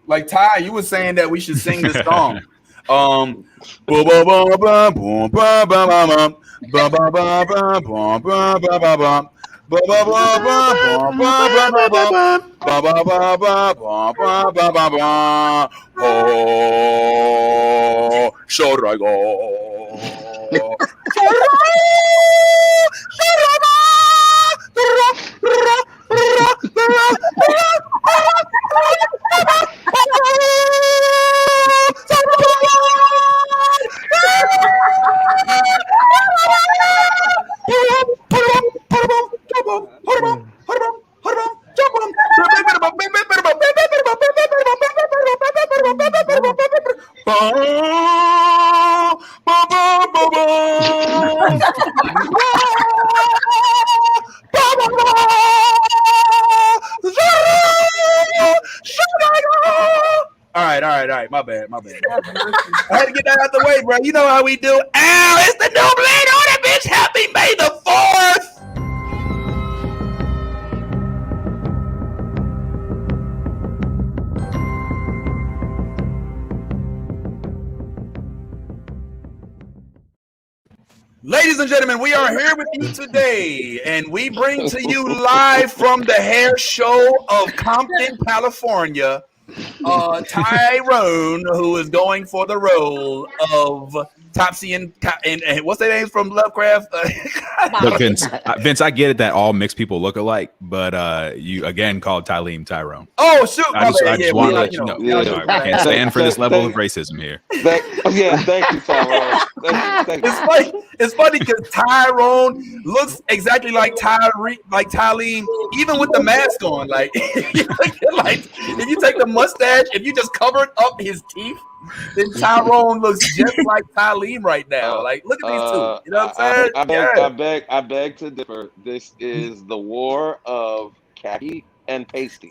Like Ty, you were saying that we should sing this song. Um, boom, boom, boom, boom, boom, boom, boom, boom, boom, boom, boom, boom, boom, boom, boom, boom. Ba ba ba ba ba ba ba ba ba ba ba ba ba ba ba ba ba ba. Oh, should I go? All right. My bad. I had to get that out the way, bro. You know how we do. Ow, it's the new Blerd on that bitch. Happy May the 4th. Ladies and gentlemen, we are here with you today, and we bring to you live from the hair show of Compton, California, Tyrone, who is going for the role of Topsy and what's their names from Lovecraft? Look, Vince, I get it that all mixed people look alike, but you again called Tyleem Tyrone. Oh shoot! I just want to let you know. I can't stand for this level of racism here. Thank you, Tyrone. It's funny because Tyrone looks exactly like Tyleem, even with the mask on. Like if you take the mustache, if you just covered up his teeth, then Tyrone looks just like Tyleem right now. Like, look at these two. You know what I'm saying? I beg to differ. This is the war of khaki and pasty.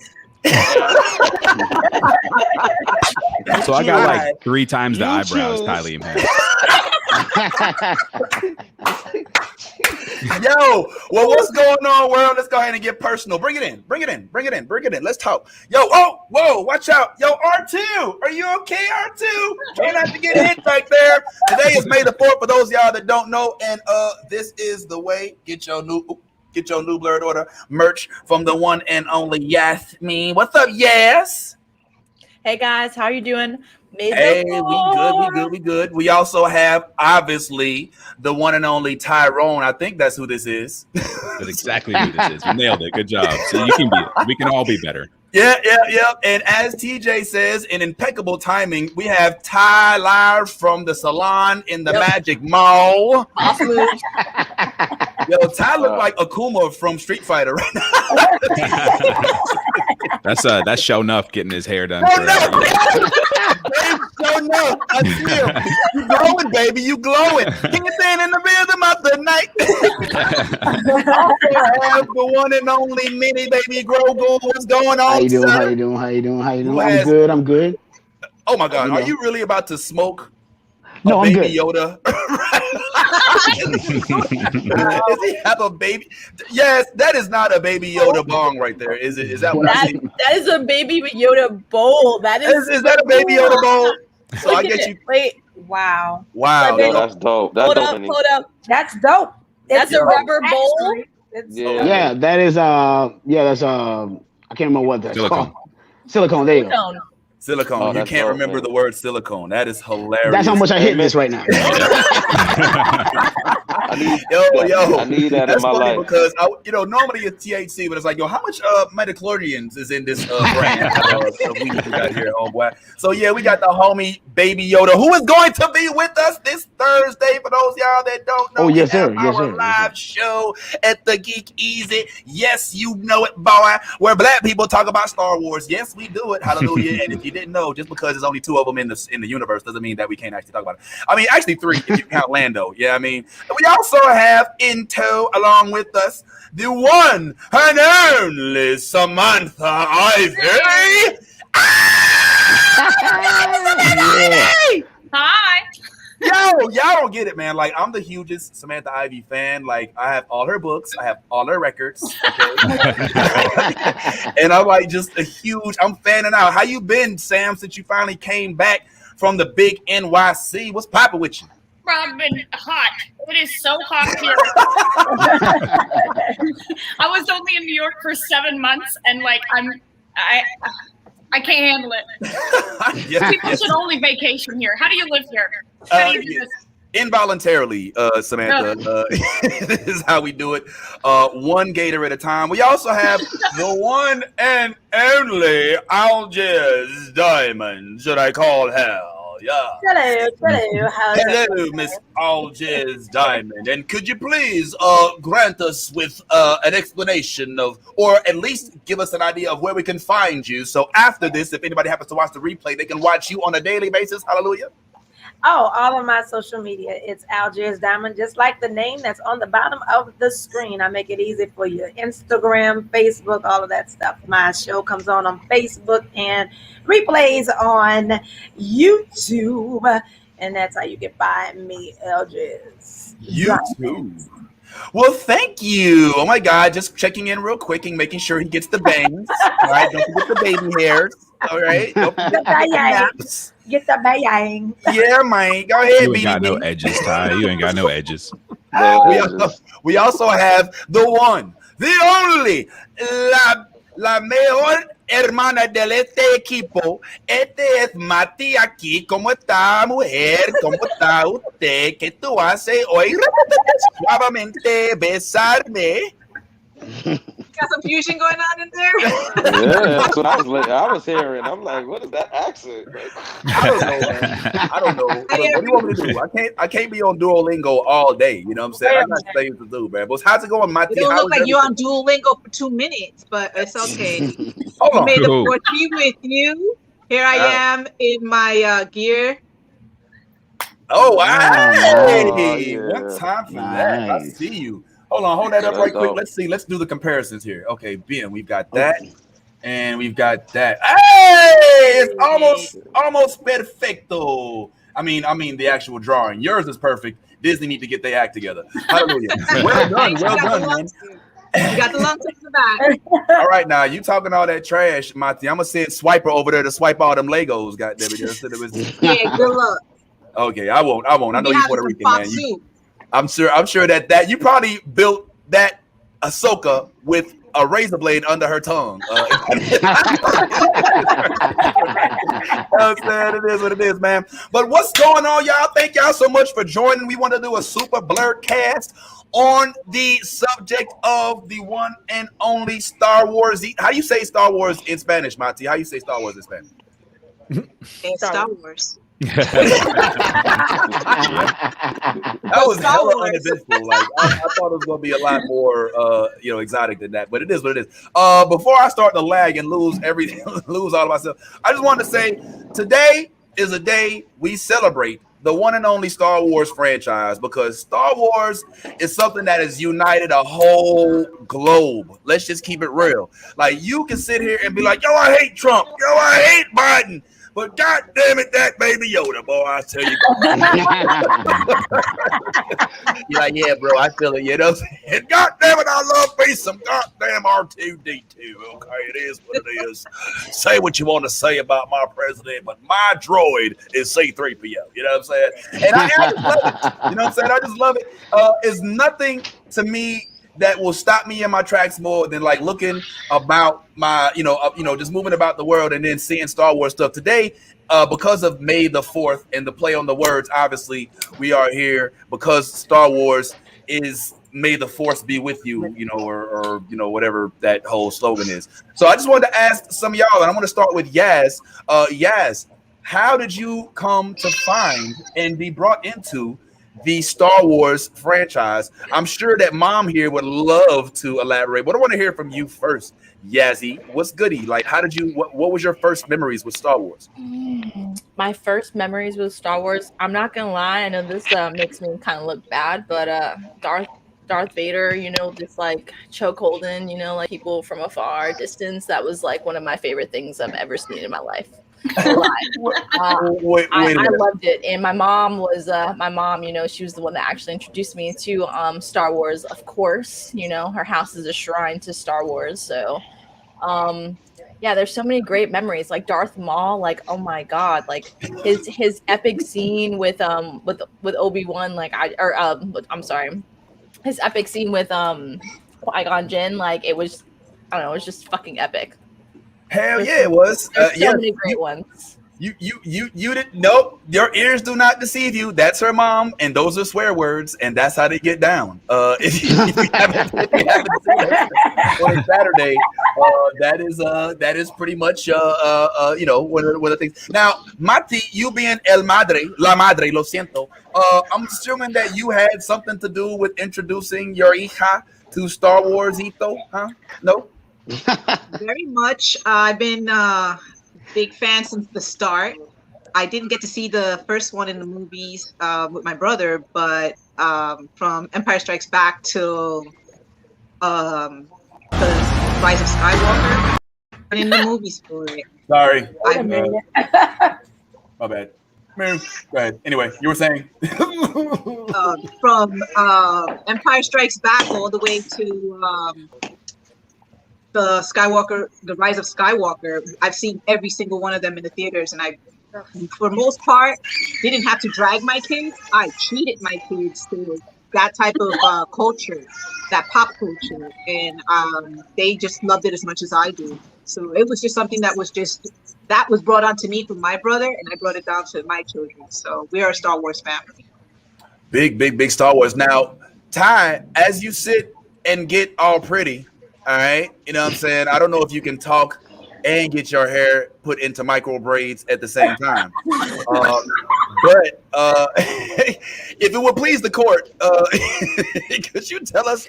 So I got like 3 times the eyebrows Tyleem has. Yo, well, what's going on, world? Let's go ahead and get personal. Bring it in. Let's talk. Yo, whoa, watch out. Yo, R2, are you okay, R2? Can't have to get hit right there. Today is May the 4th for those of y'all that don't know, and this is the way. Get your new Blerd order merch from the one and only Yasmin. What's up, Yas? Hey guys, how are you doing? Hey, we good. We also have, obviously, the one and only Tyrone. I think that's who this is. That's exactly who this is. You nailed it. Good job. So we can all be better. Yeah. And as TJ says, in impeccable timing, we have Ty live from the salon in the Magic Mall. Yo, Ty look like Akuma from Street Fighter right now. That's show enough getting his hair done. Show enough. I see him. You glowing, baby. You glowing. King stand in the rhythm of the night. Also have the one and only Mini Baby Grogu. What's going on? How you doing? I'm good. Oh my God, are you really about to smoke? No, I'm Baby good. Yoda. Does he have a baby? Yes, that is not a Baby Yoda bong right there. Is it? Is that what I see? That is a Baby Yoda bowl. That is that a Baby Yoda bowl? So Look I get you. Wait, wow. Yo, that's dope. Hold up. That's dope. That's a rubber bowl. Yeah, that is that's I can't remember what that's called. Silicone. There you go. Silicone. Oh, you can't dope, remember man. the word silicone. That is hilarious. That's how much I hit this right now. I need that in my life. Because normally it's THC, but it's like, how much metachlorians is in this brand of weed we got here, homeboy? So yeah, we got the homie Baby Yoda, who is going to be with us this Thursday. For those y'all that don't know, oh yes sir, live show at the Geek Easy. Yes, you know it, boy. Where black people talk about Star Wars. Yes, we do it. Hallelujah. And if you didn't know, just because there's only 2 of them in the universe doesn't mean that we can't actually talk about it. I mean, actually 3 if you count Lando. Yeah, I mean, we also have in tow along with us the one and only Samantha Ivy. Hi. Yo, y'all don't get it, man. Like, I'm the hugest Samantha Ivy fan. Like, I have all her books, I have all her records, okay? And I'm like just a huge. I'm fanning out. How you been, Sam? Since you finally came back from the big NYC, what's popping with you? I've been hot. It is so hot here. I was only in New York for 7 months, and like I can't handle it. People should only vacation here. How do you live here? How do you do this? Involuntarily, Samantha. This is how we do it. One gator at a time. We also have the one and only Algiers Diamond. Should I call hell? Yeah. Hello, Miss Algiers Diamond. And could you please grant us with an explanation of, or at least give us an idea of where we can find you? So after this, if anybody happens to watch the replay, they can watch you on a daily basis. Hallelujah. Oh, all of my social media, it's Algiers Diamond, just like the name that's on the bottom of the screen. I make it easy for you. Instagram, Facebook, all of that stuff. My show comes on Facebook and replays on YouTube. And that's how you can find me, Algiers. YouTube. Well, thank you. Oh my God, just checking in real quick and making sure he gets the bangs. All right, don't forget the baby hairs. All right, don't forget the naps. Get the bang. Yeah, man. Go ahead, You ain't got no edges, Ty. You ain't got no edges. We also have the one, the only, la mejor hermana de este equipo. Este es Mati aquí. ¿Cómo está, mujer? ¿Cómo está usted? ¿Qué tú haces hoy? Suavemente besarme. Got some fusion going on in there. Yeah, that's what I was hearing. I'm like, what is that accent? I don't know, man. I don't know. What do you want me to do? I can't be on Duolingo all day. You know what I'm saying? I got things to do, man. But how's it going, Mati? You don't look like you're on Duolingo for 2 minutes, but it's okay. Hold on. May the force be with you. Here I am in my gear. Oh, wow. Hey, yeah. One time for that. I see you. Hold that up right quick. Let's see. Let's do the comparisons here. Okay, Ben, we've got that. And we've got that. Hey, it's almost perfecto. I mean, the actual drawing. Yours is perfect. Disney need to get their act together. Hallelujah. Well done, man. You got the lumps in the back. All right, now you talking all that trash, Mati. I'm gonna send Swiper over there to swipe all them Legos. Goddamn it! Yeah, good luck. Okay, I won't. I know you're Puerto Rican, man. Soup. I'm sure that you probably built that Ahsoka with a razor blade under her tongue. I'm saying it is what it is, man. But what's going on, y'all? Thank y'all so much for joining. We want to do a super Blerdcast on the subject of the one and only Star Wars. How you say Star Wars in Spanish, Mati? How you say Star Wars in Spanish? It's Star Wars. That was hella uneventful. Like I thought it was gonna be a lot more exotic than that, but it is what it is. Before I start to lag and lose everything, lose all of myself, I just wanted to say today is a day we celebrate the one and only Star Wars franchise, because Star Wars is something that has united a whole globe. Let's just keep it real. Like, you can sit here and be like, yo, I hate Trump, yo, I hate Biden. But God damn it, that baby Yoda, boy, I tell you. You're like, yeah, bro, I feel it. You know what I'm saying? God damn it, I love me some goddamn R2-D2. Okay, it is what it is. Say what you want to say about my president, but my droid is C-3PO. You know what I'm saying? And I just love it. You know what I'm saying? I just love it. It's nothing to me that will stop me in my tracks more than like looking about my, just moving about the world and then seeing Star Wars stuff today. Because of May the 4th and the play on the words, obviously we are here because Star Wars is May the Force be with you, or whatever that whole slogan is. So I just wanted to ask some of y'all, and I want to start with Yaz. Yaz, how did you come to find and be brought into the Star Wars franchise? I'm sure that Mom here would love to elaborate, but I want to hear from you first, Yazzie. What's goody? Like, how did you? What was your first memories with Star Wars? My first memories with Star Wars. I'm not gonna lie. I know this makes me kind of look bad, but Darth Vader, just like choke holding, like people from afar, distance. That was like one of my favorite things I've ever seen in my life. I loved it, and my mom, you know, she was the one that actually introduced me to Star Wars. Of course, you know, her house is a shrine to Star Wars. So, yeah, there's so many great memories. Like Darth Maul, like oh my god, like his epic scene with Obi-Wan, I'm sorry, his epic scene with Qui-Gon Jinn, like it was, I don't know, it was just fucking epic. Hell yeah, it was. There's so many great ones. You didn't. Nope, your ears do not deceive you. That's her mom, and those are swear words, and that's how they get down. If you haven't seen it on Saturday, that is pretty much you know, one of the things. Now, Mati, you being la madre, lo siento. I'm assuming that you had something to do with introducing your hija to Star Wars, Ito, huh? No. Very much. I've been big fan since the start. I didn't get to see the first one in the movies with my brother, but from Empire Strikes Back till the Rise of Skywalker, and in the movies for it. Sorry. My bad. Go ahead. Anyway, you were saying from Empire Strikes Back all the way to the Rise of Skywalker. I've seen every single one of them in the theaters, and I, for the most part, didn't have to drag my kids. I treated my kids to that type of culture, that pop culture, and they just loved it as much as I do. So it was just something that was brought on to me from my brother, and I brought it down to my children. So we are a Star Wars family. Big Star Wars. Now, Ty, as you sit and get all pretty, all right, you know what I'm saying? I don't know if you can talk and get your hair put into micro braids at the same time. But if it would please the court, could you tell us,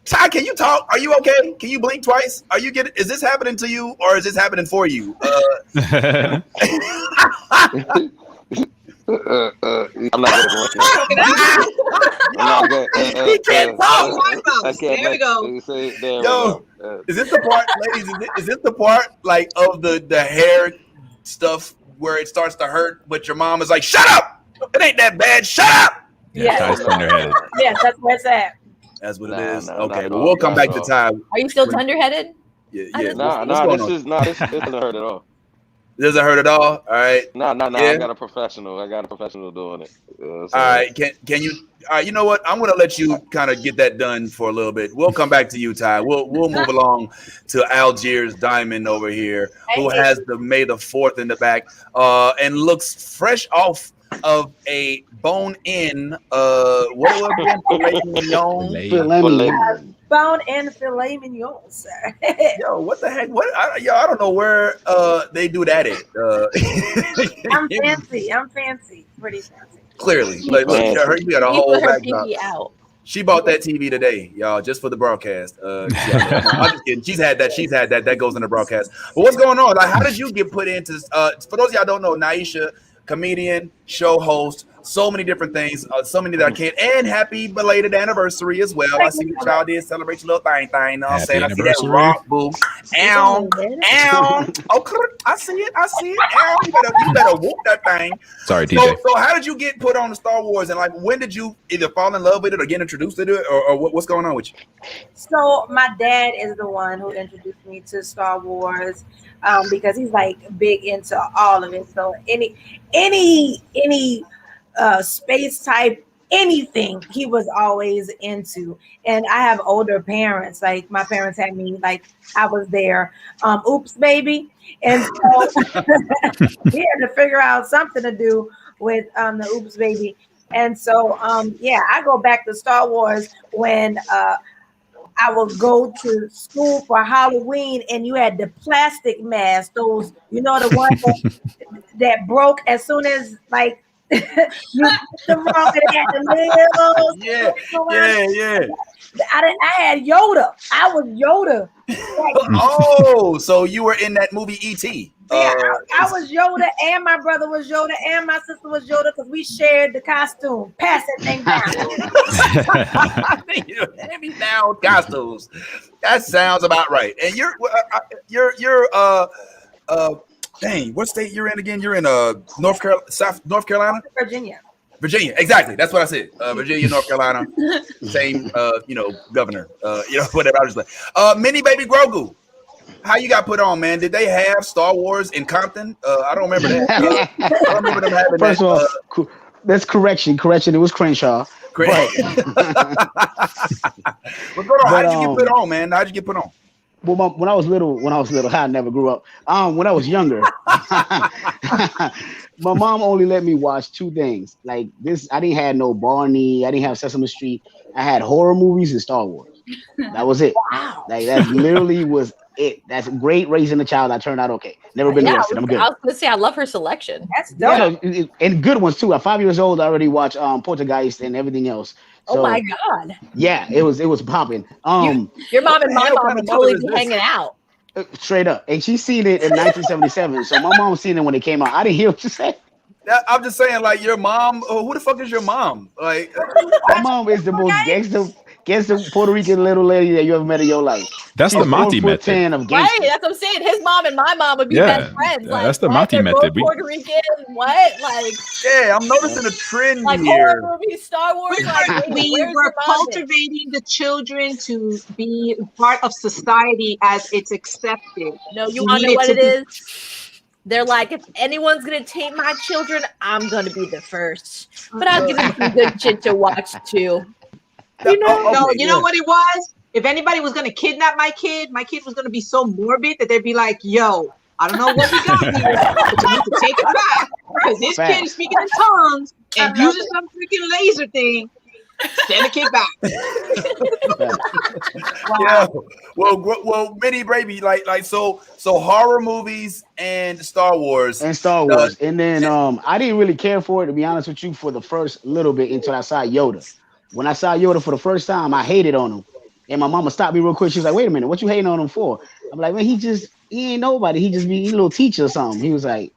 Ty, can you talk? Are you okay? Can you blink twice? Is this happening to you or is this happening for you? I'm not good. He can't talk. There we go. Yo, is this the part, ladies? Is this the part like of the hair stuff where it starts to hurt, but your mom is like, "Shut up! It ain't that bad. Shut up!" Yeah, yes, that's where it's at. That's what it is. Okay, but we'll come back to Ty. Are you still tender-headed? Yeah. This doesn't hurt at all. It doesn't hurt at all. All right. No. Yeah. I got a professional doing it. All right. Can you? All right. You know what? I'm gonna let you kind of get that done for a little bit. We'll come back to you, Ty. We'll move along to Algiers Diamond over here, who has the May the 4th in the back, and looks fresh off of a bone-in. What was it? Filet mignon. Bone-in filet mignon, sir. Yo, what the heck? I don't know where they do that at. I'm fancy. Pretty fancy. Clearly. Like, look, you got a whole backdrop. Out. She bought that TV today, y'all, just for the broadcast. I'm just kidding. She's had that. That goes in the broadcast. But what's going on? Like, how did you get put into for those of y'all don't know, Naisha, comedian, show host, so many different things, so many that I can't. And happy belated anniversary as well. I see what y'all did. Celebrate your little thing. You know what I'm saying? I see that rock, boo. Ow. Okay, I see it. Ow. You better whoop that thing. Sorry, TJ. So how did you get put on the Star Wars? And like, when did you either fall in love with it or get introduced to it? Or what's going on with you? So my dad is the one who introduced me to Star Wars. Because he's like big into all of it. So any space type, anything he was always into. And I have older parents. Like my parents had me like I was their oops baby. And so he had to figure out something to do with the oops baby. And so I go back to Star Wars when I would go to school for Halloween, and you had the plastic mask, those, you know, the ones that broke as soon as like you put them wrong and had the nails. Yeah. I had Yoda. I was Yoda. Oh, so you were in that movie E.T. Yeah, I was Yoda, and my brother was Yoda, and my sister was Yoda because we shared the costume. Pass that thing down. Hand-me-down costumes. That sounds about right. And you're Dang, what state you're in again? You're in North Carolina? Virginia. Virginia, exactly. That's what I said. Virginia, North Carolina, same governor. Whatever. I was like, Mini Baby Grogu. How you got put on, man? Did they have Star Wars in Compton? I don't remember that. I don't remember them having First that. of all, that's correction. It was Crenshaw. What's going on? How did you get put on, man? How'd you get put on? Well, when I was little, I never grew up. When I was younger, my mom only let me watch two things. Like this, I didn't have no Barney. I didn't have Sesame Street. I had horror movies and Star Wars. That was it. Wow. Like that literally was it. That's great raising a child. I turned out okay. Never been arrested. I'm good. I was gonna say I love her selection. That's dope. Yeah, and good ones too. At 5 years old, I already watched Poltergeist and everything else. So, oh my god! Yeah, it was popping. Your mom and my mom would totally be hanging out. Straight up, and she seen it in 1977. So my mom seen it when it came out. I didn't hear what you said. I'm just saying, like your mom. Who the fuck is your mom? Like my mom is the most gangster Puerto Rican little lady that you ever met in your life. That's the Monty method. Of right, that's what I'm saying. His mom and my mom would be best friends. Like, that's the Monty method. Puerto Rican, what? Like, yeah, I'm noticing a trend like here. horror movies, Star Wars. Like, we were cultivating the children to be part of society as it's accepted. No, you want to know what it is? They're like, if anyone's gonna taint my children, I'm gonna be the first. But I'll give them some good shit to watch too. You know what it was? If anybody was gonna kidnap my kid was gonna be so morbid that they'd be like, "Yo, I don't know what we got here, but you need to take it back because this kid is speaking in tongues and using some freaking laser thing. Send the kid back." Yeah. Well, Mini Baby, like so horror movies and Star Wars. And then I didn't really care for it, to be honest with you, for the first little bit until I saw Yoda. When I saw Yoda for the first time, I hated on him. And my mama stopped me real quick. She was like, "Wait a minute, what you hating on him for?" I'm like, "Man, he ain't nobody. He just be a little teacher or something." She was like,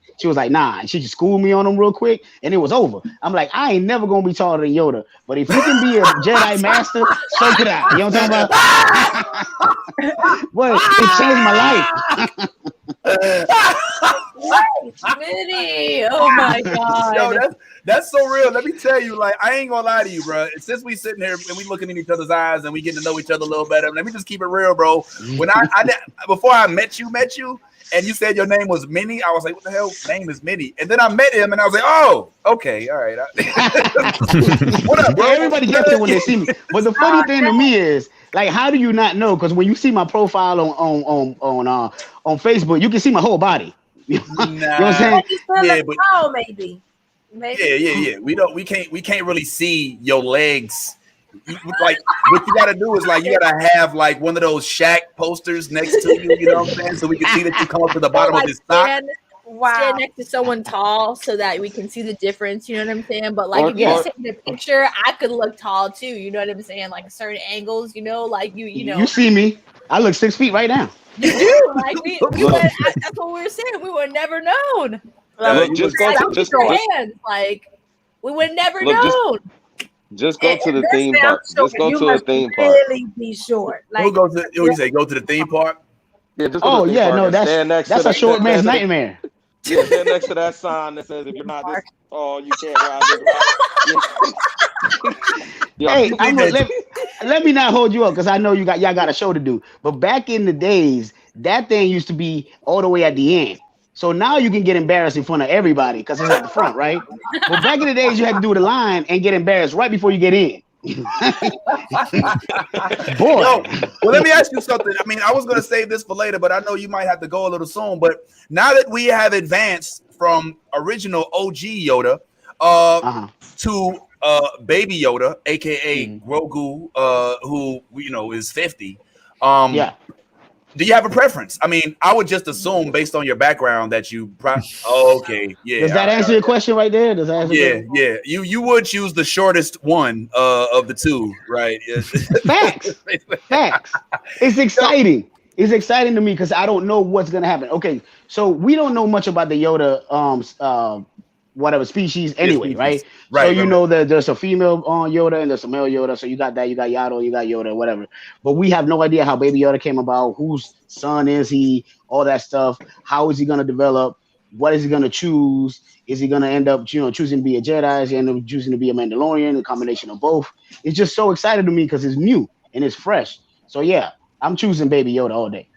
"Nah." And she just schooled me on him real quick, and it was over. I'm like, I ain't never gonna be taller than Yoda. But if you can be a Jedi master, choke it out. You know what I'm talking about? Well, it changed my life. Minnie, oh my god. Yo, that's so real. Let me tell you, like, I ain't gonna lie to you, bro. Since we sitting here and we looking in each other's eyes and we getting to know each other a little better, let me just keep it real, bro. When I before I met you, and you said your name was Minnie, I was like, what the hell name is Minnie? And then I met him and I was like, oh, okay, all right. What up, bro? Everybody gets it when they see me. But the funny thing to me is, like, how do you not know? Because when you see my profile on Facebook, you can see my whole body. You know what I'm saying? Yeah, but maybe. Yeah. We can't really see your legs. Like what you gotta do is like you gotta have like one of those Shaq posters next to you, you know what I'm saying? So we can see that you come up to the bottom of his sock. Stand next to someone tall so that we can see the difference, you know what I'm saying? But like if you take the picture, I could look tall too, you know what I'm saying? Like certain angles, you know, like you know. You see me, I look 6 feet right now. You do, like that's what we were saying. We would never known. Just go to hands, like we would never known. Just go to the theme park. Just go to a theme park. Really be short. Like, who goes to? You say go to the theme park? Yeah, just go to the theme park that's a short man's nightmare. Yeah, stand next to that sign that says if you're not this tall, you can't ride this ride. Hey, let me not hold you up because I know y'all got a show to do. But back in the days, that thing used to be all the way at the end. So now you can get embarrassed in front of everybody because it's at the front, right? But back in the days, you had to do the line and get embarrassed right before you get in. Boy. Well, let me ask you something. I mean, I was going to save this for later, but I know you might have to go a little soon. But now that we have advanced from original OG Yoda to Baby Yoda, aka Grogu, who is 50. Do you have a preference? I mean, I would just assume based on your background that you okay. Yeah. Does that answer your question right there? Does that answer Yeah. You would choose the shortest one of the two, right? Facts. It's exciting. It's exciting to me because I don't know what's gonna happen. Okay, so we don't know much about the Yoda whatever species anyway, right? So you know that there's a female Yoda and there's a male Yoda. So you got that, you got Yaddle, you got Yoda, whatever. But we have no idea how Baby Yoda came about, whose son is he, all that stuff. How is he gonna develop? what is he gonna choose? Is he gonna end up, choosing to be a Jedi? Is he end up choosing to be a Mandalorian? A combination of both. It's just so exciting to me because it's new and it's fresh. So yeah, I'm choosing Baby Yoda all day.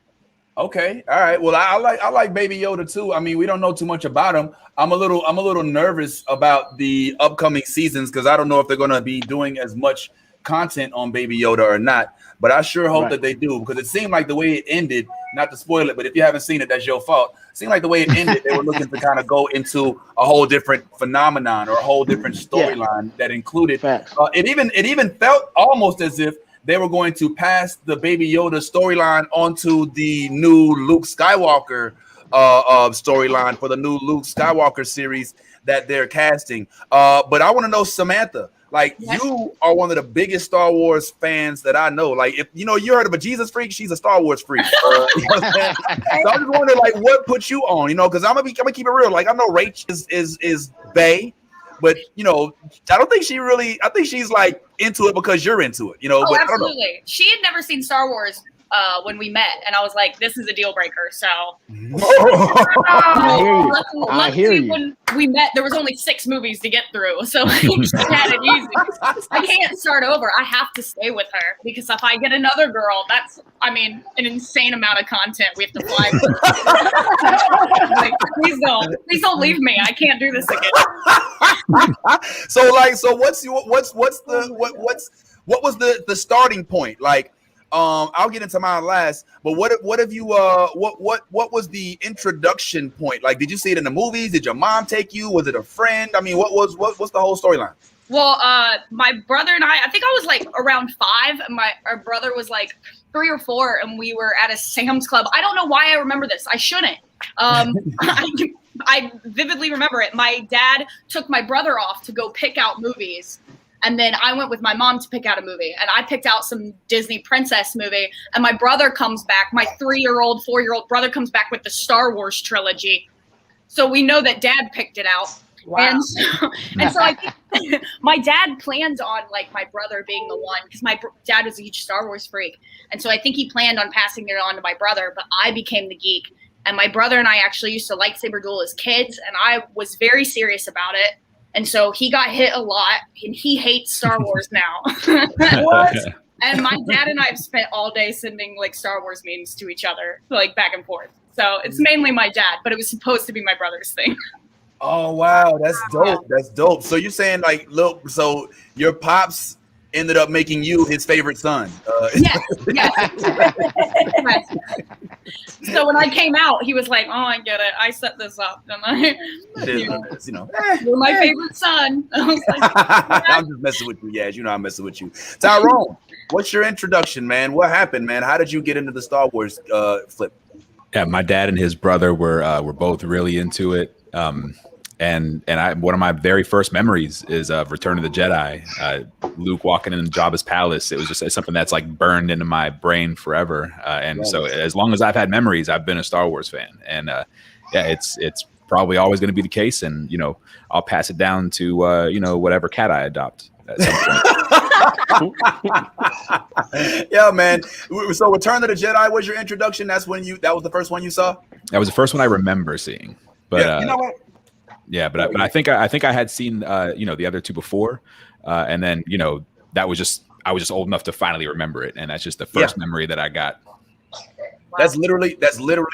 Okay, all right. Well, I like Baby Yoda too. I mean, we don't know too much about him. I'm a little nervous about the upcoming seasons because I don't know if they're going to be doing as much content on Baby Yoda or not. But I sure hope that they do, because it seemed like the way it ended. Not to spoil it, but if you haven't seen it, that's your fault. It seemed like the way it ended, they were looking to kind of go into a whole different phenomenon or a whole different storyline that included. It even felt almost as if they were going to pass the Baby Yoda storyline onto the new Luke Skywalker storyline for the new Luke Skywalker series that they're casting. But I want to know, Samantha, like, you are one of the biggest Star Wars fans that I know. Like, if you heard of a Jesus freak, she's a Star Wars freak. So I'm just wondering, like, what put you on? Because I'm gonna keep it real. Like, I know Rach is bae. But I don't think she really. I think she's like into it because you're into it. Oh, but absolutely. She had never seen Star Wars when we met, and I was like, "This is a deal breaker." So, I hear you. When we met, there was only 6 movies to get through, so she had it easy. I can't start over. I have to stay with her because if I get another girl, that's an insane amount of content we have to fly. Like, please don't leave me. I can't do this again. So what was the starting point? Like, I'll get into mine last, but what have you what was the introduction point? Like, did you see it in the movies? Did your mom take you? Was it a friend? I mean, what's the whole storyline? Well, my brother and I think I was like around 5, and our brother was like 3 or 4, and we were at a Sam's Club. I don't know why I remember this. I shouldn't. I vividly remember it. My dad took my brother off to go pick out movies. And then I went with my mom to pick out a movie. And I picked out some Disney princess movie. And my brother comes back. My 3-year-old, 4-year-old brother comes back with the Star Wars trilogy. So we know that Dad picked it out. Wow. And so I think my dad planned on like my brother being the one, because my dad was a huge Star Wars freak. And so I think he planned on passing it on to my brother. But I became the geek. And my brother and I actually used to lightsaber duel as kids. And I was very serious about it. And so he got hit a lot, and he hates Star Wars now. What? And my dad and I have spent all day sending like Star Wars memes to each other, like back and forth. So it's mainly my dad, but it was supposed to be my brother's thing. Oh wow, that's dope. That's dope. So you're saying like, look, so your pops ended up making you his favorite son. Yes. So when I came out, he was like, "Oh, I get it. I set this up." And you're my favorite son. I was like, I'm just messing with you. Yeah, I'm messing with you. Tyrone, what's your introduction, man? What happened, man? How did you get into the Star Wars flip? Yeah, my dad and his brother were both really into it. And one of my very first memories is of Return of the Jedi. Luke walking in Jabba's palace. It was just something that's like burned into my brain forever. So as long as I've had memories, I've been a Star Wars fan. And it's probably always going to be the case. And I'll pass it down to whatever cat I adopt at some point. Yeah, man. So Return of the Jedi was your introduction. That was the first one you saw? That was the first one I remember seeing. But yeah, you know what? Yeah, but I think I had seen the other 2 before, and then I was just old enough to finally remember it, and that's just the first memory that I got. That's literally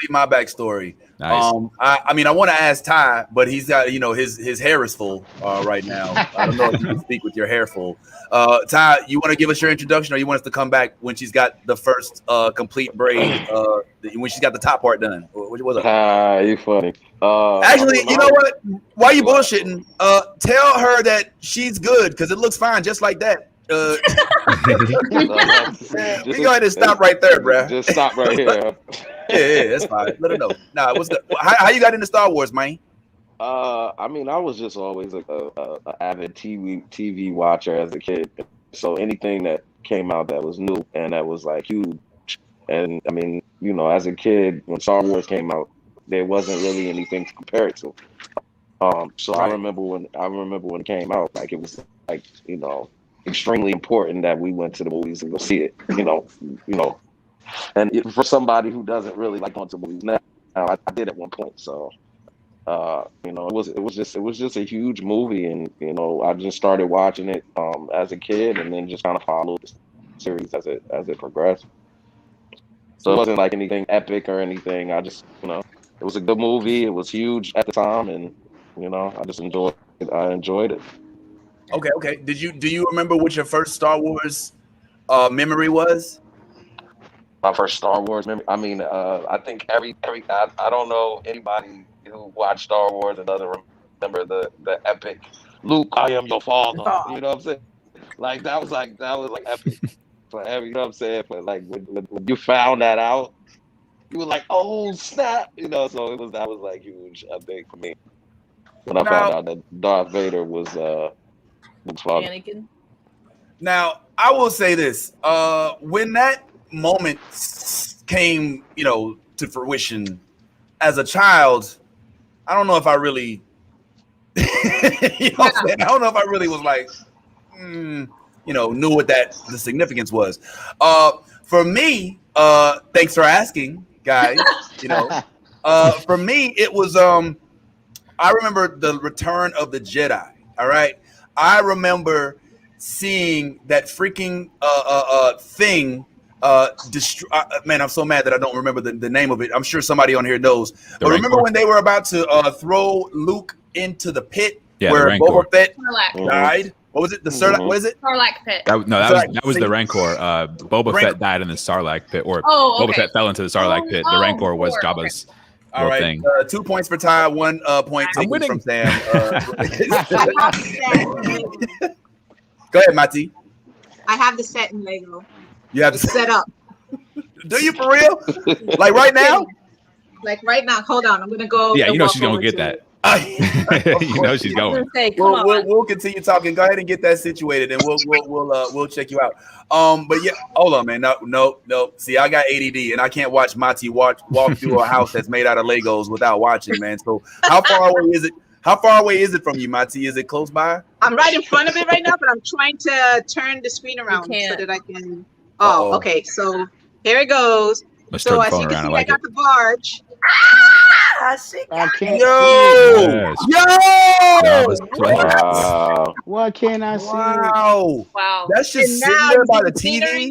my backstory. Nice. I mean, I want to ask Ty, but he's got his hair is full right now. I don't know if you can speak with your hair full. Ty, you want to give us your introduction, or you want us to come back when she's got the first complete braid, when she's got the top part done? What's up? You funny. Actually, you know what? Why are you bullshitting? Tell her that she's good because it looks fine just like that. We go ahead and stop right there, bro. Just stop right here. Yeah, that's fine. Let her know. Nah, how you got into Star Wars, man? I mean, I was just always like a avid TV watcher as a kid. So anything that came out that was new and that was like huge, and I mean, as a kid when Star Wars came out, there wasn't really anything to compare it to. So right. I remember when it came out, like it was like extremely important that we went to the movies and go see it. And for somebody who doesn't really like going to movies now, I did at one point. So You know, it was just a huge movie, and you know, I just started watching it as a kid, and then just kind of followed the series as it progressed. So it wasn't like anything epic or anything. I just, you know, it was a good movie. It was huge at the time, and you know, I just enjoyed it. I enjoyed it. Okay. Do you remember what your first Star Wars memory was? My first Star Wars memory. I mean, I think I don't know anybody who watched Star Wars and doesn't remember the epic Luke, I am your father. You know what I'm saying? Like that was like epic for every. You know what I'm saying? But like when you found that out, you were like, oh snap! You know, so that was like huge. I think for me when I found out that Darth Vader was Luke's father. Anakin. Now, I will say this: when that moment came, you know, to fruition, as a child, I don't know if I really, you know, what I'm saying? I don't know if I really was like, you know, knew what the significance was. For me, thanks for asking, guys. You know, for me, it was I remember the Return of the Jedi. All right, I remember seeing that freaking thing. Man, I'm so mad that I don't remember the name of it. I'm sure somebody on here knows. But remember when they were about to throw Luke into the pit where Boba Fett died? What was it? The Sarlacc? What is it? Sarlacc pit. That was the Rancor. Boba Fett died in the Sarlacc pit, or Boba Fett fell into the Sarlacc pit. The Rancor was Jabba's. All right, thing. 2 points for Ty, 1 point taken from Sam. Go ahead, Mati. I have the set in Lego. You have to set up. Do you for real? Like right now? Like right now. Hold on. I'm gonna go. Yeah, you know she's gonna get that. You know she's going. We'll continue talking. Go ahead and get that situated, and we'll check you out. But yeah, hold on, man. No. See, I got ADD, and I can't watch Mati walk through a house that's made out of Legos without watching, man. So how far away is it? How far away is it from you, Mati? Is it close by? I'm right in front of it right now, but I'm trying to turn the screen around so that I can. Oh, okay. So here it goes. So as you can see, I got the barge. I can't. Yo! What can I see? Wow. That's just sitting there by the TV.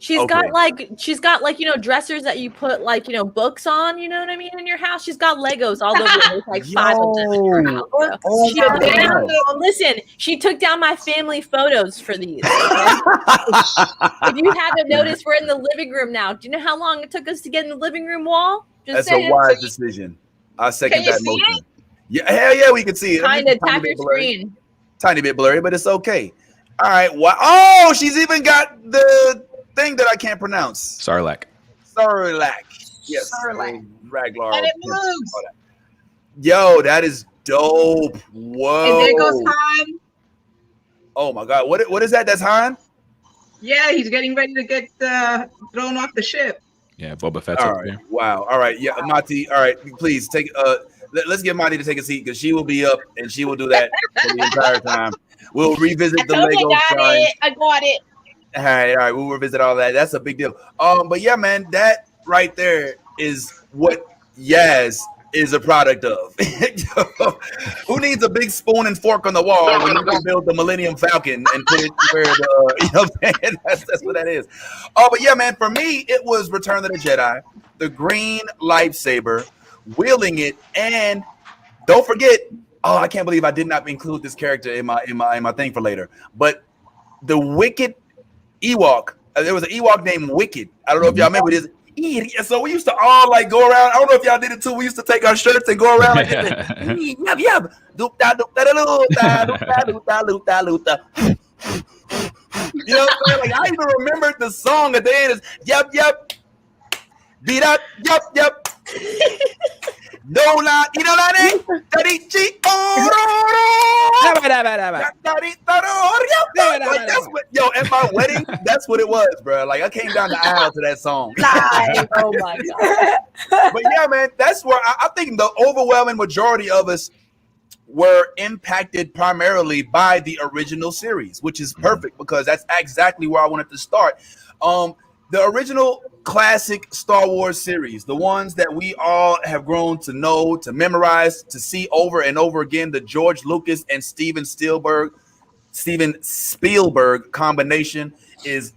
She's got like you know, dressers that you put like, you know, books on, you know what I mean, in your house. She's got Legos all over. There's like 5 of them in her house. Listen, she took down my family photos for these. Okay? If you haven't noticed, we're in the living room now. Do you know how long it took us to get in the living room wall? That's a wise decision. I second that motion. Yeah, hell yeah, we can see it. Kind of tap your screen. Tiny bit blurry, but it's okay. All right. Oh, she's even got the thing that I can't pronounce. Sarlacc. Yes. Sarlacc. Raglar. And it moves. Yo, that is dope. Whoa. And there goes Han. Oh my God. What is that? That's Han? Yeah, he's getting ready to get thrown off the ship. Yeah, Boba Fett's all up right. there. Wow. All right. Yeah, Mati. All right. Please take. Let's get Mati to take a seat because she will be up and she will do that for the entire time. We'll revisit the Lego shrine. I got it. All right. We'll revisit all that. That's a big deal. But yeah, man, that right there is what Yaz is a product of. Who needs a big spoon and fork on the wall when you can build the Millennium Falcon and put it where the, you know what I'm saying? That's what that is. But yeah, man, for me, it was Return of the Jedi, the green lightsaber, wielding it, and don't forget, I can't believe I did not include this character in my thing for later, but the Wicked Ewok. There was an Ewok named Wicked. I don't know if y'all remember this. So we used to all like go around. I don't know if y'all did it too. We used to take our shirts and go around like this. Yab. Doop da doop da loop da loop da loop da. You know what I'm saying? Like I even remembered the song at the end is yep. Beat up, yep. No la, you know that name? That's what, yo, at my wedding, that's what it was, bro. Like I came down the aisle to that song. Oh my God. But yeah, man, that's where I think the overwhelming majority of us were impacted primarily by the original series, which is perfect because that's exactly where I wanted to start. the original classic Star Wars series, the ones that we all have grown to know, to memorize, to see over and over again, the George Lucas and Steven Spielberg combination is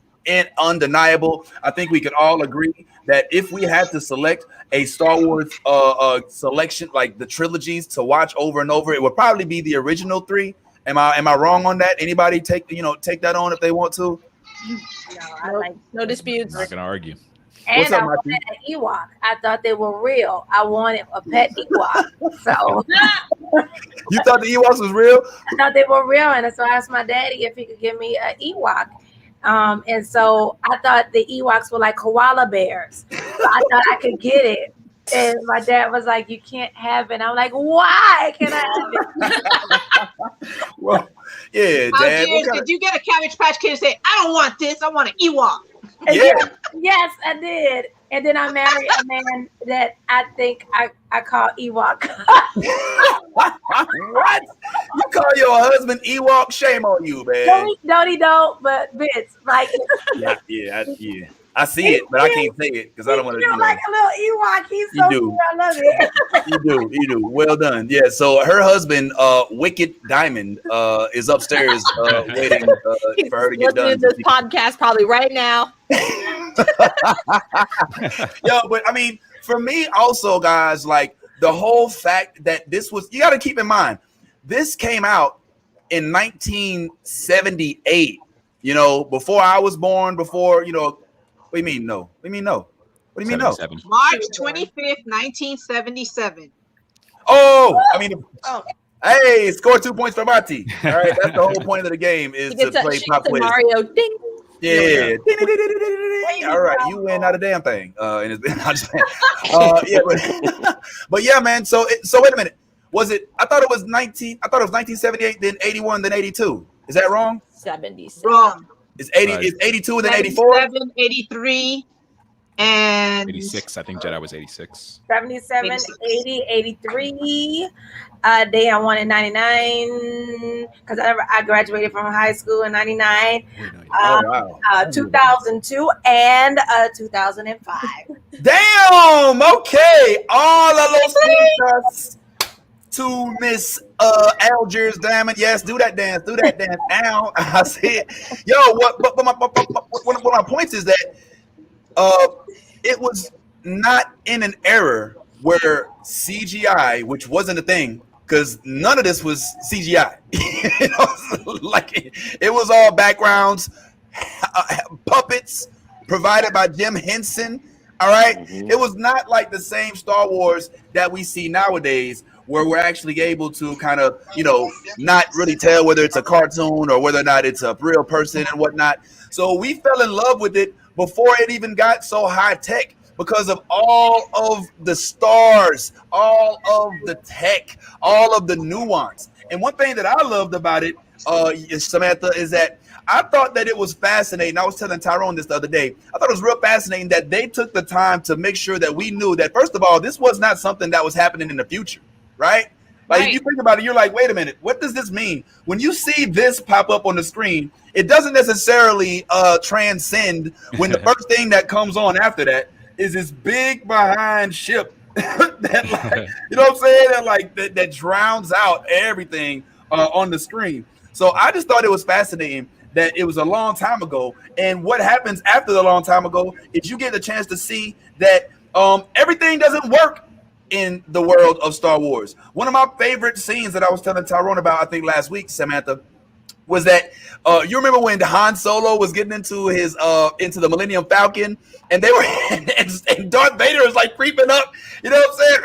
undeniable. I think we could all agree that if we had to select a Star Wars selection, like the trilogies to watch over and over, it would probably be the original three. Am I wrong on that? Anybody take that on if they want to? No disputes. I'm not gonna argue. And What's up, I Mikey? wanted an Ewok. I thought they were real. I wanted a pet Ewok. So You thought the Ewoks was real? I thought they were real, and so I asked my daddy if he could give me an Ewok. And so I thought the Ewoks were like koala bears. So I thought I could get it. And my dad was like, "You can't have it." I'm like, "Why can't I have it?" Well, yeah, How Dad. did you get a Cabbage Patch Kid and say, I don't want this, I want an Ewok? Yeah. Yes, I did. And then I married a man that I think I call Ewok. What? You call your husband Ewok? Shame on you, man. Don't, but Vince, like Yeah. I see it, but I can't say it because I don't want to. feel like a little Ewok. He's so do. cute. I love it. You do. Well done. Yeah. So her husband, Wicked Diamond, is upstairs waiting for her to get done. Listening to this podcast probably right now. Yo, but I mean, for me also, guys, like the whole fact that this was, you got to keep in mind, this came out in 1978, before I was born, before, what do you mean no? What do you mean no? What do you mean no? March 25th, 1977. Oh, I mean, hey, score 2 points for Mati. All right, that's the whole point of the game is to play pop quiz. Mario ding. Yeah. All right, you win not a damn thing. And it's been but yeah, man. So wait a minute. Was it? I thought it was 1978, then 81, then 82. Is that wrong? 77. Wrong. It's 80. It's 82 and then 84. 77, 83, and 86. I think Jedi was 86. 77, 80, 83. Day I won in 99 because I graduated from high school in 99. Wow. 2002 and 2005. Damn. Okay. All of those puntas to Miss Algiers Diamond. Yes, do that dance. Ow. I see it. Yo, but my point is that it was not in an era where CGI, which wasn't a thing, because none of this was CGI. Like it was all backgrounds, puppets provided by Jim Henson. All right, It was not like the same Star Wars that we see nowadays, where we're actually able to kind of, not really tell whether it's a cartoon or whether or not it's a real person and whatnot. So we fell in love with it before it even got so high tech because of all of the stars, all of the tech, all of the nuance. And one thing that I loved about it, Samantha, is that I thought that it was fascinating. I was telling Tyrone this the other day. I thought it was real fascinating that they took the time to make sure that we knew that, first of all, this was not something that was happening in the future. Right? Like if you think about it, you're like, wait a minute, what does this mean? When you see this pop up on the screen, it doesn't necessarily transcend when the first thing that comes on after that is this big behind ship that, like, you know what I'm saying? That drowns out everything on the screen. So I just thought it was fascinating that it was a long time ago. And what happens after the long time ago is you get a chance to see that everything doesn't work in the world of Star Wars. One of my favorite scenes that I was telling Tyrone about, I think last week, Samantha, was that you remember when Han Solo was getting into into the Millennium Falcon, and they were and Darth Vader is like creeping up, you know what I'm saying?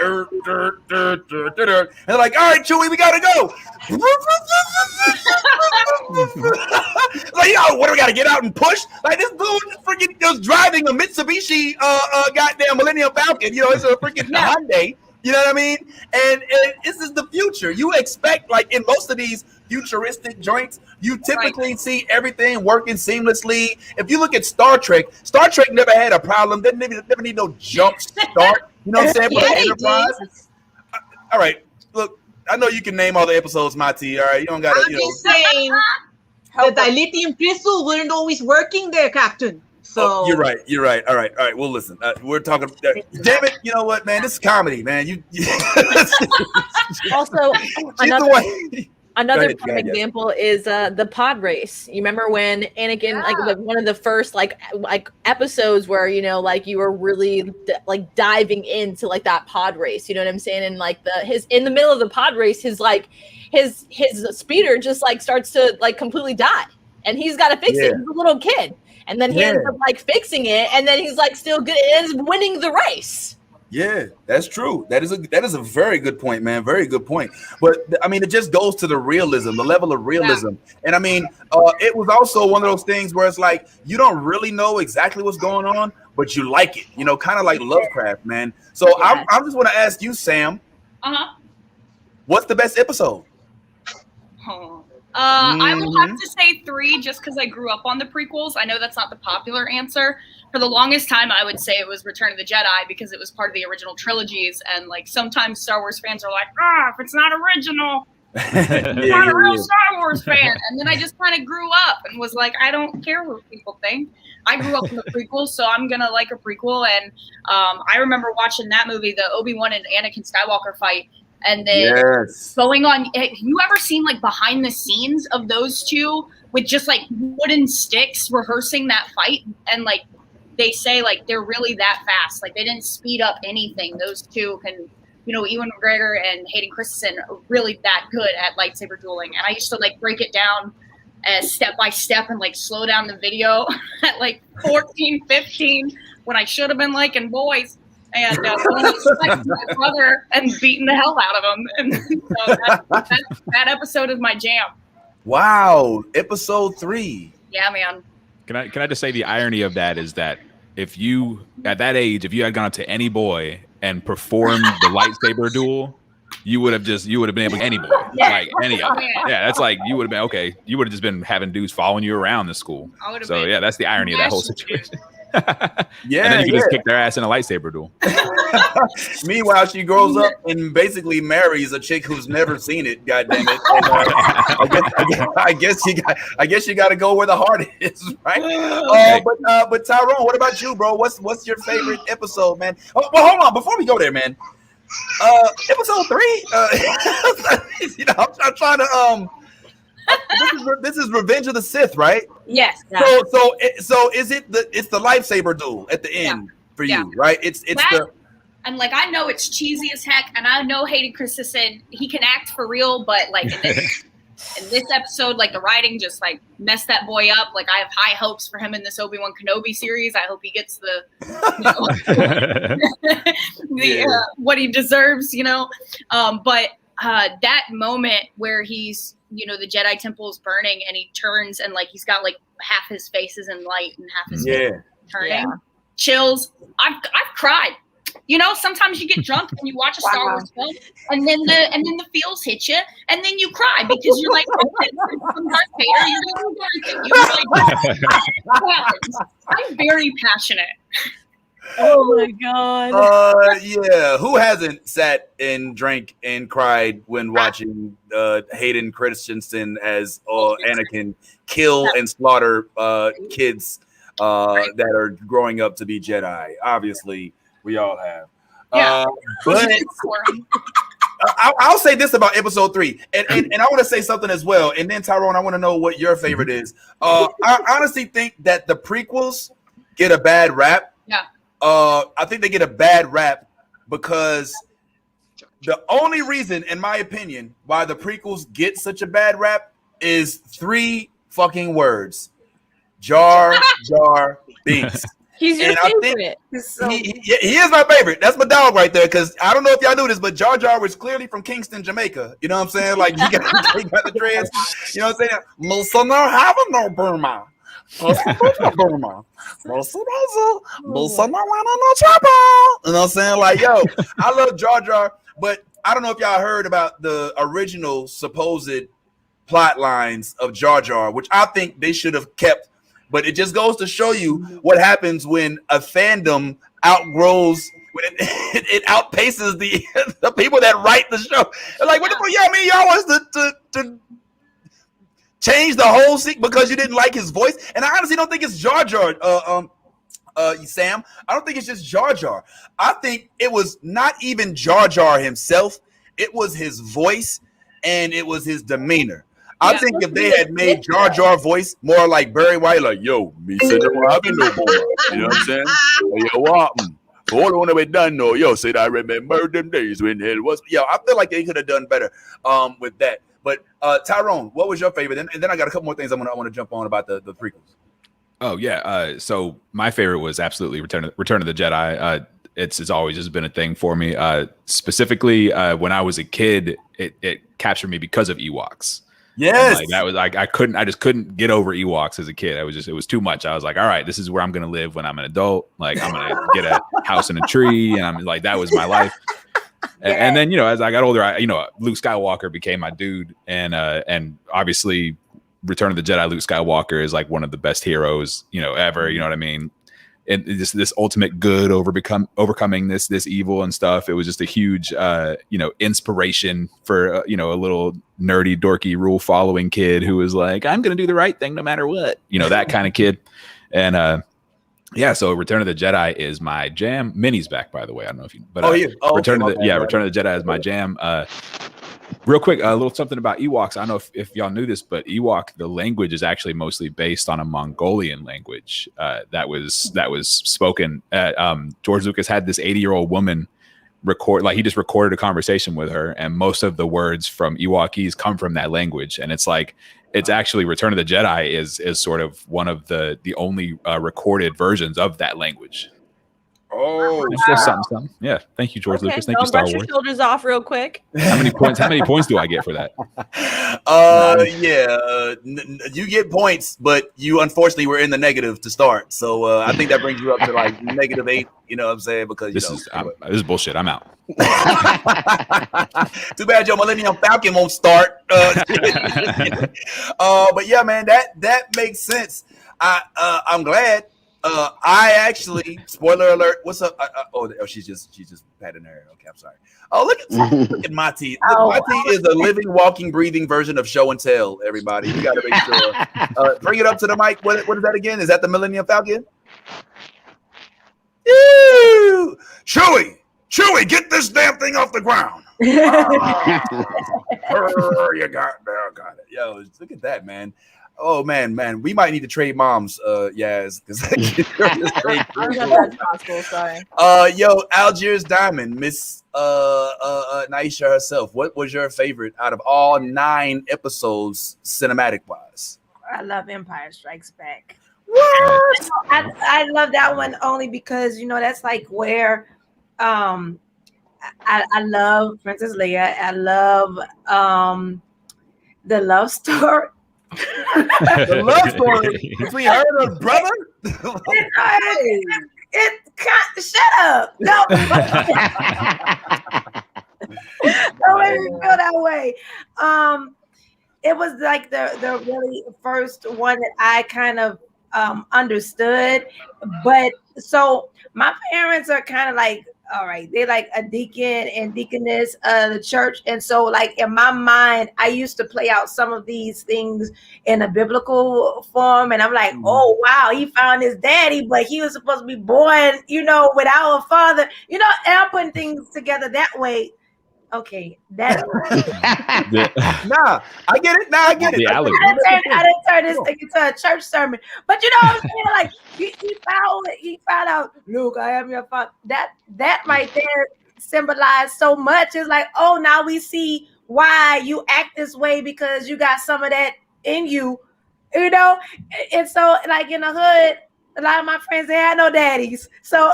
And they're like, all right, Chewie, we gotta go. Like, what do we gotta get out and push? Like this dude freaking just driving a Mitsubishi goddamn Millennium Falcon, it's a freaking Hyundai. You know what I mean? And this is the future. You expect, like in most of these futuristic joints, you typically see everything working seamlessly. If you look at Star Trek never had a problem. They never need no jump start. You know what I'm saying? For the Enterprise. All right, look, I know you can name all the episodes, Mati. All right, you don't got to. I'm just saying that the lithium crystal weren't always working there, Captain. So you're right. You're right. All right. Well, listen. We're talking. Damn it! You know what, man? This is comedy, man. You. Also, another ahead, prime example is the pod race. You remember when Anakin, like one of the first like episodes where like you were really like diving into like that pod race. You know what I'm saying? And like his in the middle of the pod race, his speeder just like starts to like completely die, and he's got to fix it. He's a little kid, and then he ends up like fixing it, and then he's like still good, ends up winning the race. Yeah, that's true. That is a very good point, man. Very good point. But I mean, it just goes to the realism, the level of realism. Yeah. And I mean, it was also one of those things where it's like you don't really know exactly what's going on, but you like it. Kind of like Lovecraft, man. So I just want to ask you, Sam. What's the best episode? I will have to say 3 just because I grew up on the prequels. I know that's not the popular answer. For the longest time, I would say it was Return of the Jedi because it was part of the original trilogies. And like sometimes Star Wars fans are like, if it's not original, I'm not a real Star Wars fan. And then I just kind of grew up and was like, I don't care what people think. I grew up in the prequels, so I'm going to like a prequel. And I remember watching that movie, the Obi-Wan and Anakin Skywalker fight. And then going on, have you ever seen like behind the scenes of those two with just like wooden sticks rehearsing that fight? And like they say like they're really that fast. Like they didn't speed up anything. Those two can, Ewan McGregor and Hayden Christensen are really that good at lightsaber dueling. And I used to like break it down step by step and like slow down the video at like 14, 15 when I should have been liking boys. And my brother and beating the hell out of him. And so that episode is my jam. Wow, episode 3. Yeah, man. Can I just say the irony of that is that if you at that age, if you had gone up to any boy and performed the lightsaber duel, you would have been able to any boy, like any of them. Yeah, that's like you would have been okay. You would have just been having dudes following you around the school. So yeah, that's the irony of that whole situation. And then you just kick their ass in a lightsaber duel. Meanwhile, she grows up and basically marries a chick who's never seen it. God damn it! And, I guess you got to go where the heart is, right? But Tyrone, what about you, bro? What's your favorite episode, man? Oh, well, hold on, before we go there, man. Episode 3. I'm trying to This is Revenge of the Sith, right? Yes. So is it it's the lightsaber duel at the end for you, right? It's that, and like I know it's cheesy as heck, and I know Hayden Christensen, he can act for real, but like in this episode, like the writing just like messed that boy up. Like I have high hopes for him in this Obi-Wan Kenobi series. I hope he gets what he deserves, but that moment where he's the Jedi Temple is burning and he turns and like he's got like half his face is in light and half his face is turning. Chills. I've cried. Sometimes you get drunk and you watch a Star Wars film and then the feels hit you and then you cry because you're like, from Darth Vader, you're like, I'm very passionate. Oh my god. Yeah. Who hasn't sat and drank and cried when watching Hayden Christensen as Anakin kill and slaughter kids that are growing up to be Jedi? Obviously, we all have. But I'll say this about episode 3, and I want to say something as well. And then Tyrone, I want to know what your favorite is. I honestly think that the prequels get a bad rap. Yeah. I think they get a bad rap because the only reason, in my opinion, why the prequels get such a bad rap is 3 fucking words: Jar Jar Binks. He's your favorite. He is my favorite. That's my dog right there. Because I don't know if y'all knew this, but Jar Jar was clearly from Kingston, Jamaica. You know what I'm saying? Like he got the dreads. You know what I'm saying? Musa no have no Burma. Burma. Musa no wanna no trouble. You know what I'm saying? Like, yo, I love Jar Jar, but I don't know if y'all heard about the original supposed plot lines of Jar Jar, which I think they should have kept. But it just goes to show you what happens when a fandom outgrows, when it outpaces the people that write the show. They're like, what the fuck? Yeah, I mean, y'all want to change the whole scene because you didn't like his voice. And I honestly don't think it's Jar Jar. Sam, I don't think it's just Jar Jar. I think it was not even Jar Jar himself. It was his voice and it was his demeanor. I think if they had made Jar Jar voice more like Barry White, like, yo, me say no happen no more. You know what I'm saying? Yo, what? All on the way done, no. Yo, said I remember them days when it was. Yo, I feel like they could have done better with that. But Tyrone, what was your favorite? And then I got a couple more things I want to jump on about the prequels. Oh yeah. So my favorite was absolutely Return of the Jedi. It's always just been a thing for me. Specifically, when I was a kid, it captured me because of Ewoks. Yes, like that was like I just couldn't get over Ewoks as a kid. It was too much. I was like, all right, this is where I'm gonna live when I'm an adult. Like I'm gonna get a house in a tree, and I'm like, that was my life. And then as I got older, Luke Skywalker became my dude, and obviously, Return of the Jedi, Luke Skywalker is like one of the best heroes ever. You know what I mean? And this ultimate good overcoming this evil and stuff. It was just a huge inspiration for a little nerdy dorky rule following kid who was like, I'm gonna do the right thing no matter what, that kind of kid. And so Return of the Jedi is my jam. Minnie's back, by the way. I don't know if you Return of the Jedi is my jam. Real quick, a little something about Ewoks. I don't know if y'all knew this, but Ewok, the language is actually mostly based on a Mongolian language that was spoken. George Lucas had this 80-year-old woman record, like he just recorded a conversation with her, and most of the words from Ewokese come from that language. And it's actually Return of the Jedi is sort of one of the only recorded versions of that language. Oh, it's just something. Yeah, thank you, George Lucas. Thank you, Star Wars. Brush your shoulders off real quick. How many points do I get for that? You get points, but you unfortunately were in the negative to start. So I think that brings you up to like -8. You know what I'm saying? Because this is bullshit. I'm out. Too bad your Millennium Falcon won't start. But yeah, man, that makes sense. I'm glad. I actually, spoiler alert. What's up? She's just patting her hair. Okay, I'm sorry. Oh, look at Mati. Mati is a living, walking, breathing version of show and tell. Everybody, you got to make sure. Bring it up to the mic. What is that again? Is that the Millennium Falcon? Ew! Chewie, get this damn thing off the ground. You got it. Yo, look at that, man. Oh man, we might need to trade moms. Yes, yo, Algiers Diamond, Miss Naisha herself. What was your favorite out of all 9 episodes, cinematic wise? I love Empire Strikes Back. What? I love that one only because that's like where I love Princess Leia. I love the love story. The love story between her and her brother. Shut up! No, don't make me feel that way. It was like the really first one that I kind of understood, but so my parents are kind of like, all right, they're like a deacon and deaconess of the church. And so like in my mind, I used to play out some of these things in a biblical form. And I'm like, oh, wow, he found his daddy, but he was supposed to be born, without a father, and I'm putting things together that way. Okay, that. Nah, I get it. I didn't turn this thing into a church sermon, but what I'm saying, like he found out. Luke, I am your father. That right there symbolized so much. It's like, oh, now we see why you act this way because you got some of that in you, And so, like in the hood, a lot of my friends, they had no daddies. So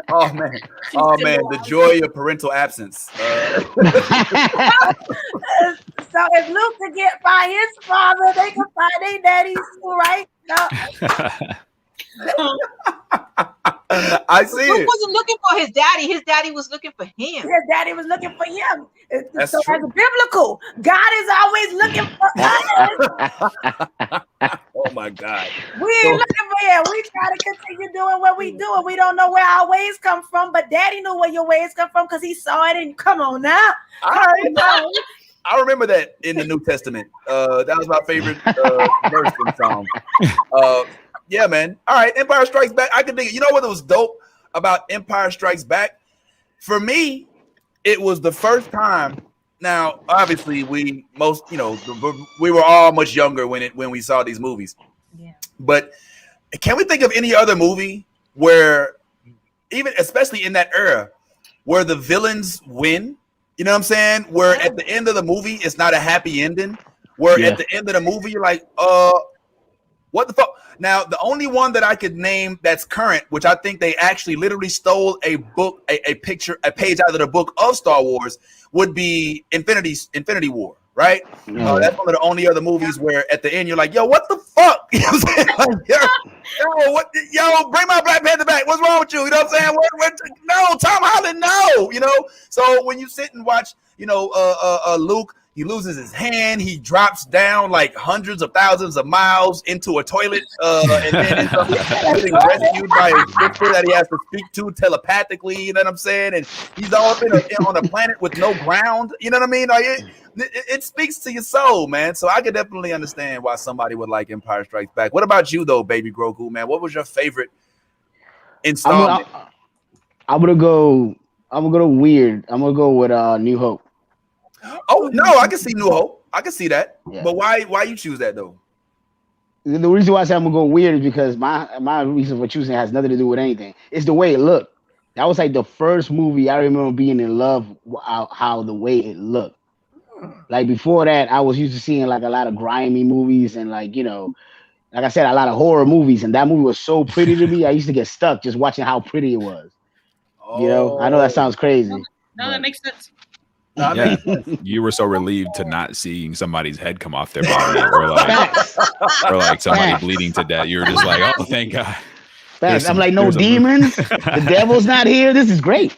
oh man, the joy of parental absence. So if Luke could get by his father, they could find their daddies too, right? No. I see Luke it. wasn't looking for his daddy. His daddy was looking for him. His daddy was looking for him. That's so true. as biblical, God is always looking for us. Oh my God. We ain't looking for him. We try to continue doing what we do, and we don't know where our ways come from. But Daddy knew where your ways come from because he saw it. And come on now. I remember that in the New Testament. That was my favorite verse from Psalm. Yeah, man. All right, Empire Strikes Back. I could dig it. You know what was dope about Empire Strikes Back? For me, it was the first time. Now, obviously, we were all much younger when we saw these movies. Yeah. But can we think of any other movie where, even especially in that era, where the villains win? You know what I'm saying? Where at the end of the movie, it's not a happy ending. Where at the end of the movie, you're like, what the fuck? Now, the only one that I could name that's current, which I think they actually literally stole a book, a page out of the book of Star Wars, would be Infinity War, right? That's one of the only other movies where at the end you're like, yo, what the fuck? You know what I'm saying? Like, yo, bring my Black Panther back. What's wrong with you? You know what I'm saying? No, Tom Holland, no. You know? So when you sit and watch, Luke, he loses his hand. He drops down like hundreds of thousands of miles into a toilet, and then ends up getting rescued by a sister that he has to speak to telepathically. You know what I'm saying? And he's all up on a planet with no ground. You know what I mean? Like it speaks to your soul, man. So I could definitely understand why somebody would like Empire Strikes Back. What about you, though, Baby Grogu, man? What was your favorite installment? I'm gonna go weird. I'm gonna go with New Hope. Oh no, I can see New Hope. I can see that. Yeah. But why you choose that though? The reason why I say I'm gonna go weird is because my reason for choosing has nothing to do with anything. It's the way it looked. That was like the first movie I remember being in love how the way it looked. Like before that, I was used to seeing like a lot of grimy movies and like I said, a lot of horror movies. And that movie was so pretty to me. I used to get stuck just watching how pretty it was. I know that sounds crazy. No, that makes sense. Yeah, you were so relieved to not seeing somebody's head come off their body, or like somebody bleeding to death. You were just like, "Oh, thank God." I'm like, no demons. The devil's not here. This is great.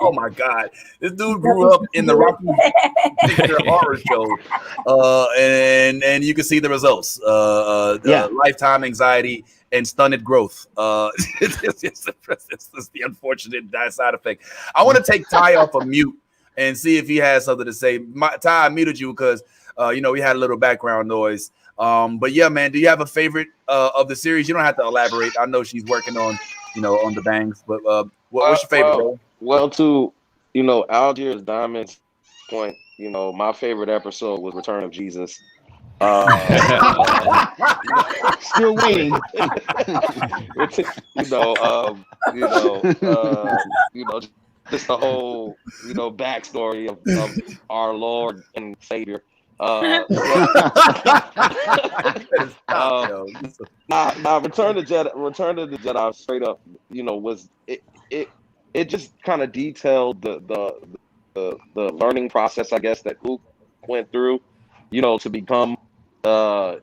Oh my God, this dude grew up in the Rocky Picture Horror Show, and you can see the results. Lifetime anxiety and stunted growth. It's the unfortunate side effect. I want to take Ty off of mute and see if he has something to say. Ty, I muted you because we had a little background noise. But yeah, man, do you have a favorite of the series? You don't have to elaborate. I know she's working on the bangs, but what's your favorite? Bro? Well, to Algiers Diamond's point, my favorite episode was Return of Jesus. Still waiting. Just the whole backstory of our Lord and Savior. Return of the Jedi straight up, was it just kind of detailed the learning process, I guess, that Luke went through, to become the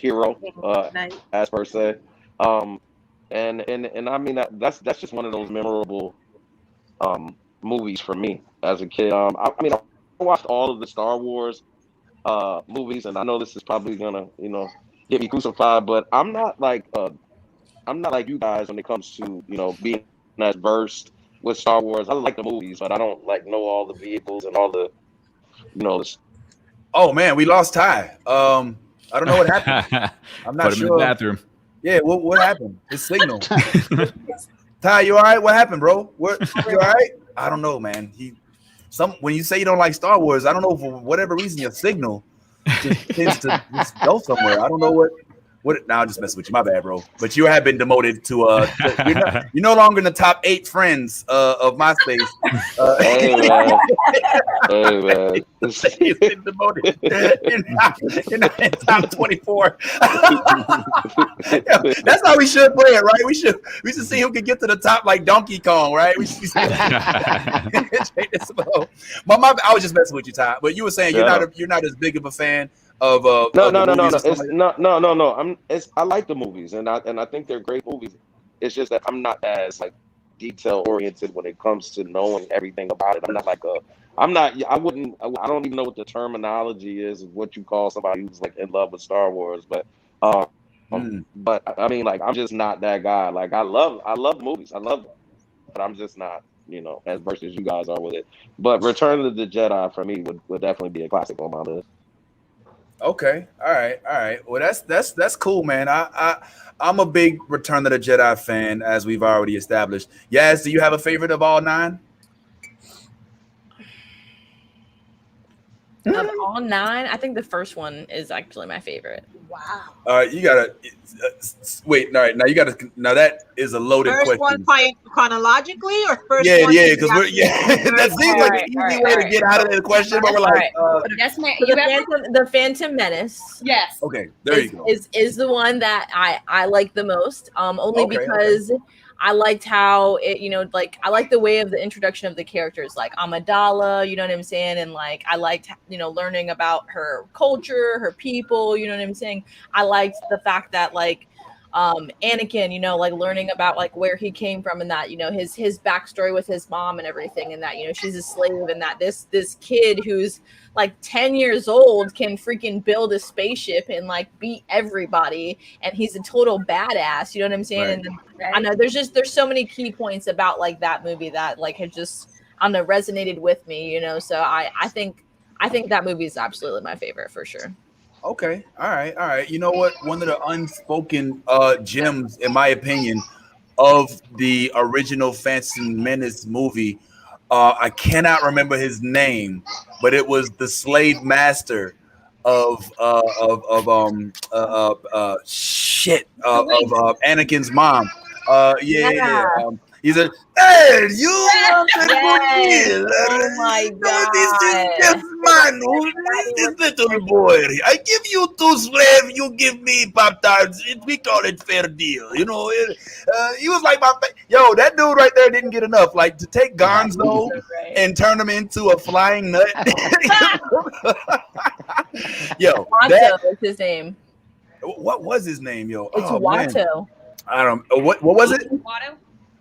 hero, as per se. And I mean that's just one of those memorable movies for me as a kid. I watched all of the Star Wars movies, and I know this is probably gonna get me crucified, but I'm not like you guys when it comes to being as versed with Star Wars. I like the movies, but I don't know all the vehicles and all the Oh man, we lost Ty. I don't know what happened. I'm not sure. Put him in the bathroom. Yeah, what happened? His signal. Ty, you all right? What happened, bro? You all right? I don't know, man. When you say you don't like Star Wars, I don't know, for whatever reason your signal just tends to just go somewhere. I don't know what. Now I'm just messing with you. My bad, bro. But you have been demoted to you're no longer in the top 8 friends of MySpace. Hey man. You've been demoted. You're not in top 24. That's how we should play it, right? We should see who can get to the top like Donkey Kong, right? We should I was just messing with you, Ty. But you were saying you're not as big of a fan of no. I like the movies, and I think they're great movies. It's just that I'm not as detail oriented when it comes to knowing everything about it. I don't even know what the terminology is of what you call somebody who's in love with Star Wars, but I mean I'm just not that guy. I love movies. I love them, but I'm just not as versed as you guys are with it. But Return of the Jedi for me would definitely be a classic on my list. Okay, all right. Well, that's cool, man. I'm a big Return of the Jedi fan, as we've already established. Yaz, do you have a favorite of all 9? Of all 9, I think the first one is actually my favorite. Wow. You gotta wait. All right, now that is a loaded First question. one chronologically or first Yeah, one? because that seems like an easy way to get out of the question, but we're like, Yes, ma'am. So the Phantom Menace. Yes. okay, there you go. Is the one that I like the most. Only Okay, because I liked how it, I like the way of the introduction of the characters, like Amidala, you know what I'm saying? And like, I liked, learning about her culture, her people, you know what I'm saying? I liked the fact that like, Anakin, like learning about like where he came from and that, his backstory with his mom and everything, and that, she's a slave, and that this kid who's like 10 years old can freaking build a spaceship and like beat everybody, and he's a total badass, you know what I'm saying? Right. And then, I know there's so many key points about like that movie that like had just resonated with me, so I think that movie is absolutely my favorite for sure. Okay, all right. You know what? One of the unspoken gems, in my opinion, of the original Phantom Menace movie, I cannot remember his name, but it was the slave master of Anakin's mom. Yeah. He said, "Hey, you want to Yes. go Oh my God. This is just man, this little boy. I give you 2 slaves, you give me Pop-Tarts. We call it fair deal. He was like that dude right there didn't get enough. Like, to take Gonzo and turn him into a flying nut. Watto is his name. What was his name, yo? It's Watto. Man. I don't. What was it?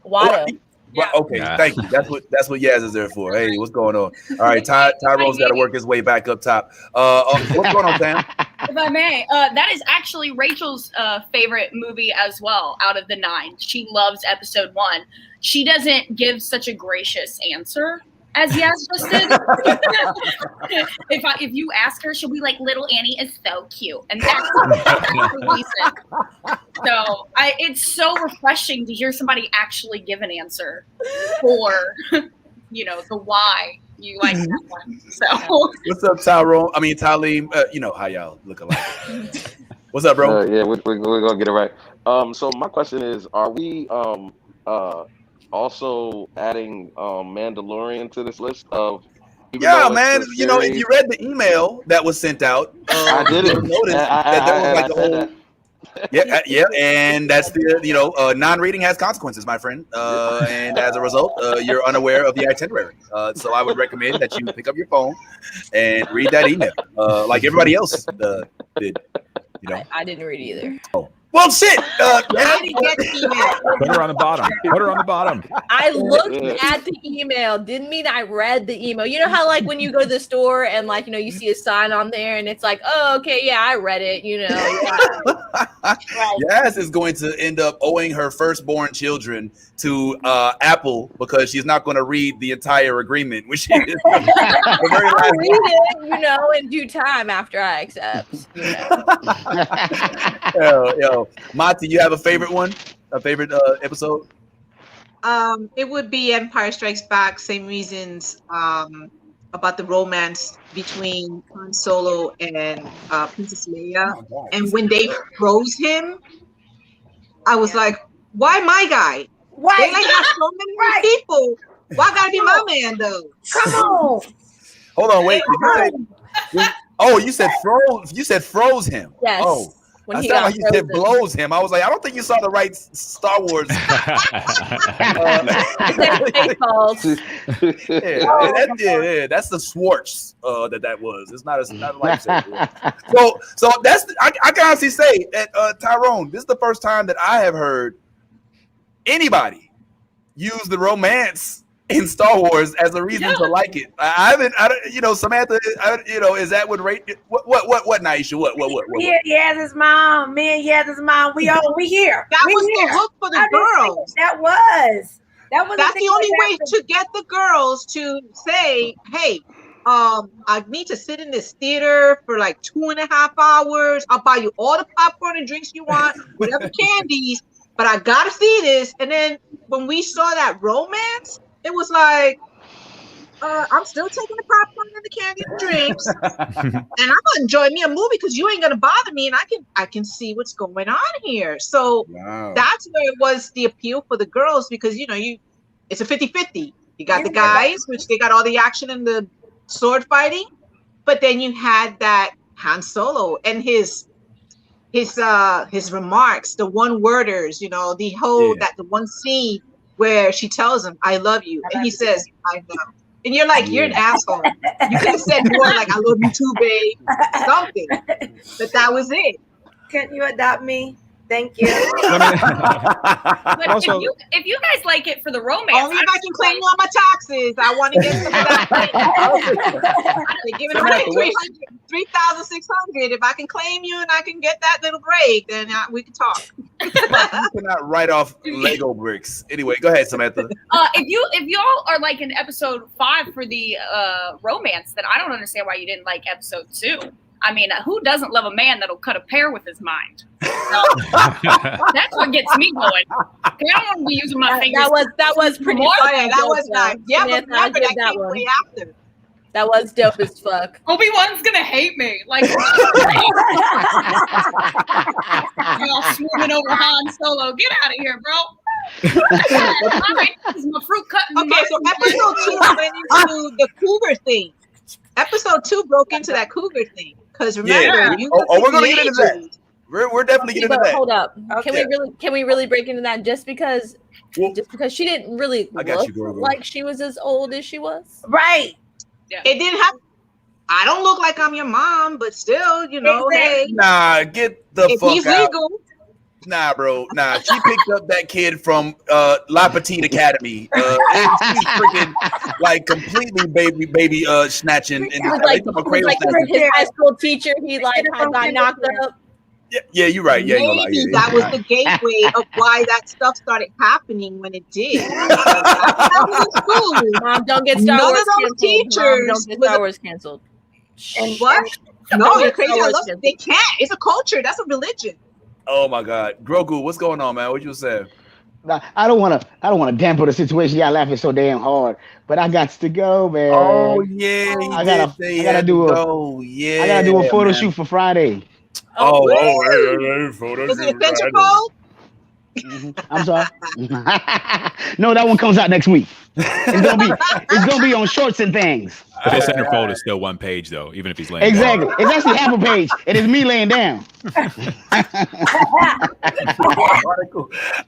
Watto. Yeah. Okay, thank you. That's what Yaz is there for. Hey, what's going on? All right, Tyrone's got to work his way back up top. What's going on, Sam? If I may, that is actually Rachel's favorite movie as well out of the 9. She loves episode 1. She doesn't give such a gracious answer as Yaz just did. If you ask her, she'll be like, "Little Annie is so cute," and that's the reason. So it's so refreshing to hear somebody actually give an answer for, the why you like that one. So what's up, Tyrone? I mean, Talim. How y'all look alike. What's up, bro? Yeah, we're gonna get it right. So my question is, are we also adding Mandalorian to this list of? Yeah, man. If you read the email that was sent out, I didn't notice that there was like a whole. Yeah, and that's the non-reading has consequences, my friend, and as a result, you're unaware of the itinerary. So I would recommend that you pick up your phone and read that email, like everybody else did. I didn't read either. Oh. Well, shit. I didn't get the email. Put her on the bottom. I looked at the email. Didn't mean I read the email. You know how like when you go to the store and like you see a sign on there and it's like, oh, okay, yeah, I read it. Yeah. Right. Yaz is going to end up owing her firstborn children to Apple because she's not going to read the entire agreement, which is the very I'll last read it, in due time after I accept. Yo, Monty, you have a favorite one? A favorite episode? It would be Empire Strikes Back. Same reasons about the romance between Han Solo and Princess Leia. Oh, And when they froze him, I was like, "Why my guy? Why? They like have so many people. Why gotta be my man though?" Come on. Hold on, wait. You said froze. You said froze him. Yes. Oh. When I he sound got like you said frozen. blows him. I was like, I don't think you saw the right Star Wars. That's the Schwartz that was. It's not a lifesaver. So that's I can honestly say that Tyrone, this is the first time that I have heard anybody use the romance in Star Wars as a reason to like it. I don't, Samantha, is that what rate? What, Naisha? What? Yeah, his mom. Me and Yaz's mom. We here. That was the hook for the girls. That was. That was That's the only way to get the girls to say, "Hey, I need to sit in this theater for like 2.5 hours. I'll buy you all the popcorn and drinks you want, whatever candies, but I gotta see this." And then when we saw that romance, it was like, I'm still taking the popcorn and the candy and drinks, and I'm gonna enjoy me a movie because you ain't gonna bother me, and I can see what's going on here. So that's where it was the appeal for the girls, because it's a 50-50. You got the guys, which they got all the action and the sword fighting, but then you had that Han Solo and his remarks, the one-worders, the whole the one scene where she tells him, "I love you," and he says, "I know." And you're like, you're an asshole. You could have said more like, "I love you too, babe," something. But that was it. Can you adopt me? Thank you. But Also, if you guys like it for the romance, Only if I can claim you on my taxes. I want to get some of that. They're giving away 3,600. If I can claim you and I can get that little break, then we can talk. You cannot write off Lego bricks. Anyway, go ahead, Samantha. If y'all are like in episode 5 for the romance, then I don't understand why you didn't like episode 2. I mean, who doesn't love a man that'll cut a pear with his mind? So, that's what gets me going. I don't want to be using my fingers. That was pretty. Oh, yeah, that was nice. Yeah, but remember that came way after. That was dope as fuck. Obi-Wan's gonna hate me. Like, y'all swooning over Han Solo. Get out of here, bro. All right, this is my fruit cutting. Okay, so episode 2 went into the cougar thing. Episode 2 broke into that cougar thing. Because remember, we're gonna get into that. We're definitely getting into that. Hold up. Okay. Can we really break into that just because she didn't really look like she was as old as she was? Right. Yeah. It didn't have. I don't look like I'm your mom, but still, hey. Nah, get the if fuck he's out. legal. Nah, bro. Nah, she picked up that kid from La Petite Academy. And she's freaking like completely baby snatching. And He was like his high school teacher. He got knocked up. Yeah, you're right. Yeah, maybe that was the gateway of why that stuff started happening when it did. Mom, don't get Star Wars canceled. Teachers Don't get Star Wars canceled. And what? No, you're crazy. They can't. It's a culture. That's a religion. Oh my God, Grogu, what's going on, man? What you say? I don't want to dampen the situation. Y'all laughing so damn hard, but I got to go, man. Oh yeah, I gotta do a photo shoot for Friday. Oh, photo shoot. Is it a centerfold? I'm sorry. No, that one comes out next week. It's gonna be on Shorts and Things. But his centerfold is still one page though, even if he's laying exactly. down. It's actually half a page. It is me laying down.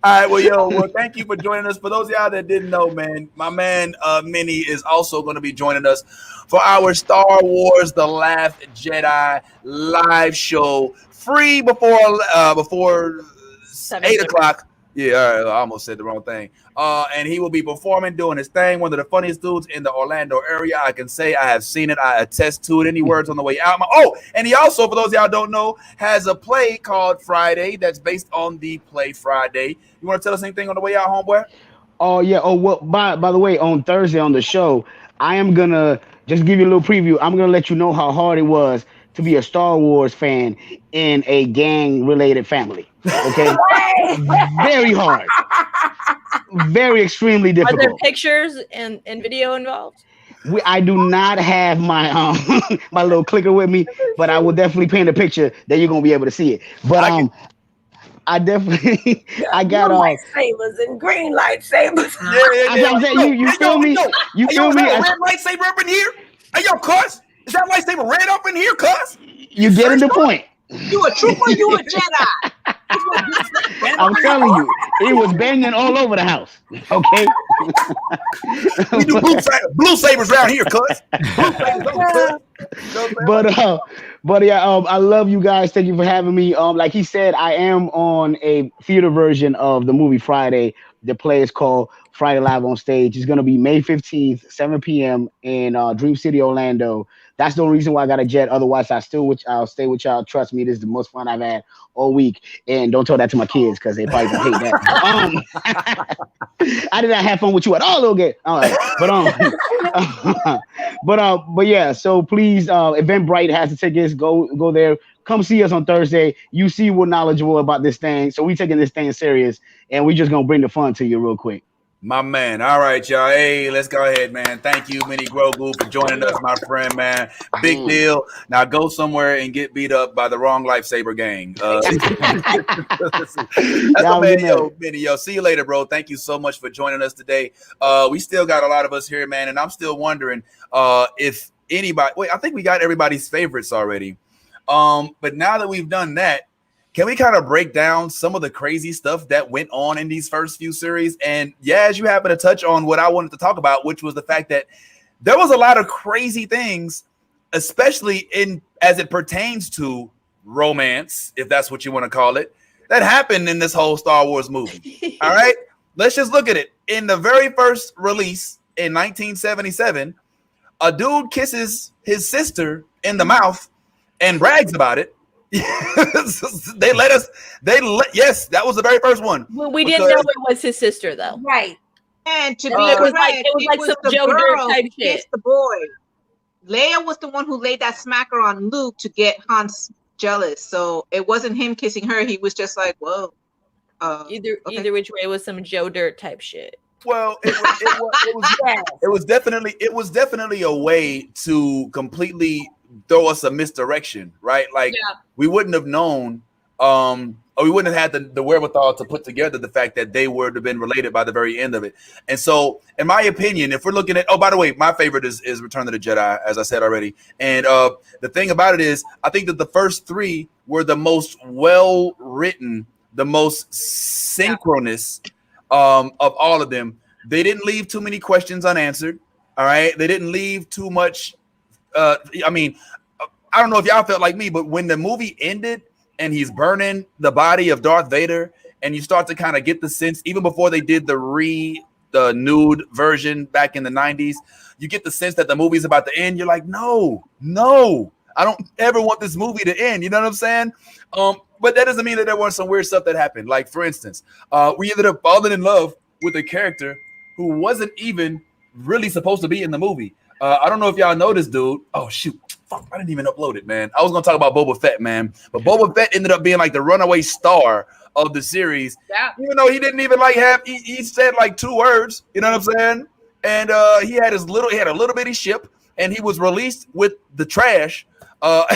All right, well, thank you for joining us. For those of y'all that didn't know, man, my man Minnie is also going to be joining us for our Star Wars: The Last Jedi live show, free before 8 o'clock. Yeah, all right, I almost said the wrong thing. And he will be performing, doing his thing. One of the funniest dudes in the Orlando area. I can say I have seen it. I attest to it. Any words on the way out? And he also, for those of y'all who don't know, has a play called Friday that's based on the play Friday. You want to tell us anything on the way out, homeboy? Oh, yeah. Oh, well, by the way, on Thursday on the show, I am going to just give you a little preview. I'm going to let you know how hard it was to be a Star Wars fan in a gang-related family. Okay? Very hard. Very extremely difficult. Are there pictures and video involved? I do not have my my little clicker with me, but I will definitely paint a picture that you're gonna be able to see it. But I definitely I got lightsabers and green lightsabers. Yeah. I'm saying, you feel me? You feel me? Red lightsaber up in here? Hey, yo, cuz, is that lightsaber red up in here, cuz? You getting the point? You a trooper? You a Jedi? I'm telling you, it was banging all over the house. Okay. We do blue sabers around here, cuz. But yeah, I love you guys. Thank you for having me. Like he said, I am on a theater version of the movie Friday. The play is called Friday Live on Stage. It's gonna be May 15th, 7 p.m. in Dream City, Orlando. That's the only reason why I got a jet. Otherwise, I'll stay with y'all. Trust me, this is the most fun I've had all week. And don't tell that to my kids because they probably gonna hate that. I did not have fun with you at all, little kid. All right, but yeah. So please, Eventbrite has the tickets. Go there. Come see us on Thursday. You see we're knowledgeable about this thing, so we taking this thing serious, and we just gonna bring the fun to you real quick. My man. All right, y'all. Hey, let's go ahead, man. Thank you, Mini Grogu, for joining us, my friend, man. Big deal. Now go somewhere and get beat up by the wrong lightsaber gang. That's the man, yo, Mini, yo. See you later, bro. Thank you so much for joining us today. We still got a lot of us here, man, and I'm still wondering if anybody. Wait, I think we got everybody's favorites already. But now that we've done that, can we kind of break down some of the crazy stuff that went on in these first few series? And yeah, as you happen to touch on what I wanted to talk about, which was the fact that there was a lot of crazy things, especially as it pertains to romance, if that's what you want to call it, that happened in this whole Star Wars movie. All right, let's just look at it. In the very first release in 1977, a dude kisses his sister in the mouth and brags about it. Yes, that was the very first one. Well, we didn't know it was his sister though. Right. And to be it was correct, like some the Joe girl Dirt who type kissed shit. the boy. Leia was the one who laid that smacker on Luke to get Hans jealous. So it wasn't him kissing her. He was just like, whoa. Either which way, it was some Joe Dirt type shit. Well, it was definitely a way to completely throw us a misdirection, right? Like we wouldn't have known, or we wouldn't have had the wherewithal to put together the fact that they would have been related by the very end of it. And so, in my opinion, if we're looking at, by the way, my favorite is Return of the Jedi, as I said already. And the thing about it is, I think that the first three were the most well written, the most synchronous of all of them. They didn't leave too many questions unanswered. All right, they didn't leave too much. I mean, I don't know if y'all felt like me, but when the movie ended and he's burning the body of Darth Vader, and you start to kind of get the sense, even before they did the nude version back in the 90s, you get the sense that the movie's about to end. You're like, no, I don't ever want this movie to end. You know what I'm saying? But that doesn't mean that there weren't some weird stuff that happened. Like, for instance, we ended up falling in love with a character who wasn't even really supposed to be in the movie. I don't know if y'all know this dude. Oh, shoot. Fuck, I didn't even upload it, man. I was going to talk about Boba Fett, man. But Boba Fett ended up being like the runaway star of the series. Yeah. Even though he didn't even like he said like 2 words, you know what I'm saying? And he had a little bitty ship, and he was released with the trash, off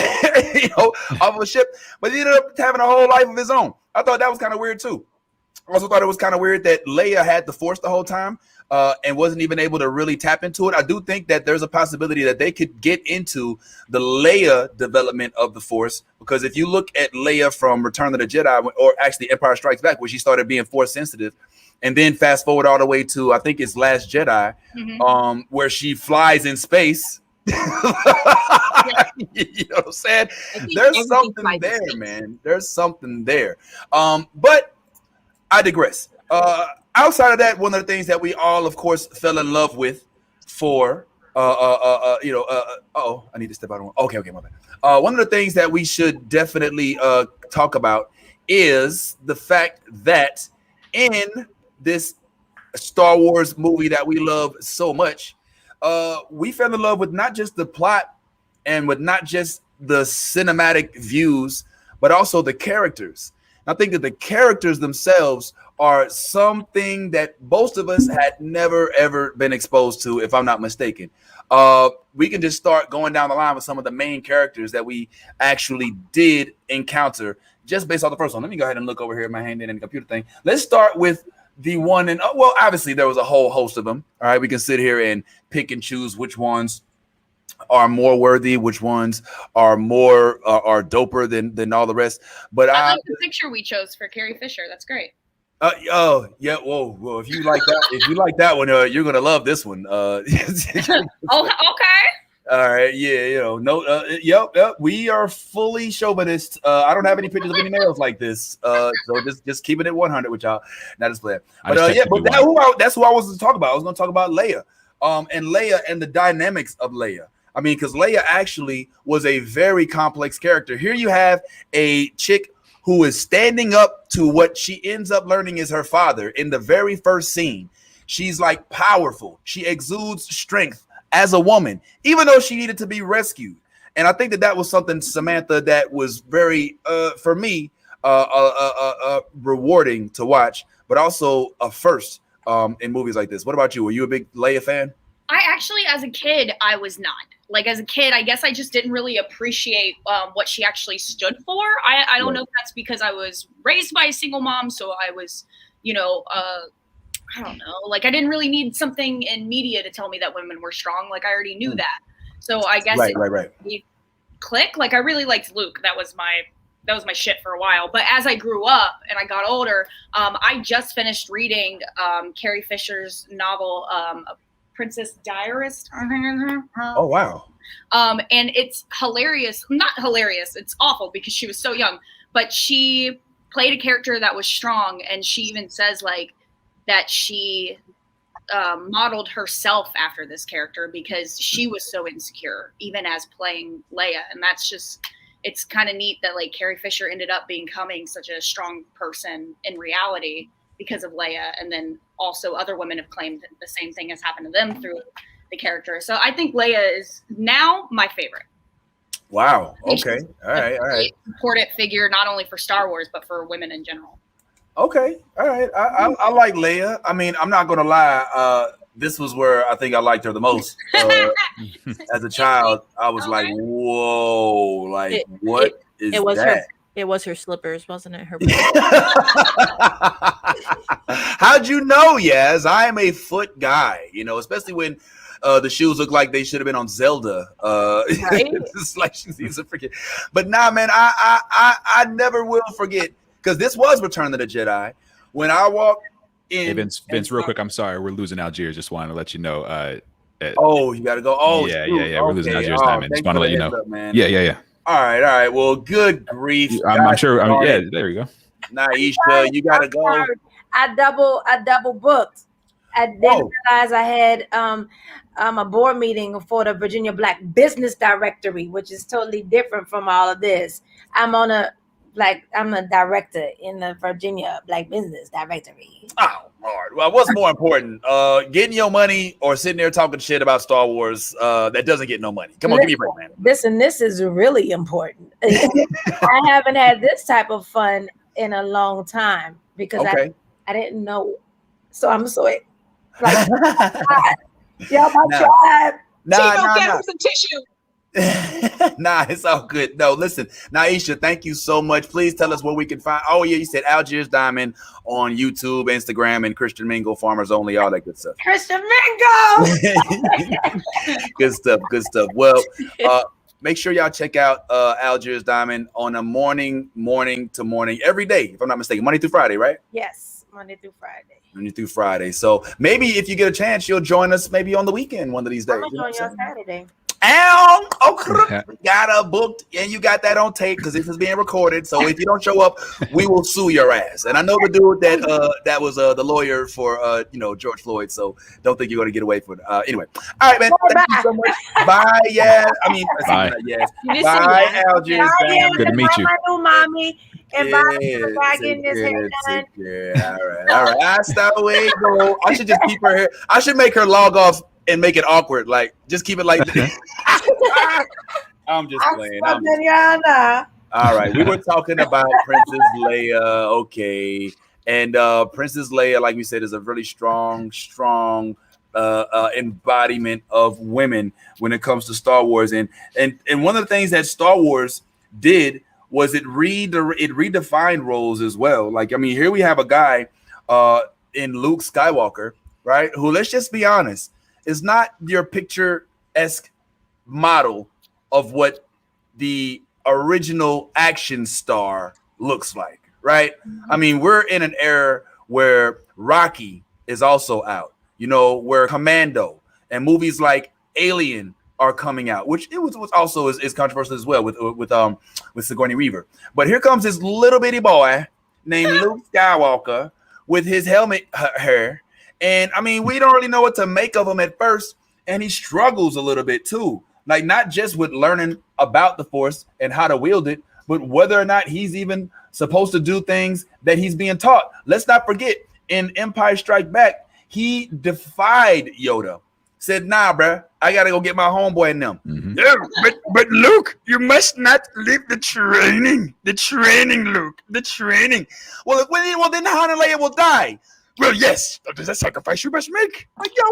of a ship. But he ended up having a whole life of his own. I thought that was kind of weird too. I also thought it was kind of weird that Leia had the Force the whole time. And wasn't even able to really tap into it. I do think that there's a possibility that they could get into the Leia development of the Force, because if you look at Leia from Return of the Jedi, or actually Empire Strikes Back, where she started being Force sensitive, and then fast forward all the way to, I think it's Last Jedi, where she flies in space. You know what I'm saying? There's something there, man. There's something there. But I digress. Outside of that, one of the things that we all, of course, fell in love with for, I need to step out. Okay, my bad. One of the things that we should definitely talk about is the fact that in this Star Wars movie that we love so much, we fell in love with not just the plot and with not just the cinematic views, but also the characters. I think that the characters themselves are something that most of us had never, ever been exposed to, if I'm not mistaken. We can just start going down the line with some of the main characters that we actually did encounter just based off the first one. Let me go ahead and look over here at my hand in the computer thing. Let's start with the one, and obviously there was a whole host of them. All right, we can sit here and pick and choose which ones are more worthy, which ones are more are doper than all the rest. But I like the picture we chose for Carrie Fisher. That's great. Yeah. Whoa. If you like that one, you're gonna love this one. Okay. All right, yeah, no, yep. We are fully chauvinist. I don't have any pictures of any males like this. So just keeping it 100 with y'all. Not just playing. But that's who I was to talk about. I was going to talk about Leia, and Leia and the dynamics of Leia. I mean, because Leia actually was a very complex character. Here you have a chick who is standing up to what she ends up learning is her father in the very first scene. She's like powerful. She exudes strength as a woman, even though she needed to be rescued. And I think that was something, Samantha, that was very, for me, rewarding to watch, but also a first in movies like this. What about you? Were you a big Leia fan? I actually, as a kid, I was not. Like, as a kid, I guess I just didn't really appreciate what she actually stood for. I don't know if that's because I was raised by a single mom, so I was, I don't know. Like, I didn't really need something in media to tell me that women were strong. Like, I already knew that. So I guess right. Click. Like, I really liked Luke. That was my shit for a while. But as I grew up and I got older, I just finished reading Carrie Fisher's novel, Princess Diarist. Oh, wow. And it's hilarious. Not hilarious. It's awful because she was so young. But she played a character that was strong. And she even says, like, that she modeled herself after this character because she was so insecure, even as playing Leia. And that's just, it's kind of neat that like Carrie Fisher ended up becoming such a strong person in reality because of Leia. And then also other women have claimed that the same thing has happened to them through the character. So I think Leia is now my favorite. Wow. Okay. All right. Important figure, not only for Star Wars, but for women in general. Okay. All right. I like Leia. I mean, I'm not going to lie. This was where I think I liked her the most. As a child, I was like, whoa, like, what is that? It was her slippers, wasn't it? Her. How'd you know? Yes, I am a foot guy, especially when the shoes look like they should have been on Zelda. Right? It's like she's a freaking. But nah, man, I never will forget. Because this was Return of the Jedi. When I walked in. Hey, Vince, real quick, I'm sorry. We're losing Algiers. Just wanted to let you know. You got to go. Oh, yeah. We're losing Algiers Diamond. Just want to let you know. Up, man. Yeah. All right. Well, good grief. I'm sure. There you go. Naisha, you got to go. I double booked. I didn't realize I had a board meeting for the Virginia Black Business Directory, which is totally different from all of this. I'm a director in the Virginia Black Business Directory. Oh, Lord. Well, what's more important? Getting your money or sitting there talking shit about Star Wars that doesn't get no money? Come on, give me a break, man. This is really important. I haven't had this type of fun in a long time because I didn't know. So I'm so like, yeah, my tribe. Get some tissue. Nah, it's all good. No, listen, Naisha, thank you so much. Please tell us where we can find. Oh yeah, you said Algiers Diamond on YouTube, Instagram, and Christian Mingle, Farmers Only, all that good stuff. Christian Mingle. Good stuff. Well, make sure y'all check out Algiers Diamond on a morning to morning every day, if I'm not mistaken, Monday through Friday, right? Yes, Monday through Friday. So maybe if you get a chance, you'll join us maybe on the weekend one of these days. I'm gonna join you on Saturday. Got a booked, and you got that on tape because this is being recorded. So if you don't show up, we will sue your ass. And I know the dude that was the lawyer for George Floyd. So don't think you're going to get away from it. Anyway, all right, man. Thank you so much. Bye. Yeah, bye. Yes. Bye, Algiers. Good to meet you. My new mommy. And bye. Getting this hair done. Yeah. All right. I stop away. Go. I should just keep her here. I should make her log off and make it awkward. Like, just keep it like this. I'm just playing. All right. We were talking about Princess Leia. Okay. And Princess Leia, like we said, is a really strong embodiment of women when it comes to Star Wars. And one of the things that Star Wars did was it redefined roles as well. Like, here we have a guy in Luke Skywalker, right? Who, let's just be honest, is not your picturesque model of what the original action star looks like, right? We're in an era where Rocky is also out, where Commando and movies like Alien are coming out, which it was also is controversial as well with Sigourney Weaver. But here comes this little bitty boy named Luke Skywalker with his helmet hair, and I mean, we don't really know what to make of him at first, and he struggles a little bit too, like not just with learning about the Force and how to wield it, but whether or not he's even supposed to do things that he's being taught. Let's not forget, in Empire Strike Back, he defied Yoda. Said, nah, bruh, I gotta go get my homeboy and them. Mhm. Yeah, but Luke, you must not leave the training. The training, Luke. The training. Well, then Han and Leia will die. Well, yes, there's a sacrifice you must make. Like, yo,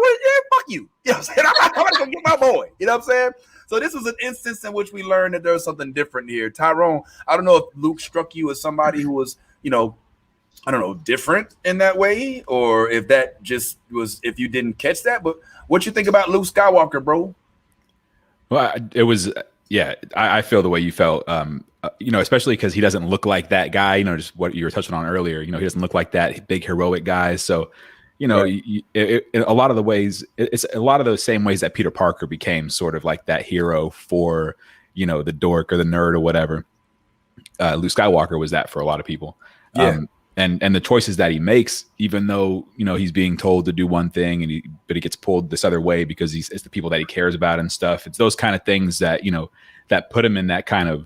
fuck you. You know what I'm saying? I'm gonna go get my boy. You know what I'm saying? So this was an instance in which we learned that there was something different here. Tyrone, I don't know if Luke struck you as somebody who was, I don't know, different in that way, or if that just was, if you didn't catch that, but what you think about Luke Skywalker, bro? Well, it was, yeah, I feel the way you felt, especially because he doesn't look like that guy, just what you were touching on earlier, he doesn't look like that big heroic guy. So, right. A lot of the ways, it's a lot of those same ways that Peter Parker became sort of like that hero for, the dork or the nerd or whatever. Luke Skywalker was that for a lot of people. Yeah. And the choices that he makes, even though he's being told to do one thing, but he gets pulled this other way because it's the people that he cares about and stuff. It's those kind of things that that put him in that kind of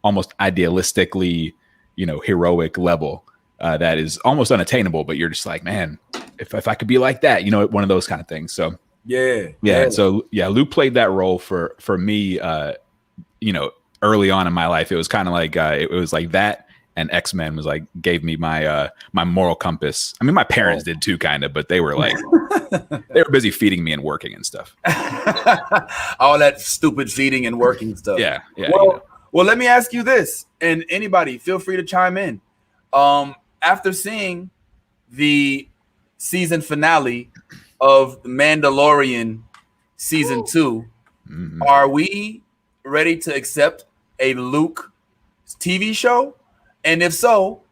almost idealistically heroic level that is almost unattainable. But you're just like, man, if I could be like that, one of those kind of things. So yeah. So yeah, Luke played that role for me. Early on in my life, it was kind of like it was like that. And X-Men was like, gave me my my moral compass. I mean, my parents did too, kind of, but they were like, they were busy feeding me and working and stuff. All that stupid feeding and working stuff. Yeah. Well, let me ask you this, and anybody, feel free to chime in. After seeing the season finale of The Mandalorian season 2, are we ready to accept a Luke TV show? And if so,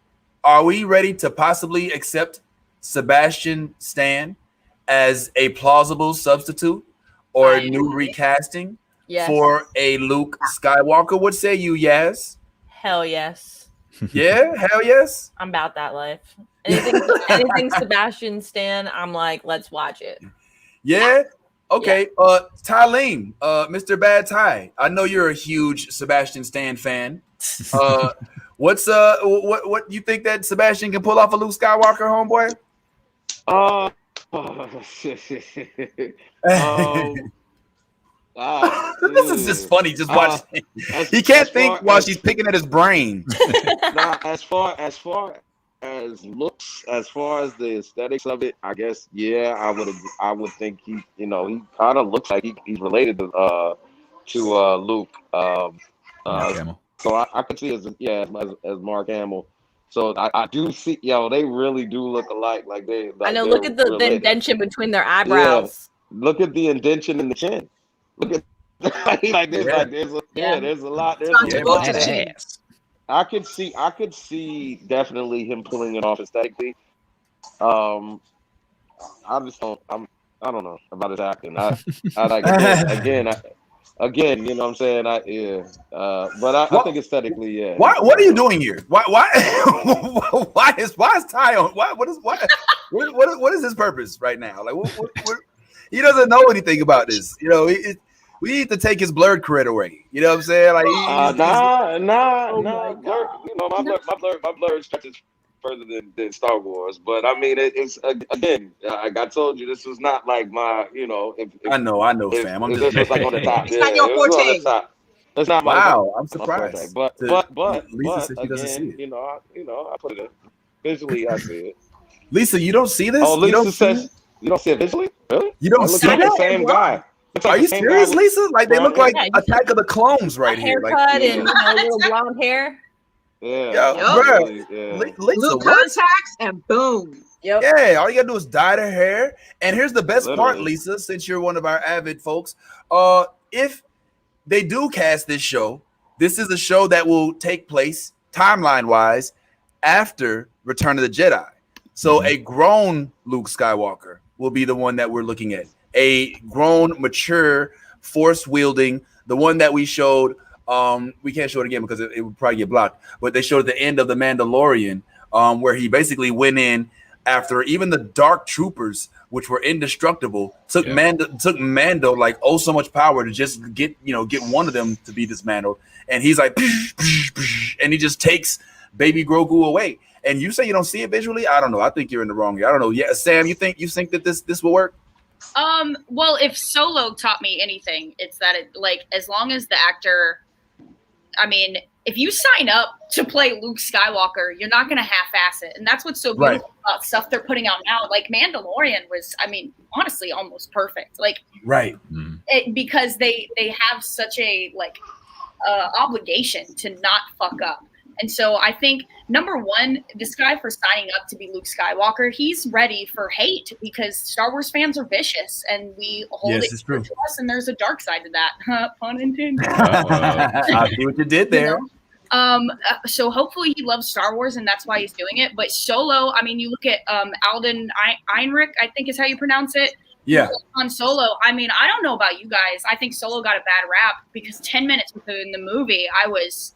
are we ready to possibly accept Sebastian Stan as a plausible substitute or a new recasting for a Luke Skywalker? What say you, Yaz? Hell yes. Yeah, hell yes. I'm about that life. Anything Sebastian Stan, I'm like, let's watch it. Yeah. Okay. Tylene, Mr. Bad Ty, I know you're a huge Sebastian Stan fan. What you think that Sebastian can pull off a Luke Skywalker, homeboy? This is just funny. Just watch. He can't think while she's picking at his brain. As far as looks, as far as the aesthetics of it, I guess I would think he kind of looks like he's related to Luke. So I could see as Mark Hamill. So I do see, they really do look alike. Like I know. Look at the indentation between their eyebrows. Yeah. Look at the indentation in the chin. Look at there's a lot. I could see definitely him pulling it off aesthetically. I don't know about his acting. I like again, you know what I'm saying? But I think aesthetically, yeah. What are you doing here? Why is Ty on? What is his purpose right now? Like, what he doesn't know anything about this. We need to take his Blerd credit away. You know what I'm saying? Like, Blerd, my Blerd stretches further than Star Wars, but I mean, it's again, like I told you, this was not like my, I know, fam. I'm just like on the top. It's not your forte. It's not I'm surprised. But Lisa said she doesn't see it. I put it in. Visually, I see it. Lisa, you don't see this? Oh, Lisa says you don't see it visually? Really? You don't see like that? The same guy. Are you serious, Lisa? Like they look like Attack of the Clones right here. Haircut and little blonde hair. Yeah, bro. Lisa, blue contacts and boom. Yep. Yeah, all you gotta do is dye their hair. And here's the best part, Lisa, since you're one of our avid folks. If they do cast this show, this is a show that will take place timeline-wise after Return of the Jedi. So a grown Luke Skywalker will be the one that we're looking at. A grown, mature force wielding, the one that we showed. We can't show it again because it would probably get blocked. But they showed the end of the Mandalorian, where he basically went in after even the Dark Troopers, which were indestructible, took Mando like so much power to just get one of them to be dismantled, and he's like, and he just takes Baby Grogu away. And you say you don't see it visually? I don't know. I think you're in the wrong. I don't know. Yeah, Sam, you think that this will work? Well, if Solo taught me anything, it's that as long as the actor, I mean, if you sign up to play Luke Skywalker, you're not going to half-ass it. And that's what's so beautiful about stuff they're putting out now. Like Mandalorian was, I mean, honestly, almost perfect. Because they have such a obligation to not fuck up. And so I think, number one, this guy for signing up to be Luke Skywalker, he's ready for hate because Star Wars fans are vicious and we hold it to us, and there's a dark side to that. Pun intended. I see what you did there. So hopefully he loves Star Wars and that's why he's doing it. But Solo, I mean, you look at Alden Ehrenreich, I think is how you pronounce it. Yeah. On Solo, I mean, I don't know about you guys. I think Solo got a bad rap because 10 minutes within the movie, I was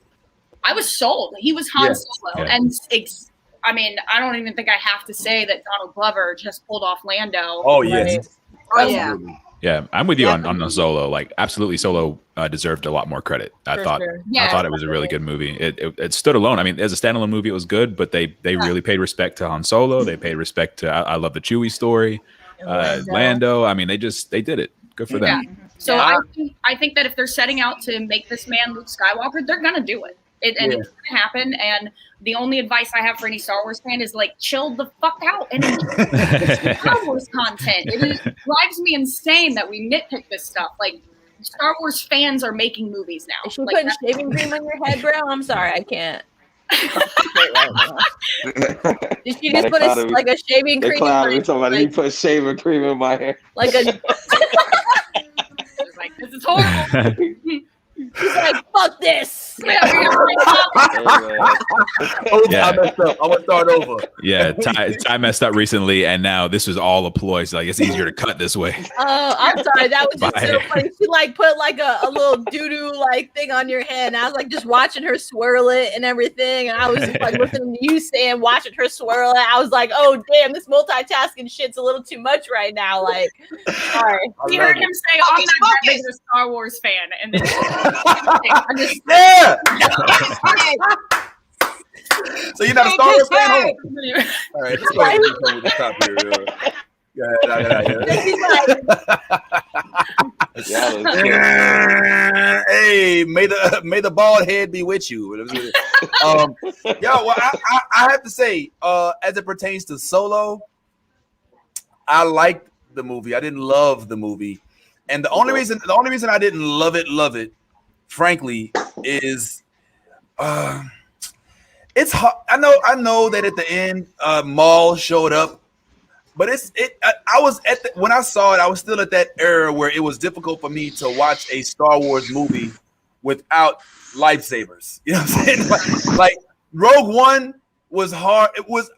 sold. He was Han Solo. Yeah. And I mean, I don't even think I have to say that Donald Glover just pulled off Lando. Oh, yes. Right? Yeah, I'm with you on the Solo. Like, absolutely, Solo deserved a lot more credit. I thought it was a really good movie. It stood alone. I mean, as a standalone movie, it was good, but they really paid respect to Han Solo. They paid respect to I love the Chewie story, Lando. I mean, they did it. Good for them. Yeah. So I think that if they're setting out to make this man Luke Skywalker, they're gonna do it. It's going to happen, and the only advice I have for any Star Wars fan is chill the fuck out and enjoy Star Wars content. It drives me insane that we nitpick this stuff. Star Wars fans are making movies now. Is she putting shaving cream on your head, bro? I'm sorry, I can't. Did she just put a shaving cream? Somebody put shaving cream in my hair. This is horrible. He's like, fuck this. I messed up. I want to start over. Yeah, Ty messed up recently, and now this was all a ploy. So it's easier to cut this way. Oh, I'm sorry. That was just so funny. She put a little doo-doo thing on your head, and I was just watching her swirl it and everything, and I was just listening to you saying, watching her swirl it. I was like, oh damn, this multitasking shit's a little too much right now. Sorry. We heard him say, I'm not that big of a Star Wars fan, and then So you're not a Star Wars fan? All right, let's go ahead and with the top here. Hey, may the bald head be with you. Well, I have to say, as it pertains to Solo, I liked the movie. I didn't love the movie, and the only reason I didn't love it, frankly, is it's hard. I know that at the end, Maul showed up. But I was when I saw it, I was still at that era where it was difficult for me to watch a Star Wars movie without lightsabers. You know what I'm saying? Like Rogue One was hard. It was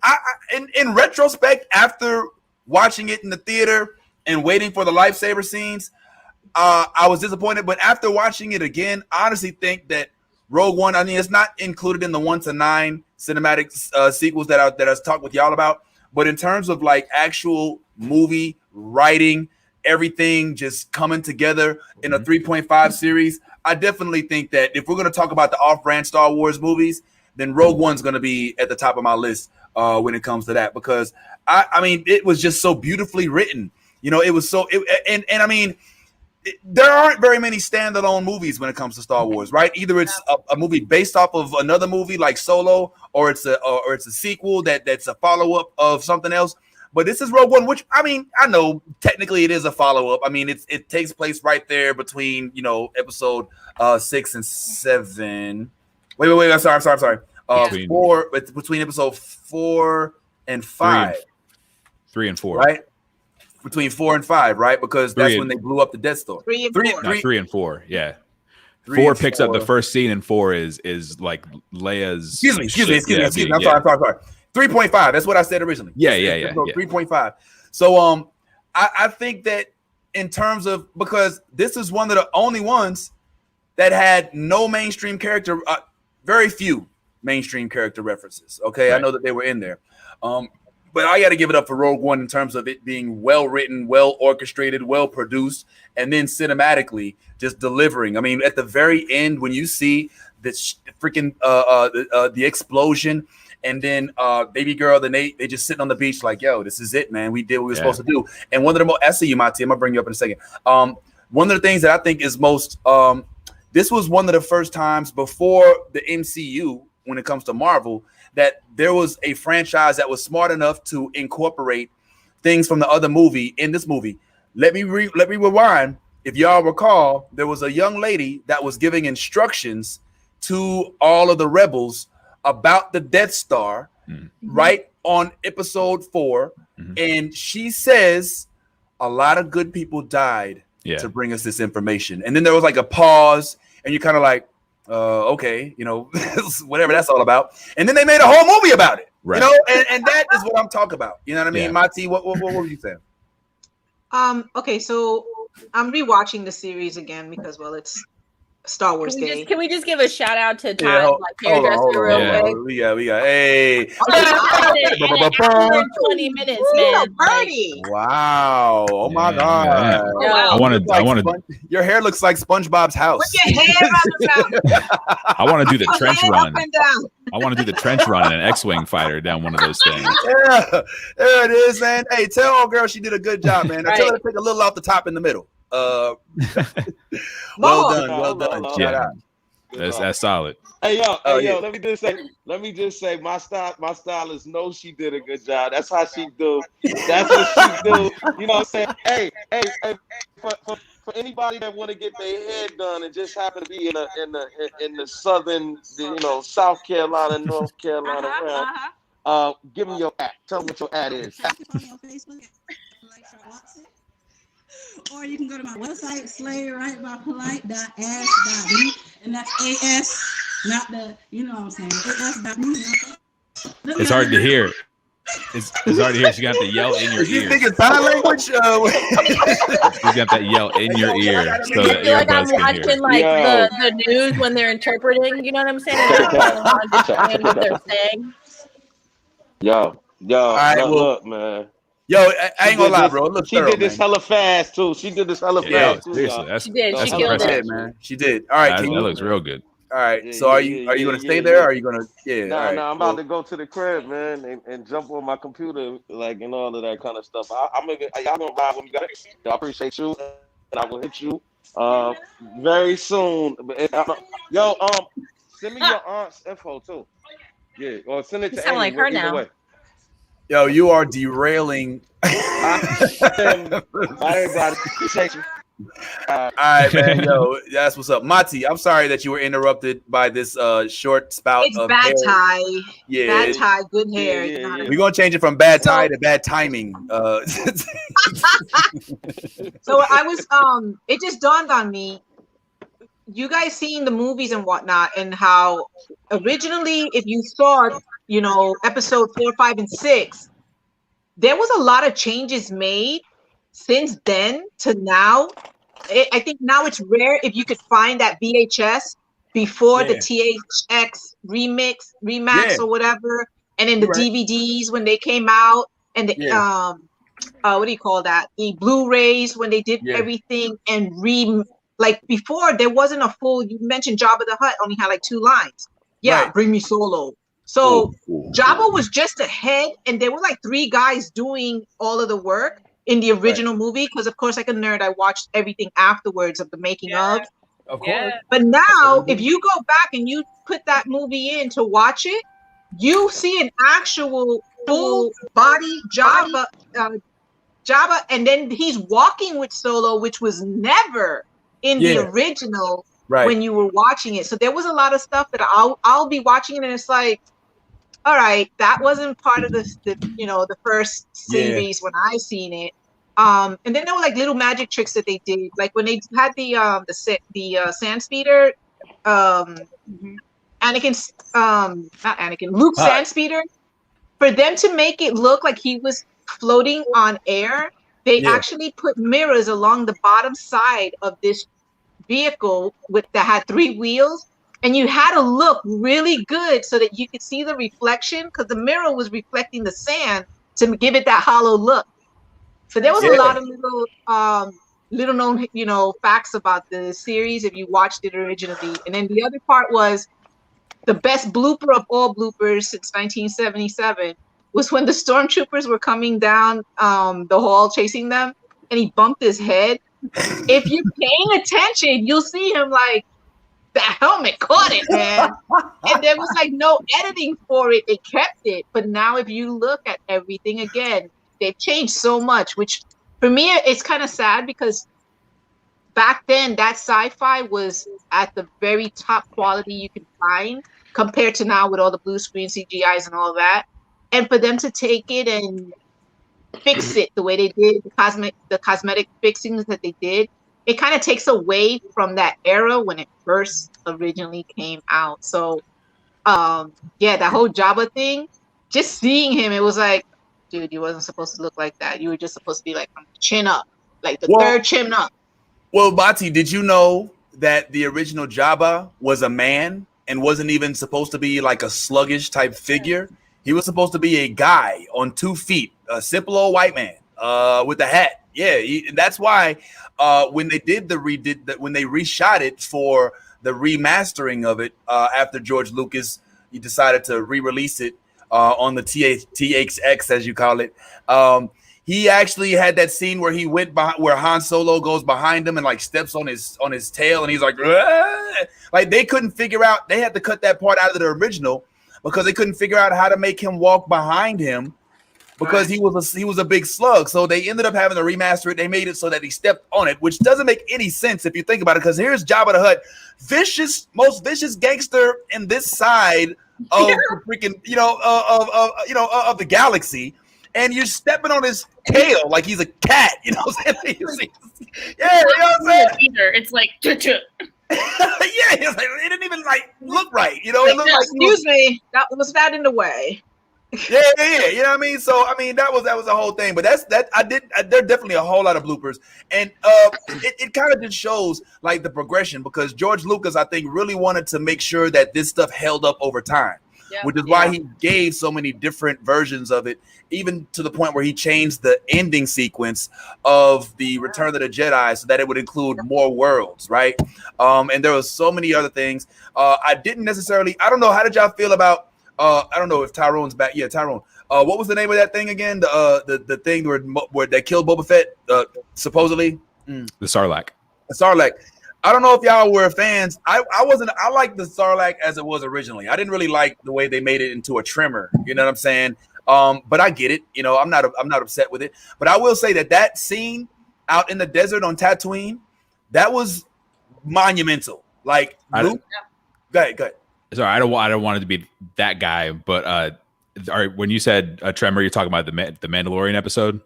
in retrospect, after watching it in the theater and waiting for the lightsaber scenes, I was disappointed. But after watching it again, I honestly think that Rogue One, I mean, it's not included in the 1 to 9 cinematic sequels that I talked with y'all about. But in terms of actual movie writing, everything just coming together in a 3.5 series, I definitely think that if we're going to talk about the off-brand Star Wars movies, then Rogue One's going to be at the top of my list when it comes to that, because I mean, it was just so beautifully written. It was so, I mean, there aren't very many standalone movies when it comes to Star Wars, right? Either it's a movie based off of another movie like Solo, or it's a sequel that's a follow-up of something else. But this is Rogue One, which, I mean, I know technically it is a follow-up. I mean, it takes place right there between, episode 6 and 7. Wait, I'm sorry. Between episode 4 and 5. 3 and 4. Right? Between 4 and 5, right? Because that's when they blew up the Death Star. 3 and 4. Yeah. 4 picks up the first scene, and 4 is like Leia's. Excuse me. I'm sorry. 3.5. That's what I said originally. Yeah. 3.5. So I think that in terms of, because this is one of the only ones that had no mainstream character, very few mainstream character references. Okay, right. I know that they were in there, but I got to give it up for Rogue One in terms of it being well written, well orchestrated, well produced, and then cinematically just delivering. I mean, at the very end, when you see this freaking the explosion, and then baby girl, then they just sitting on the beach like, yo, this is it, man. We did what we were supposed to do. And one of the most, I see you, Mati. I'm gonna bring you up in a second. One of the things that I think is most, this was one of the first times before the MCU, when it comes to Marvel, that there was a franchise that was smart enough to incorporate things from the other movie in this movie. Let me rewind. If y'all recall, there was a young lady that was giving instructions to all of the rebels about the Death Star, right on episode 4, and she says a lot of good people died to bring us this information. And then there was like a pause, and you're kind of like, okay, you know, whatever that's all about. And then they made a whole movie about it, right. You know, and that is what I'm talking about. You know what I mean, Mati? What were you saying? Okay, so I'm rewatching the series again because, well, it's Star Wars Day. Can we just give a shout out to Todd, hairdresser, real quick? We got hey. 20 minutes, man. Wow! Oh my God! I want your hair looks like SpongeBob's house. Put your hair on the I want to do the trench run. I want to do the trench run in an X-wing fighter down one of those things. Yeah, there it is, man. Hey, tell old girl she did a good job, man. I tell her to take a little off the top in the middle. Well done. Shout out. That's solid. Hey yo, let me just say my stylist knows she did a good job. That's how she do. That's what she do. You know what I'm saying? Hey, for anybody that want to get their hair done and just happen to be in the southern, South Carolina, North Carolina, give me your ad. Tell them what your ad is. Or you can go to my website, slayedrightbypolite.ask.me, and that's AS, not the, you know what I'm saying, AS.me. It's hard to hear. It's hard to hear. She got to yell in your ear. You think it's sign language? You got that yell in your ear. So I feel like I'm watching like the news when they're interpreting. You know what I'm saying? And I understand what they're saying. Yo, right, look, man. Yo, I ain't gonna lie, bro. She did this hella fast too. She did this hella fast too. Seriously, she did. That's She killed it, man. She did. All right, that looks real good. All right. So are you gonna stay there? Or are you gonna? Yeah. No, right, I'm about to go to the crib, man, and jump on my computer, like, and all of that kind of stuff. Y'all gonna ride with me, guys. I appreciate you, and I will hit you very soon. Yo, send me your aunt's info too. Yeah, or send it to. You sound like her now. Way. Yo, you are derailing. Everybody, appreciate you. All right, man. Yo, that's what's up, Mati. I'm sorry that you were interrupted by this short spout. It's bad hair. Tie. Yeah, bad tie, good hair. Yeah. We're gonna change it from bad tie to bad timing. So I was it just dawned on me. You guys seen the movies and whatnot, and how originally, if you saw, episode 4, 5, and 6, there was a lot of changes made since then to now. I think now it's rare if you could find that VHS before the THX remax or whatever, and then the DVDs when they came out, and the what do you call that? The Blu-rays when they did everything and like before there wasn't a full. You mentioned Jabba the Hutt only had like 2 lines. Bring me Solo. So Jabba was just a head, and there were like 3 guys doing all of the work in the original movie. Because of course, like a nerd, I watched everything afterwards of the making of. Of course. But now, if you go back and you put that movie in to watch it, you see an actual full body Jabba, and then he's walking with Solo, which was never in the original when you were watching it. So there was a lot of stuff that I'll be watching it, and it's like, all right, that wasn't part of the first series when I seen it. And then there were like little magic tricks that they did, like when they had the sand speeder, Luke sand speeder, for them to make it look like he was floating on air. They actually put mirrors along the bottom side of this vehicle that had 3 wheels, and you had to look really good so that you could see the reflection, because the mirror was reflecting the sand to give it that hollow look. So there was a lot of little known, facts about the series if you watched it originally. And then the other part was the best blooper of all bloopers since 1977 was when the stormtroopers were coming down the hall chasing them, and he bumped his head. If you're paying attention, you'll see him like, the helmet caught it, man. And there was like no editing for it. They kept it. But now if you look at everything again, they've changed so much, which for me, it's kind of sad because back then that sci-fi was at the very top quality you could find compared to now with all the blue screen CGIs and all that. And for them to take it and fix it the way they did, the cosmetic fixings that they did, it kind of takes away from that era when it first originally came out. So, that whole Jabba thing, just seeing him, it was like, dude, you wasn't supposed to look like that. You were just supposed to be like from the chin up, like the third chin up. Well, Bati, did you know that the original Jabba was a man and wasn't even supposed to be like a sluggish type figure? He was supposed to be a guy on 2 feet, a simple old white man with a hat. Yeah, that's why when they when they reshot it for the remastering of it after George Lucas, he decided to re-release it on the THX, as you call it. He actually had that scene where he went where Han Solo goes behind him and like steps on his tail, and he's like, "Aah!" Like they couldn't figure out. They had to cut that part out of the original because they couldn't figure out how to make him walk behind him. Because he was a big slug, so they ended up having to remaster it. They made it so that he stepped on it, which doesn't make any sense if you think about it. Because here's Jabba the Hutt, most vicious gangster in this side of the freaking of the galaxy, and you're stepping on his tail like he's a cat. You know what I'm saying? Yeah, you know what I'm saying? It's like. Yeah, it's like it didn't even like look right. You know, it looked like excuse me, that was that in the way. Yeah. You know what I mean? So I mean that was the whole thing. But there are definitely a whole lot of bloopers, and it kind of just shows like the progression because George Lucas, I think, really wanted to make sure that this stuff held up over time, which is why he gave so many different versions of it, even to the point where he changed the ending sequence of the Return of the Jedi so that it would include more worlds, right? And there was so many other things. I don't know. How did y'all feel about? I don't know if Tyrone's back. Yeah, Tyrone. What was the name of that thing again? The thing where they killed Boba Fett, supposedly. The Sarlacc. The Sarlacc. I don't know if y'all were fans. I wasn't. I liked the Sarlacc as it was originally. I didn't really like the way they made it into a trimmer. You know what I'm saying? But I get it. You know, I'm not upset with it. But I will say that scene out in the desert on Tatooine, that was monumental. Like, Luke. Go ahead. Sorry, I don't want it to be that guy, but all right, when you said a tremor, you're talking about the Mandalorian episode?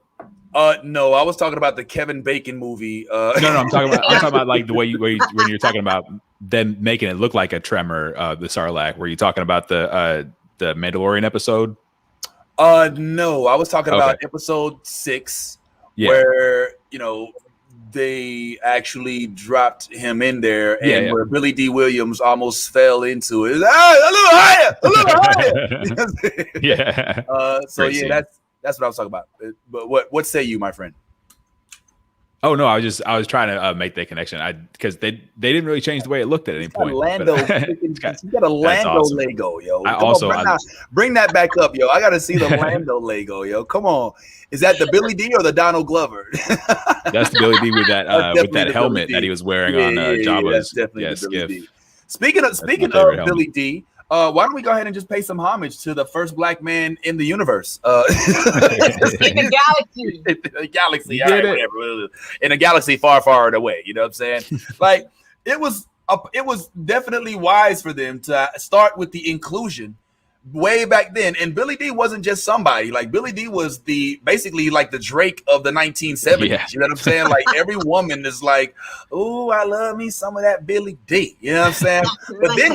No, I was talking about the Kevin Bacon movie. No, I'm talking about like the way when you're talking about them making it look like a tremor, the Sarlacc. Were you talking about the Mandalorian episode? No, I was talking about episode 6, where they actually dropped him in there, and where Billy D. Williams almost fell into it. A little higher. Yeah. That's what I was talking about. But what say you, my friend? Oh no, I was trying to make that connection. Because they didn't really change the way it looked at any point. You got a Lando awesome. Lego, yo. Bring that back up, yo. I got to see the Lando Lego, yo. Come on, is that the Billy D or the Donald Glover? That's the Billy D with that helmet that he was wearing on Jabba's. That's definitely the Billy D. Speaking of Billy D. Why don't we go ahead and just pay some homage to the first black man in the universe? In the galaxy. The galaxy, all right, whatever. In a galaxy far, far away. You know what I'm saying? Like it was definitely wise for them to start with the inclusion way back then. And Billy D wasn't just somebody. Like Billy D was basically like the Drake of the 1970s. Yeah. You know what I'm saying? Like every woman is like, "Oh, I love me some of that Billy D." You know what I'm saying? But then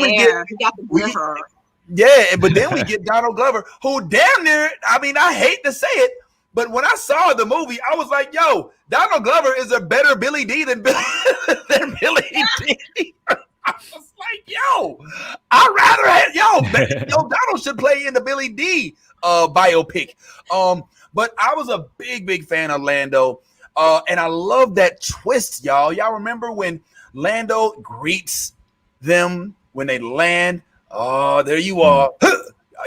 but then we get Donald Glover, who damn near, I mean, I hate to say it, But when I saw the movie, I was like, "Yo, Donald Glover is a better Billy D than Billy D." I was like, "Yo, I'd rather have Donald should play in the Billy D biopic." But I was a big fan of Lando, and I love that twist, y'all. Y'all remember when Lando greets them when they land? Oh, there you are.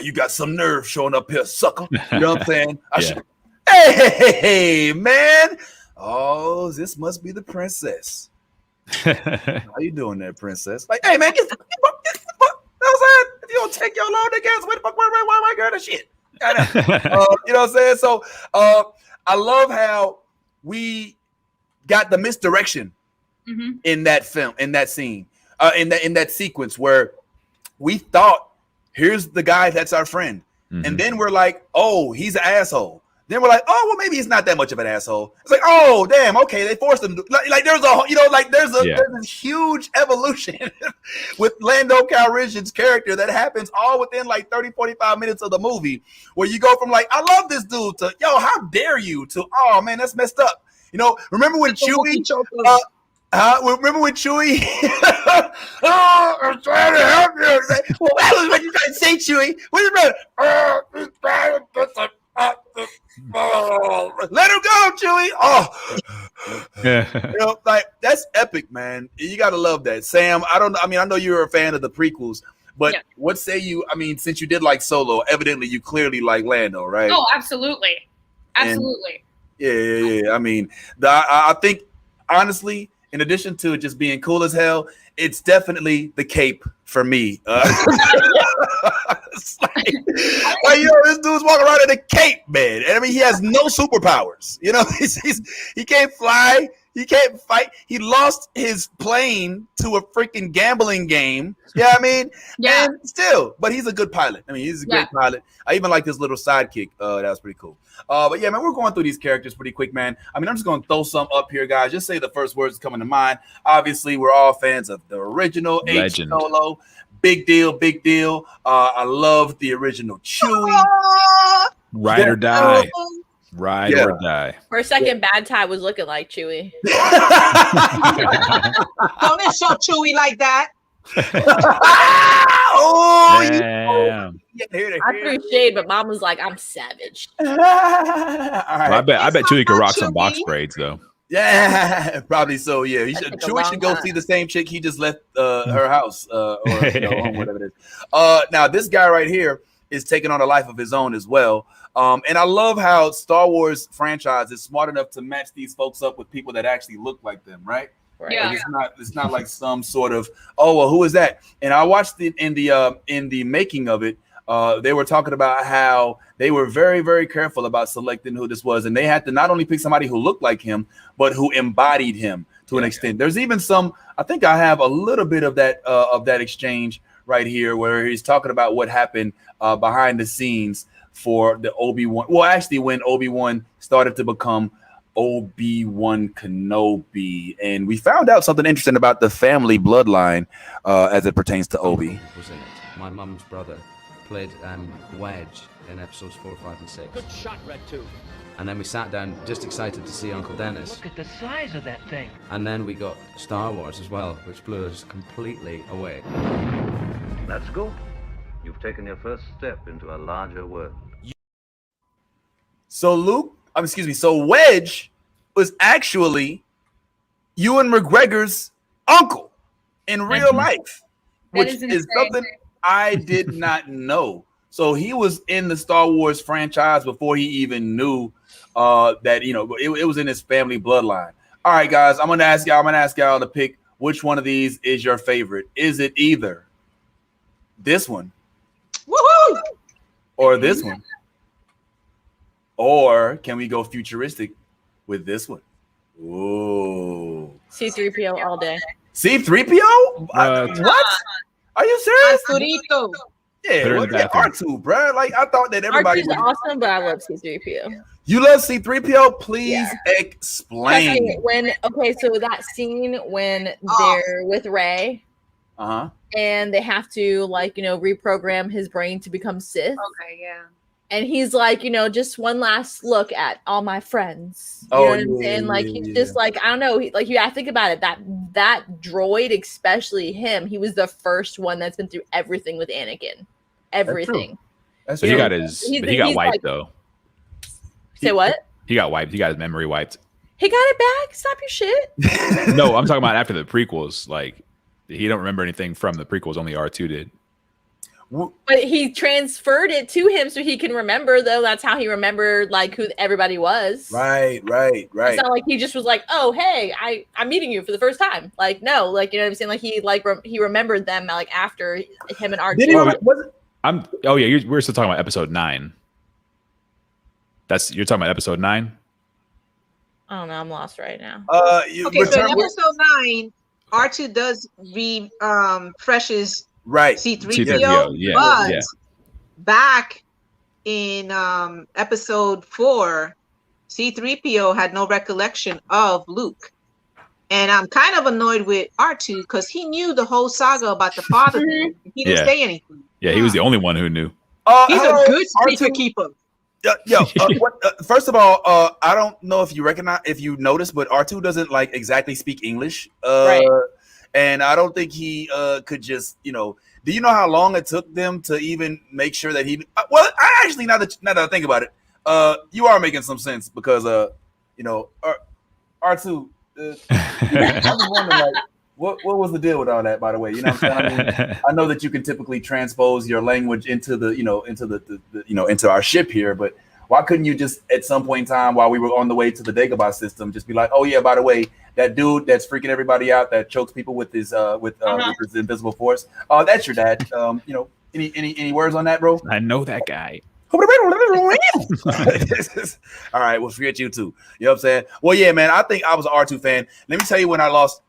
You got some nerve showing up here, sucker. You know what I'm saying? Hey, man. Oh, this must be the princess. How you doing there, princess? Like, hey, man, get the fuck. You know what I'm saying? If you don't take your long dick ass, where the fuck, why my girl the shit? You know what I'm saying? So I love how we got the misdirection in that film, in that scene, in that sequence where we thought, here's the guy that's our friend. And then we're like, oh, he's an asshole. Then we're like, oh, well, maybe he's not that much of an asshole. It's like, oh, damn, okay, they forced him to like there's a huge evolution with Lando Calrissian's character that happens all within like 30-45 minutes of the movie, where you go from like, I love this dude to, yo, how dare you, to, oh man, that's messed up. You know, remember when Chewie remember when Chewie oh, I'm trying to help you. Well, that was what you trying to say, Chewie. What do you mean? Let him go, Chewie. Oh, you know, like that's epic, man. You gotta love that, Sam. I know you're a fan of the prequels, but what say you? I mean, since you did like Solo, evidently you clearly like Lando, right? Oh, absolutely. Yeah. I mean, I think honestly, in addition to just being cool as hell, it's definitely the cape for me. It's like, this dude's walking around in a cape, man. And I mean, he has no superpowers. You know, he can't fly. He can't fight. He lost his plane to a freaking gambling game. Yeah, I mean, and still, but he's a good pilot. I mean, he's a great pilot. I even like his little sidekick. That was pretty cool. But yeah, man, we're going through these characters pretty quick, man. I mean, I'm just going to throw some up here, guys. Just say the first words coming to mind. Obviously, we're all fans of the original Legend. H Solo. Big deal. I love the original Chewie. Ride or die. Ride or die. For a second, Bad Tie was looking like Chewie. Don't insult Chewie like that. Damn. I threw shade, but Mom was like, "I'm savage." All right. Well, I bet Chewie could rock some box braids though. Yeah, probably so. Yeah, Chewie should go see the same chick he just left her house or home, whatever it is. Now this guy right here is taking on a life of his own as well. And I love how Star Wars franchise is smart enough to match these folks up with people that actually look like them, right? Yeah. Like it's not like some sort of, oh, well, who is that? And I watched it in the making of it. They were talking about how they were very, very careful about selecting who this was, and they had to not only pick somebody who looked like him, but who embodied him to an extent. There's even some. I think I have a little bit of that exchange right here, where he's talking about what happened behind the scenes for the Obi-Wan. Well, actually, when Obi-Wan started to become Obi-Wan Kenobi, and we found out something interesting about the family bloodline as it pertains to Obi. Was in it. My mum's brother played Wedge in episodes 4, 5, and 6. Good shot, Red Tooth. And then we sat down just excited to see Uncle Dennis. Look at the size of that thing. And then we got Star Wars as well, which blew us completely away. That's cool. You've taken your first step into a larger world. So Wedge was actually Ewan McGregor's uncle in real life, which is something I did not know. So he was in the Star Wars franchise before he even knew that, it was in his family bloodline. All right, guys, I'm gonna ask y'all to pick which one of these is your favorite. Is it either this one, woohoo, or this one? Or can we go futuristic with this one? Ooh. C-3PO all day. C-3PO? What? Are you serious? Arturito. Yeah, R2, bro. Like, I thought that everybody. R2's awesome, but I love C-3PO. You love C-3PO? Please explain. So that scene when they're with Rey. Uh-huh. And they have to reprogram his brain to become Sith. Okay, yeah. And he's like, just one last look at all my friends. You know what I'm saying? Like, he's just like, I don't know. I think about it. That droid, especially him, he was the first one that's been through everything with Anakin. Everything. That's true. He got wiped though. Say what? He got wiped. He got his memory wiped. He got it back. Stop your shit. No, I'm talking about after the prequels. Like, he don't remember anything from the prequels. Only R2 did. But he transferred it to him so he can remember, though. That's how he remembered, like, who everybody was. Right. It's not like he just was like, oh, hey, I'm meeting you for the first time. Like, no, like, you know what I'm saying? Like, he remembered them, like, after him and R2. Did he we're still talking about episode 9. You're talking about episode 9? I don't know. I'm lost right now. Okay, so in episode 9, R2 does refreshes C3PO, but back in episode 4, C3PO had no recollection of Luke. And I'm kind of annoyed with R2 because he knew the whole saga about the father thing. He didn't say anything. Yeah, he was the only one who knew. He's a good secret keeper. First of all, I don't know if you noticed, but R2 doesn't like exactly speak English. Right. And I don't think he could just, do you know how long it took them to even make sure that he? Well, I actually now that I think about it, you are making some sense because R2. I was wondering, like, what was the deal with all that? By the way, you know what I'm saying? I mean, I know that you can typically transpose your language into the into our ship here, but why couldn't you just at some point in time while we were on the way to the Dagobah system just be like, oh yeah, by the way, that dude that's freaking everybody out that chokes people with his with his invisible force, that's your dad. Any words on that, bro? I know that guy. All right, well, forget you too. You know what I'm saying? Well, yeah, man, I think I was an R2 fan. Let me tell you when I lost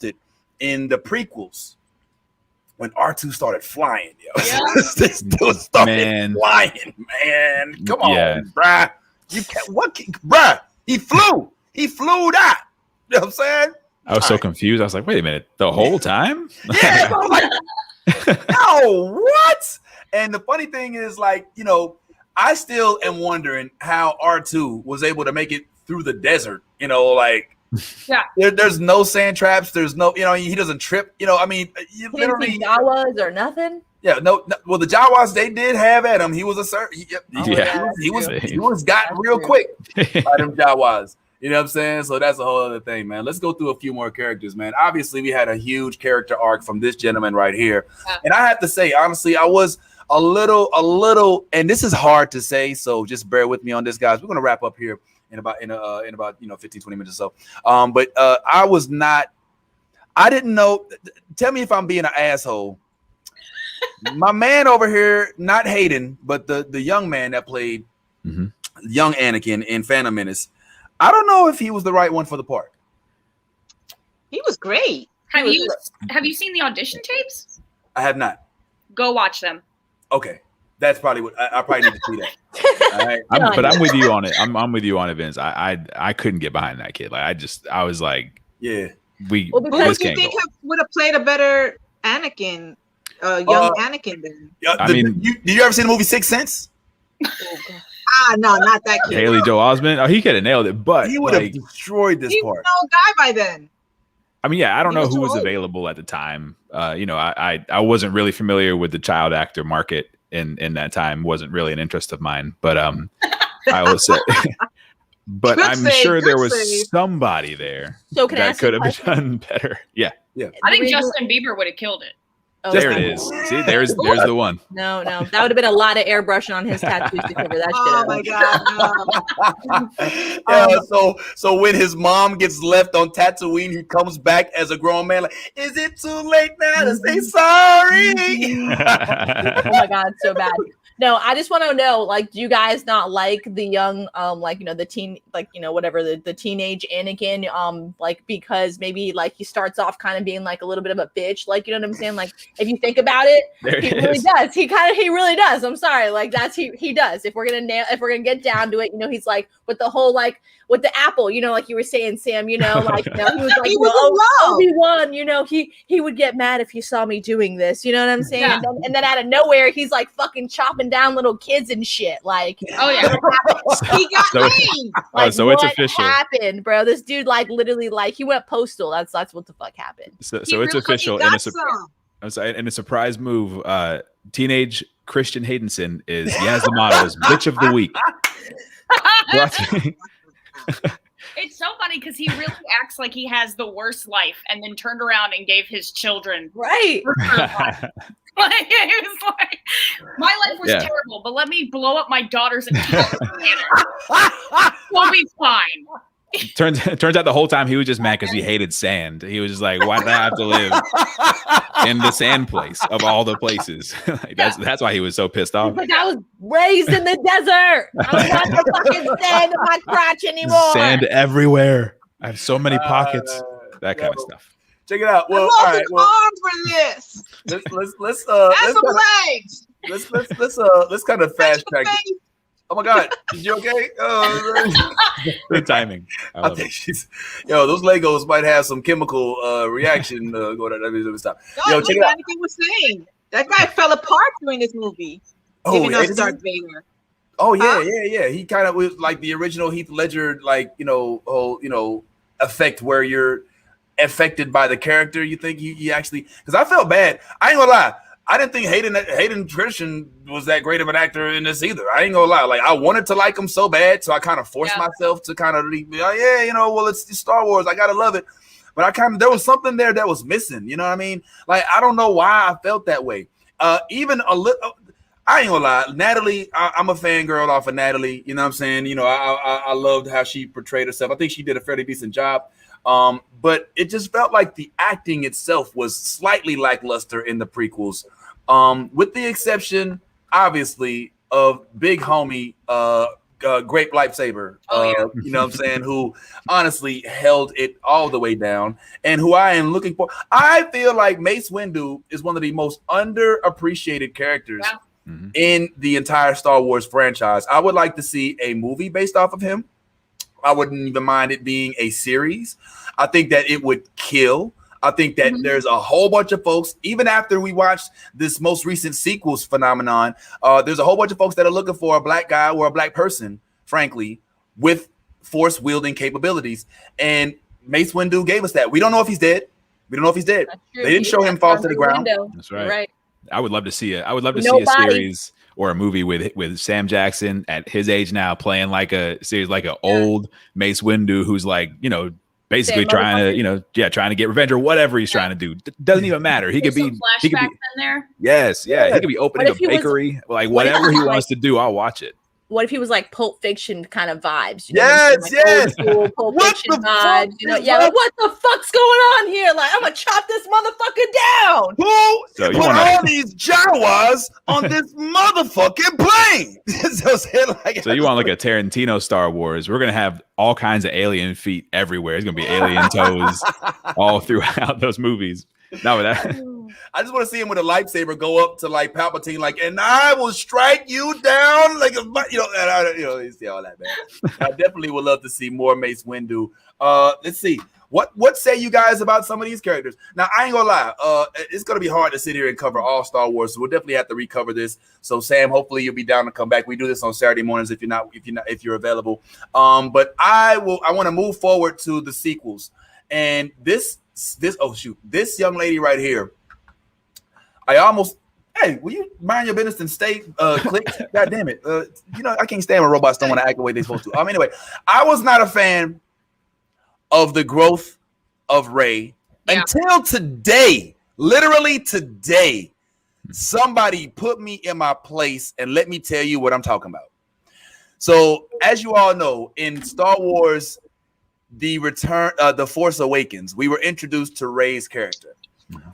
it in the prequels. When R2 started flying, this dude started flying, man. Come on, bruh. You can't bruh? He flew that. You know what I'm saying? I was so confused. I was like, wait a minute, the whole time? Yeah, I was like, no, what? And the funny thing is, like, I still am wondering how R2 was able to make it through the desert, there's no sand traps. There's no, he doesn't trip. I mean, literally Jawas or nothing. Yeah, no. Well, the Jawas, they did have at him. He was a he was got real quick by them Jawas. You know what I'm saying? So that's a whole other thing, man. Let's go through a few more characters, man. Obviously, we had a huge character arc from this gentleman right here. And I have to say, honestly, I was a little, and this is hard to say, so just bear with me on this, guys. We're going to wrap up here in about 15, 20 minutes or so. But I didn't know. Tell me if I'm being an asshole. My man over here, not Hayden, but the young man that played young Anakin in Phantom Menace. I don't know if he was the right one for the part. He was great. Have you seen the audition tapes? I have not. Go watch them. Okay, that's probably what I probably need to see that. All right. But I'm with you on it. I'm with you on it, Vince. I couldn't get behind that kid. Like I was like, yeah. Who do you think would have played a better Anakin, young Anakin? Then did you ever see the movie Sixth Sense? No, not that kid. Haley Joel Osment. He could have nailed it, but he would have destroyed this part. He was no guy by then. I mean, yeah, I don't know who was available at the time. I wasn't really familiar with the child actor market in that time. Wasn't really an interest of mine, but I will say, but I'm sure there was somebody there that could have done better. Yeah. I think Justin Bieber would have killed it. There it is. See, there's the one. No, that would have been a lot of airbrushing on his tattoos to cover that shit. Oh my god! So when his mom gets left on Tatooine, he comes back as a grown man. Like, is it too late now to say sorry? Oh my god, so bad. No, I just want to know, like, do you guys not like the young, the teen, whatever, the teenage Anakin, because maybe, like, he starts off kind of being, like, a little bit of a bitch, like, you know what I'm saying? Like, if you think about it, he really does. He really does. I'm sorry. Like, he does. If we're going to get down to it, he's like, with the whole, like, with the apple, like you were saying, Sam, he was like, he was Obi-Wan, he would get mad if he saw me doing this, you know what I'm saying? Yeah. And then out of nowhere, he's like fucking chopping hunting down little kids and shit. Like, Oh yeah. He got So- named. like so it's what official. happened, bro? This dude like literally like he went postal. That's what the fuck happened. So He it's really official. Got In a, some. I'm sorry, in a surprise move, teenage Christian Haydenson he has the motto as bitch of the week. Brought to- It's so funny because he really acts like he has the worst life, and then turned around and gave his children Right. Like, it was like, my life was Yeah. terrible, but let me blow up my daughter's account. We'll be fine. turns out the whole time he was just mad because he hated sand. He was just like, why did I have to live in the sand place of all the places? Like, that's why he was so pissed off. Like I was raised in the desert. I don't want the fucking sand in my crotch anymore. Sand everywhere. I have so many pockets. That kind of stuff. Check it out. Well, I all lost right. his Well, arm for this. let's That's some legs. let's kind of fast track. Oh my God, is you okay? Good timing. I think she's. Those Legos might have some chemical reaction going on. Let me stop. No, Check it like out. Anakin was saying, that guy fell apart during this movie. Giving us Darth Vader. Oh yeah. He kind of was like the original Heath Ledger, like whole effect where you're affected by the character. You think you actually? Because I felt bad. I ain't gonna lie. I didn't think Hayden Christian was that great of an actor in this either. I ain't gonna lie. Like I wanted to like him so bad, so I kind of forced myself to kind of it's Star Wars. I gotta love it. But there was something there that was missing. You know what I mean? Like I don't know why I felt that way. Even a little. I ain't gonna lie, Natalie. I'm a fangirl off of Natalie. You know what I'm saying? I loved how she portrayed herself. I think she did a fairly decent job. But it just felt like the acting itself was slightly lackluster in the prequels, with the exception, obviously, of big homie, Grape Lightsaber. You know what I'm saying? Who honestly held it all the way down, and who I am looking for. I feel like Mace Windu is one of the most underappreciated characters in the entire Star Wars franchise. I would like to see a movie based off of him. I wouldn't even mind it being a series. I think that it would kill. I think that there's a whole bunch of folks, even after we watched this most recent sequels phenomenon, there's a whole bunch of folks that are looking for a black guy or a black person, frankly, with force wielding capabilities. And Mace Windu gave us that. We don't know if he's dead. They didn't show him fall to the ground. That's right. I would love to see it. I would love to see a series or a movie with Sam Jackson at his age now playing like a series, like an old Mace Windu who's like, basically trying to get revenge or whatever he's trying to do. Doesn't even matter. He could be flashbacks in there. Yes, he could be opening a bakery, like whatever he wants to do. I'll watch it. What if he was like Pulp Fiction kind of vibes? Yes. Old school Pulp Fiction vibes. Like, what the fuck's going on here? Like, I'm gonna chop this motherfucker down. Who put all these Jawas on this motherfucking plane? So you want like a Tarantino Star Wars? We're gonna have all kinds of alien feet everywhere. It's gonna be alien toes all throughout those movies. Not with that. I just want to see him with a lightsaber go up to like Palpatine, like, and I will strike you down like you see all that, man. I definitely would love to see more Mace Windu. Let's see what say you guys about some of these characters. Now, I ain't gonna lie, it's gonna be hard to sit here and cover all Star Wars, so we'll definitely have to recover this. So, Sam, hopefully you'll be down to come back. We do this on Saturday mornings if you're available. But I want to move forward to the sequels, and this young lady right here. Hey, will you mind your business and stay click? God damn it. I can't stand when robots don't want to act the way they're supposed to. Anyway, I was not a fan of the growth of Rey until today. Literally today, somebody put me in my place and let me tell you what I'm talking about. So, as you all know, in Star Wars, The Force Awakens, we were introduced to Rey's character,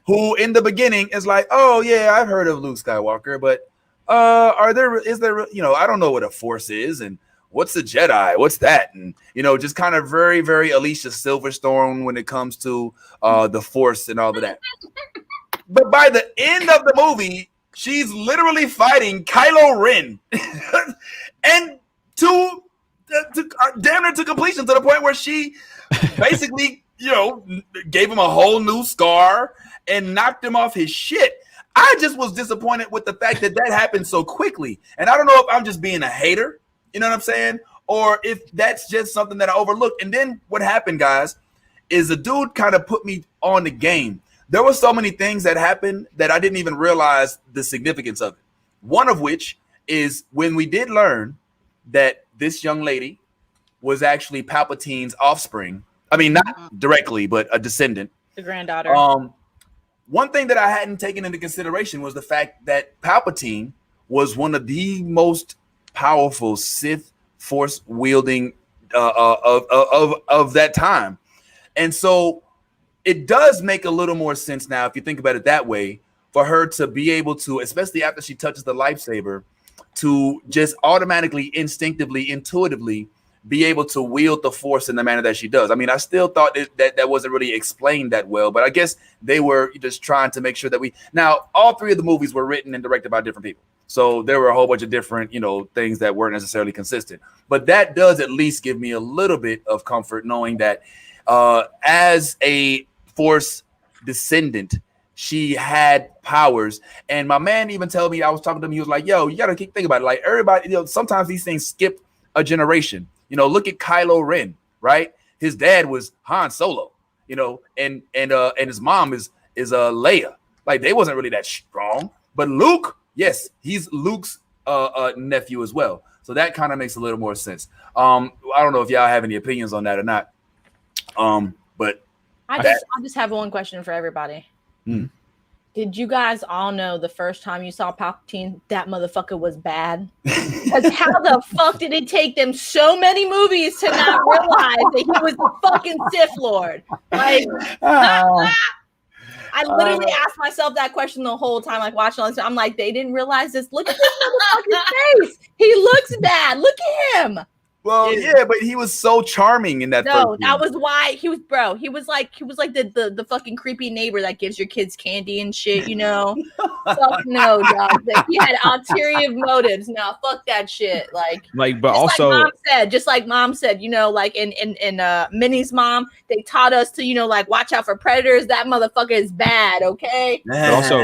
who in the beginning is like, oh yeah, I've heard of Luke Skywalker, but is there I don't know what a Force is, and what's a Jedi, what's that, and just kind of very, very Alicia Silverstone when it comes to the Force and all of that. But by the end of the movie, she's literally fighting Kylo Ren and damn near to completion, to the point where she basically gave him a whole new scar and knocked him off his shit. I just was disappointed with the fact that happened so quickly. And I don't know if I'm just being a hater, you know what I'm saying? Or if that's just something that I overlooked. And then what happened, guys, is the dude kind of put me on the game. There were so many things that happened that I didn't even realize the significance of it. One of which is when we did learn that this young lady was actually Palpatine's offspring. I mean, not directly, but a descendant. The granddaughter. One thing that I hadn't taken into consideration was the fact that Palpatine was one of the most powerful Sith Force wielding of that time. And so it does make a little more sense now, if you think about it that way, for her to be able to, especially after she touches the lightsaber, to just automatically, instinctively, intuitively be able to wield the Force in the manner that she does. I mean, I still thought that wasn't really explained that well, but I guess they were just trying to make sure that now all three of the movies were written and directed by different people. So there were a whole bunch of different, things that weren't necessarily consistent, but that does at least give me a little bit of comfort knowing that as a Force descendant, she had powers. And my man even told me, I was talking to him, he was like, yo, you got to think about it. Like everybody, sometimes these things skip a generation. Look at Kylo Ren, right? His dad was Han Solo, and his mom is Leia. Like they wasn't really that strong. But Luke, yes, he's Luke's nephew as well. So that kind of makes a little more sense. I don't know if y'all have any opinions on that or not. But I just have one question for everybody. Did you guys all know the first time you saw Palpatine, that motherfucker was bad? Because how the fuck did it take them so many movies to not realize that he was the fucking Sith Lord? Like, I literally asked myself that question the whole time, like watching all this. I'm like, they didn't realize this. Look at this motherfucker's face. He looks bad. Look at him. Well, yeah, but he was so charming in that. No, that was why he was, bro. He was like the fucking creepy neighbor that gives your kids candy and shit. Fuck no, dog. He had ulterior motives. No, fuck that shit. But also, like mom said, like in Minnie's mom, they taught us to, like watch out for predators. That motherfucker is bad. Okay. But also,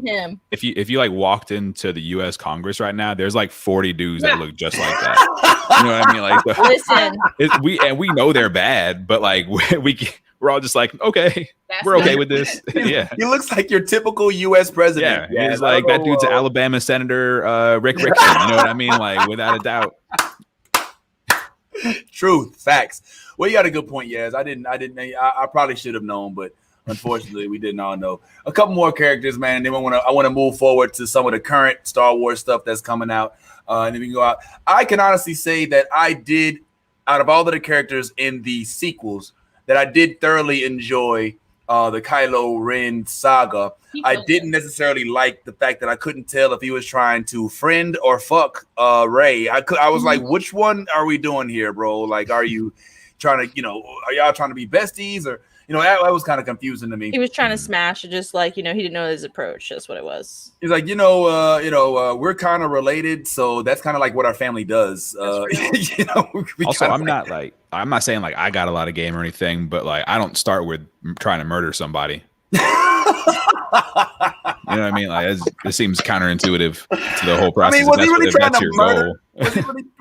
him. if you like walked into the U.S. Congress right now, there's like 40 dudes that look just like that. You know what I mean? Like, listen, we know they're bad, but like we're all just like, okay, we're okay with this. Yeah, he looks like your typical U.S. president. Yeah, he's like that dude's Alabama Senator Rick Rickson. You know what I mean? Like without a doubt. Truth, facts. Well, you got a good point, Yaz. I probably should have known, but unfortunately, we didn't all know. A couple more characters, man. And then I want to move forward to some of the current Star Wars stuff that's coming out. And then we can go out. I can honestly say that I did, out of all of the characters in the sequels, that I did thoroughly enjoy the Kylo Ren saga. I didn't necessarily like the fact that I couldn't tell if he was trying to friend or fuck Rey. I was like, which one are we doing here, bro? Like, are you trying to, are y'all trying to be besties or? That was kind of confusing to me. He was trying to smash it, just like, he didn't know his approach. That's what it was. He's like, we're kind of related, so that's kind of like what our family does. Also, I'm not saying like I got a lot of game or anything, but like I don't start with trying to murder somebody. You know what I mean? Like it seems counterintuitive to the whole process. I mean, was he really trying to murder?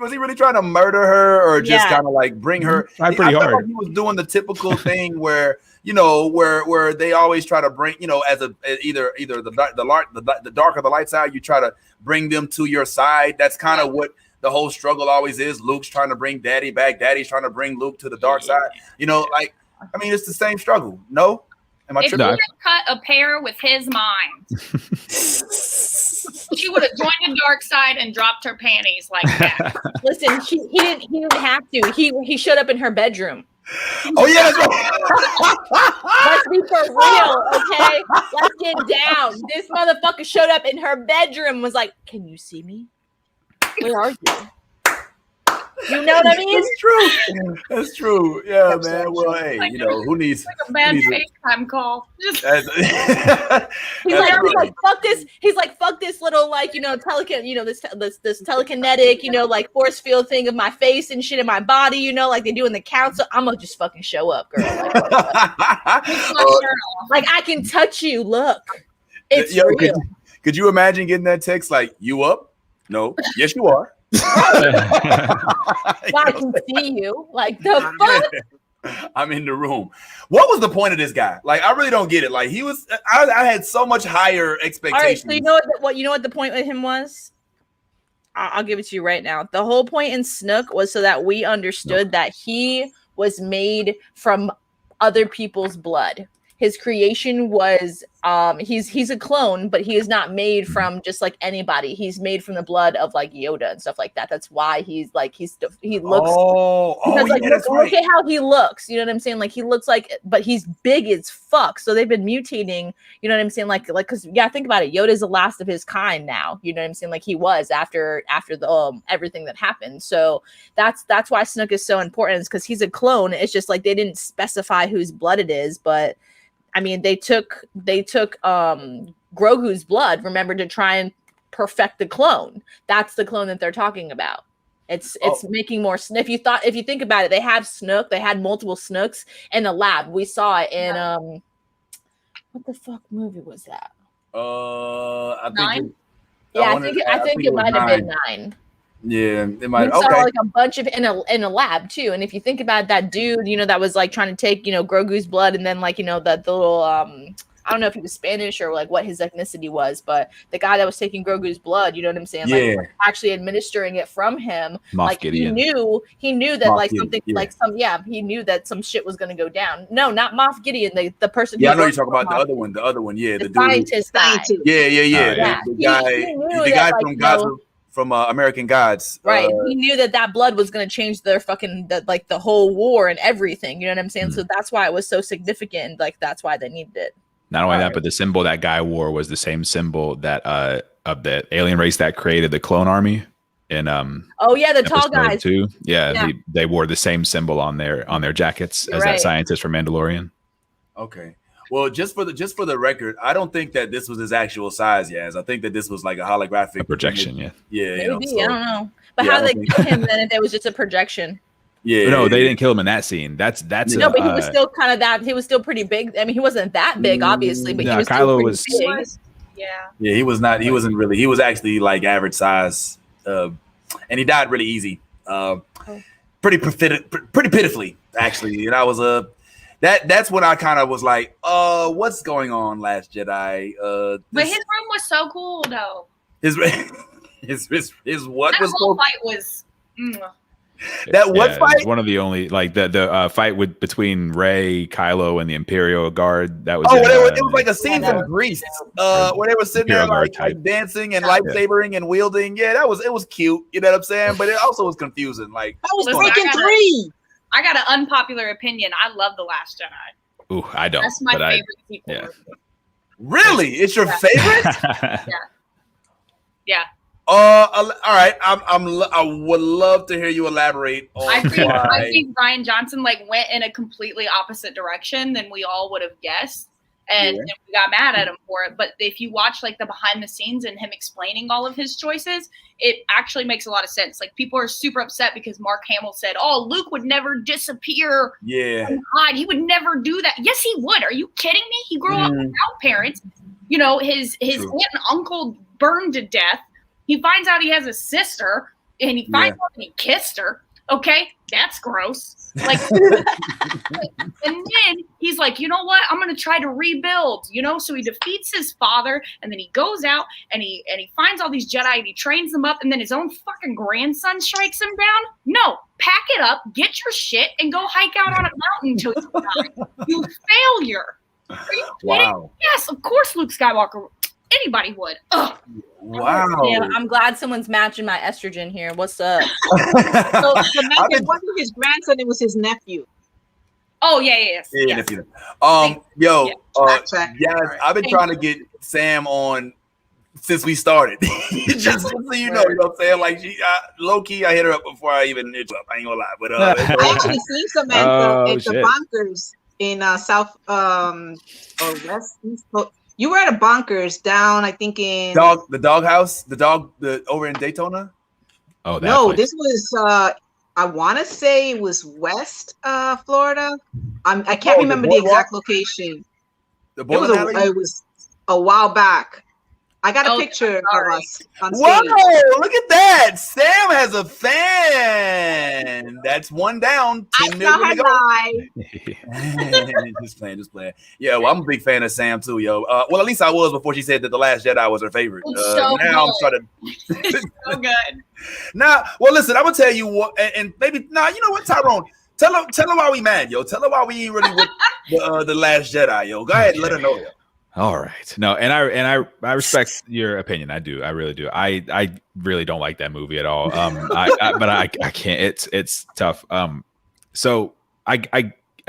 Was he really trying to murder her, or just kind of like bring her? Tried pretty hard. Like he was doing the typical thing where where they always try to bring as either the dark or the light side. You try to bring them to your side. That's kind of what the whole struggle always is. Luke's trying to bring Daddy back. Daddy's trying to bring Luke to the dark side. It's the same struggle. No. If he had cut a pair with his mind, she would have joined the dark side and dropped her panties like that. Listen, he didn't have to. He showed up in her bedroom. Oh yeah, that's right. Let's be for real, okay? Let's get down. This motherfucker showed up in her bedroom, was like, "Can you see me? Where are you?" You know what I mean? That's true. That's true. Yeah, man. Well, hey, who needs like a bad FaceTime call? He's like, fuck this. He's like, fuck this little this telekinetic, like force field thing of my face and shit in my body, like they do in the council. I'm gonna just fucking show up, girl. Like I can touch you. Look, it's real. Could you imagine getting that text like, "You up? No. Yes, you are." I can see you. Like the fuck. I'm in the room. What was the point of this guy? Like, I really don't get it. Like, I had so much higher expectations. All right, so you know what the point with him was? I'll give it to you right now. The whole point in Snook was so that we understood that he was made from other people's blood. His creation was he's a clone, but he is not made from just like anybody. He's made from the blood of like Yoda and stuff like that. That's why he looks look at how he looks. You know what I'm saying? Like he looks like, but he's big as fuck. So they've been mutating. You know what I'm saying? Like because think about it. Yoda's the last of his kind now. You know what I'm saying? Like he was after the everything that happened. So that's why Snook is so important. Is because he's a clone. It's just like they didn't specify whose blood it is, but I mean, they took Grogu's blood, remember, to try and perfect the clone. That's the clone that they're talking about. It's making more. If you think about it, they have Snook. They had multiple Snooks in the lab. We saw it in what the fuck movie was that? I think I think it might have been 9. Yeah, it might. We saw like a bunch of in a lab too. And if you think about that dude, you know, that was like trying to take, you know, Grogu's blood, and then like, you know, the little I don't know if he was Spanish or like what his ethnicity was, but the guy that was taking Grogu's blood, you know what I'm saying? Like actually administering it from him. Moff Gideon. He knew that like something he knew that some shit was gonna go down. No, not Moff Gideon, the person. Yeah, I know you're talking about the other one. Yeah, the scientist guy. Yeah. The guy from Gaza. From American Gods. Right. He knew that blood was going to change their fucking, the whole war and everything. You know what I'm saying? So that's why it was so significant. And like, that's why they needed it. Not only that, but the symbol that guy wore was the same symbol that of the alien race that created the clone army. And the tall guys too. Yeah. They wore the same symbol on their jackets as that scientist from Mandalorian. Okay. Well, just for the record, I don't think that this was his actual size, Yaz. I think that this was like a holographic projection. Yeah. Maybe, I don't know. But how did they kill him then if it was just a projection? Yeah. No, they didn't kill him in that scene. That's but he was still kind of that. He was still pretty big. I mean, he wasn't that big, obviously, but he was Kylo still pretty big. Yeah, he was not. He wasn't really. He was actually like average size, and he died really easy. Pretty pitifully, actually. And I was That's when I kind of was like, what's going on, Last Jedi? But his room was so cool, though. His what that was whole cool? fight was. That what fight? It was one of the only like the fight between Rey, Kylo, and the Imperial Guard. That was it was like a scene from Grease, where they were sitting there like dancing and lightsabering and wielding. Yeah, it was cute. You know what I'm saying? But it also was confusing. Like I was freaking 3. I got an unpopular opinion. I love The Last Jedi. Ooh, I don't. That's my favorite sequel. Yeah. Really? It's your favorite? Yeah. All right. I would love to hear you elaborate on I think Rian Johnson went in a completely opposite direction than we all would have guessed. And we got mad at him for it. But if you watch the behind the scenes and him explaining all of his choices, it actually makes a lot of sense. Like people are super upset because Mark Hamill said, "Oh, Luke would never disappear. And hide. He would never do that." Yes, he would. Are you kidding me? He grew up without parents. You know, his aunt and uncle burned to death. He finds out he has a sister, and he finds out he kissed her. Okay, that's gross. And then he's like, you know what? I'm gonna try to rebuild. You know, so he defeats his father, and then he goes out and he finds all these Jedi and he trains them up, and then his own fucking grandson strikes him down. No, pack it up, get your shit, and go hike out on a mountain until you die. You failure. Are you kidding? Wow. Yes, of course, Luke Skywalker. Anybody would. Ugh. Wow. Yeah, I'm glad someone's matching my estrogen here. What's up? So it wasn't his grandson, it was his nephew. Oh, yes. Nephew. I've been trying to get Sam on since we started. Just so you know what I'm saying? Like, low key, I hit her up before I even hit her up. I ain't gonna lie. But I actually seen some at the bunkers in South or West East Coast. You were at a bunkers down, I think in the doghouse, over in Daytona. Oh, no, place. This was I want to say it was West Florida. I can't remember the exact location. The bowling alley? It was a while back. I got a picture of us on stage. Whoa, look at that. Sam has a fan. That's one down. 10 million to go. Just playing. Yeah, well, I'm a big fan of Sam too, yo. Well, at least I was before she said that The Last Jedi was her favorite. So now I'm starting so good. Now, well, listen, I'm gonna tell you what, and maybe you know what, Tyrone, tell her why we mad, yo. Tell her why we ain't really with the Last Jedi, yo. Go ahead and let her know, yo. All right. No, and I respect your opinion. I do. I really do. I really don't like that movie at all. But I can't. It's tough. So I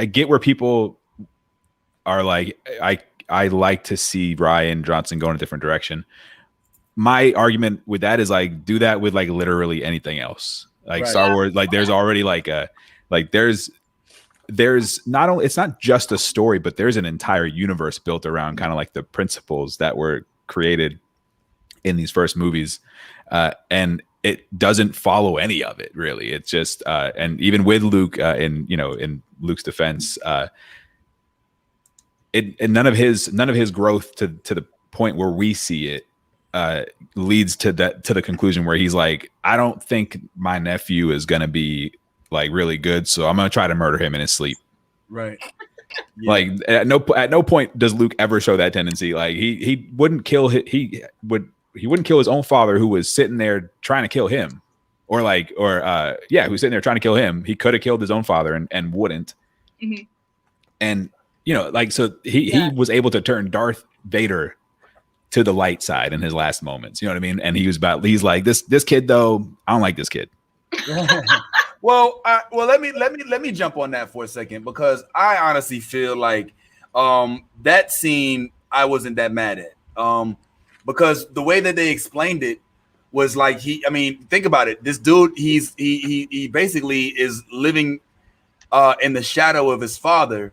get where people are like, I like to see Rian Johnson go in a different direction. My argument with that is like, do that with like literally anything else. Like right. Star Wars, like there's already there's not only, it's not just a story, but there's an entire universe built around kind of like the principles that were created in these first movies. And it doesn't follow any of it really. It's just, and even with Luke in Luke's defense, and none of his growth to the point where we see it, leads to the conclusion where he's like, I don't think my nephew is going to be like really good, so I'm gonna try to murder him in his sleep. Right. Yeah. Like at no point does Luke ever show that tendency. Like he wouldn't kill he wouldn't kill his own father who was sitting there trying to kill him, who's sitting there trying to kill him. He could have killed his own father and wouldn't. Mm-hmm. And so he was able to turn Darth Vader to the light side in his last moments. You know what I mean? And he's like this kid though. I don't like this kid. Well, let me jump on that for a second, because I honestly feel like that scene I wasn't that mad at, because the way that they explained it was like think about it. This dude, he basically is living in the shadow of his father,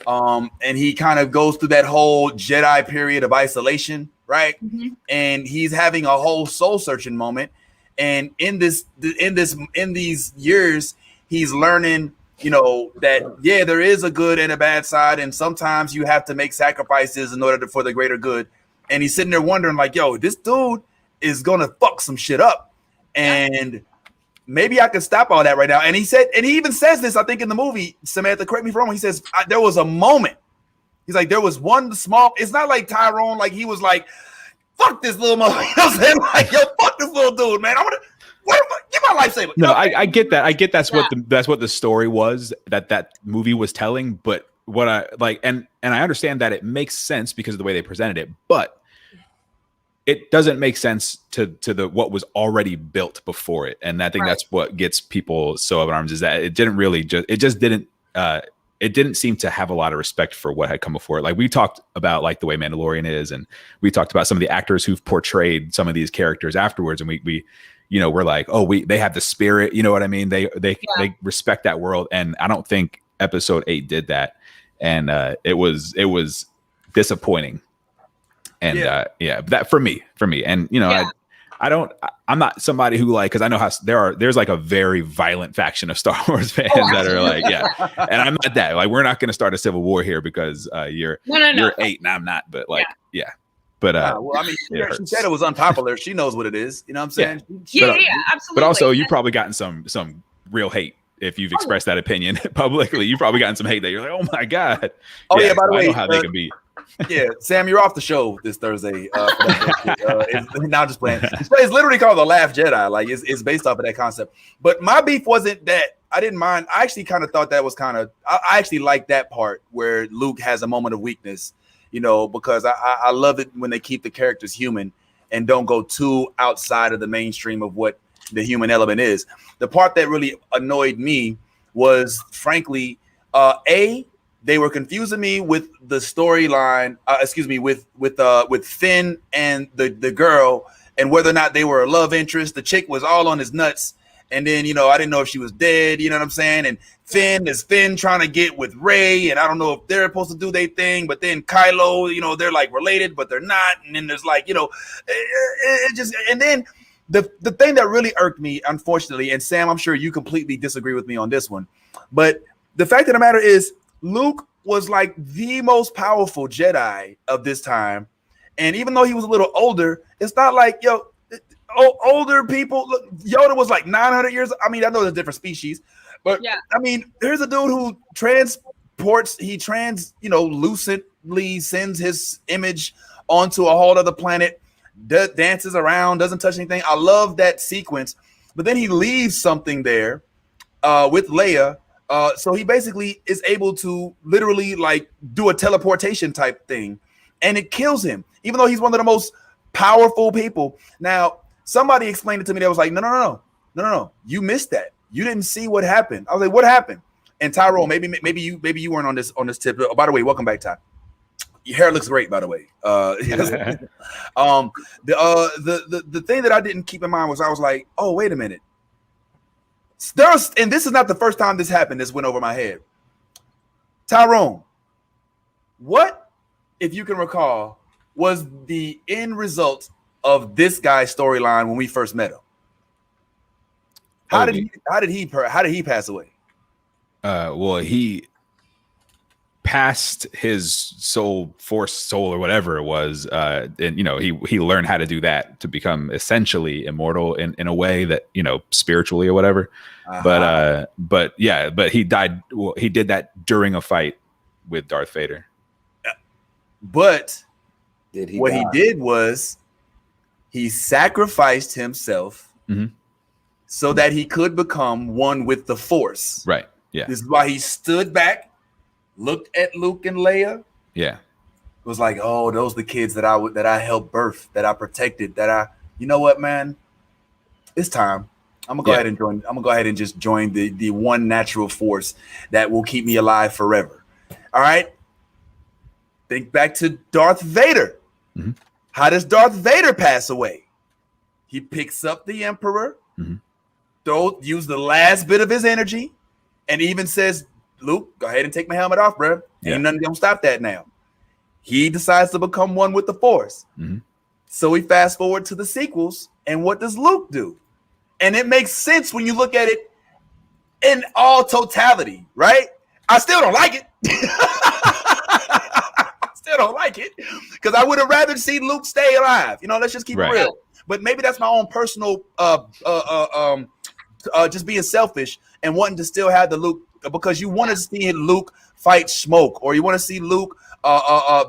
and he kind of goes through that whole Jedi period of isolation, right? Mm-hmm. And he's having a whole soul searching moment. And in these years, he's learning, that there is a good and a bad side, and sometimes you have to make sacrifices in order for the greater good. And he's sitting there wondering, like, yo, this dude is gonna fuck some shit up, and maybe I can stop all that right now. And he even says this, I think, in the movie. Samantha, correct me if I'm wrong. He says there was a moment. He's like, there was one small. It's not like Tyrone, like he was like, fuck this little mother. You know what I'm saying? Like, yo, fuck this little dude, man. Give my lifesaver. No, I get that. I get that's what the story was that movie was telling. But what I like, and I understand that it makes sense because of the way they presented it, but it doesn't make sense to the what was already built before it. And I think that's what gets people so up in arms, is that it didn't seem to have a lot of respect for what had come before it. Like we talked about like the way Mandalorian is, and we talked about some of the actors who've portrayed some of these characters afterwards. And we're like, they have the spirit, you know what I mean? They respect that world. And I don't think episode 8 did that. And it was disappointing. And that for me. And I'm not somebody who like, because I know how there's like a very violent faction of Star Wars fans that are like, and I'm not that. Like, we're not going to start a civil war here because you're 8 and I'm not. But like, But she said it was unpopular. She knows what it is. You know what I'm saying? Yeah, absolutely. But also, you've probably gotten some real hate if you've expressed that opinion publicly. You've probably gotten some hate that you're like, oh my god. By the way, I know how they can be. Yeah, Sam, you're off the show this Thursday. Now just playing. It's literally called The Last Jedi. Like it's based off of that concept. But my beef wasn't that. I didn't mind. I actually kind of thought that was I actually liked that part where Luke has a moment of weakness, because I love it when they keep the characters human and don't go too outside of the mainstream of what the human element is. The part that really annoyed me was, frankly, they were confusing me with the storyline. With Finn and the girl, and whether or not they were a love interest. The chick was all on his nuts, and then I didn't know if she was dead. You know what I'm saying? And Finn trying to get with Rey, and I don't know if they're supposed to do their thing. But then Kylo, they're like related, but they're not. And then there's like, it just. And then the thing that really irked me, unfortunately, and Sam, I'm sure you completely disagree with me on this one, but the fact of the matter is, Luke was like the most powerful Jedi of this time, And even though he was a little older, it's not like, older people. Look, Yoda was like 900 years. I mean, I know there's different species, but Yeah. I mean, here's a dude who lucidly sends his image onto a whole other planet, dances around, doesn't touch anything. I love that sequence, but then he leaves something there with Leia. So he basically is able to literally like do a teleportation type thing, and it kills him, even though he's one of the most powerful people. Now, somebody explained it to me. That was like, no. You missed that. You didn't see what happened. I was like, what happened? And Tyrone, maybe you weren't on this tip. Oh, by the way, welcome back, Ty. Your hair looks great, by the way. The thing that I didn't keep in mind was I was like, oh, wait a minute. And this is not the first time this happened. This went over my head. Tyrone, what, if you can recall, was the end result of this guy's storyline when we first met him? How did he pass away? Well, he passed his soul or whatever it was, and he learned how to do that to become essentially immortal in a way that, spiritually or whatever. But he died. Well, he did that during a fight with Darth Vader. But he did was he sacrificed himself so that he could become one with the Force. Right. Yeah. This is why he stood back, looked at Luke and Leia. Yeah. It was like, oh, those are the kids that I helped birth, that I protected, you know what, man? It's time. I'm gonna go ahead and just join the one natural force that will keep me alive forever. All right. Think back to Darth Vader. Mm-hmm. How does Darth Vader pass away? He picks up the Emperor, use the last bit of his energy, and even says, Luke, go ahead and take my helmet off, bro. Ain't nothing gonna stop that now. He decides to become one with the Force. So we fast forward to the sequels, and what does Luke do? And it makes sense when you look at it in all totality, right? I still don't like it. Because I would have rather seen Luke stay alive. Let's just keep it real. But maybe that's my own personal just being selfish and wanting to still have the Luke, because you want to see Luke fight Smoke, or you want to see Luke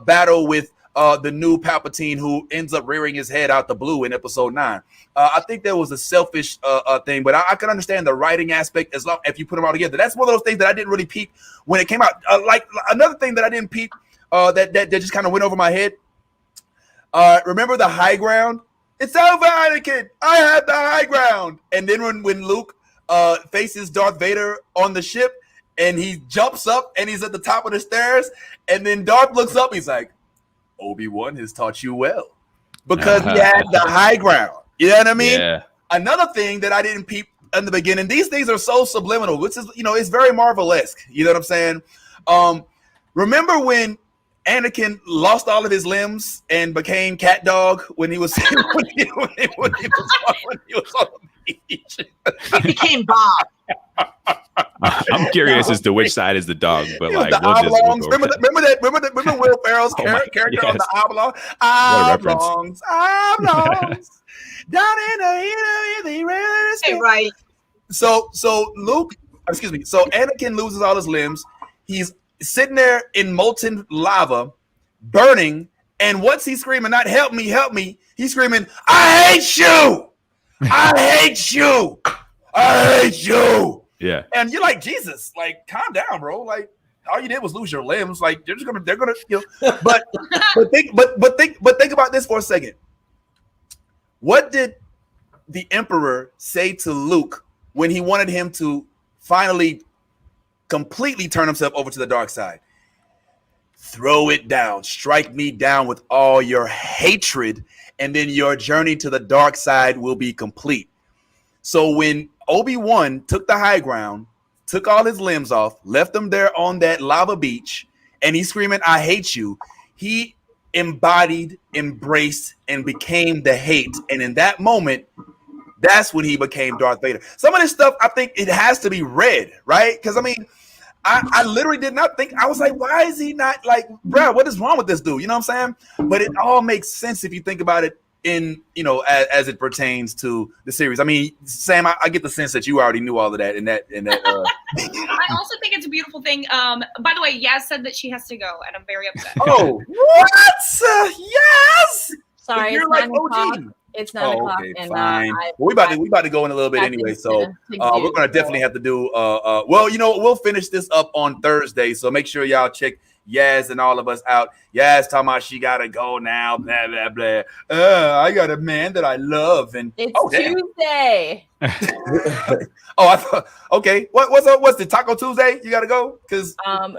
battle with the new Palpatine, who ends up rearing his head out the blue in Episode 9. I think there was a selfish thing, but I can understand the writing aspect as long if you put them all together. That's one of those things that I didn't really peep when it came out. Like another thing that I didn't peep that just kind of went over my head. Remember the high ground? It's over, Anakin. I have the high ground. And then when Luke faces Darth Vader on the ship, and he jumps up and he's at the top of the stairs, and then Darth looks up, he's like, Obi-Wan has taught you well, because he had the high ground. You know what I mean? Yeah. Another thing that I didn't peep in the beginning, these things are so subliminal, which is, it's very Marvel-esque. You know what I'm saying? Remember when Anakin lost all of his limbs and became cat dog when he was when he was on the beach? He became Bob. I'm curious as to which side is the dog, but like the oblongs. Remember Will Ferrell's character on the oblong? Oblongs. Down in the Hey, right. So Anakin loses all his limbs. He's sitting there in molten lava, burning, and what's he screaming? Not help me, help me. He's screaming, I hate you! I hate you! I hate you! Yeah. And you're like, Jesus, like, calm down, bro. Like, all you did was lose your limbs. Like, they're gonna, but think about this for a second. What did the Emperor say to Luke when he wanted him to finally completely turn himself over to the dark side? Throw it down, strike me down with all your hatred, and then your journey to the dark side will be complete. So when Obi-Wan took the high ground, took all his limbs off, left them there on that lava beach, and he's screaming, I hate you, he embodied, embraced, and became the hate. And in that moment, that's when he became Darth Vader. Some of this stuff, I think it has to be read, right? Because, I mean, I literally did not think. I was like, why is he not like, bro? What is wrong with this dude? You know what I'm saying? But it all makes sense if you think about it in, as it pertains to the series. I mean, Sam, I get the sense that you already knew all of that. I also think it's a beautiful thing. By the way, Yaz said that she has to go, and I'm very upset. Oh, what? Yes. Sorry, you're it's like 9 o'clock. OG. It's 9 o'clock, Okay, and fine. We about to go in a little bit anyway, so we're gonna definitely have to do. Well, we'll finish this up on Thursday, so make sure y'all check Yaz and all of us out. Yaz talking about she gotta go now. Blah blah blah. I got a man that I love, and it's Tuesday. I thought. Okay, what's up? What's the Taco Tuesday? You gotta go because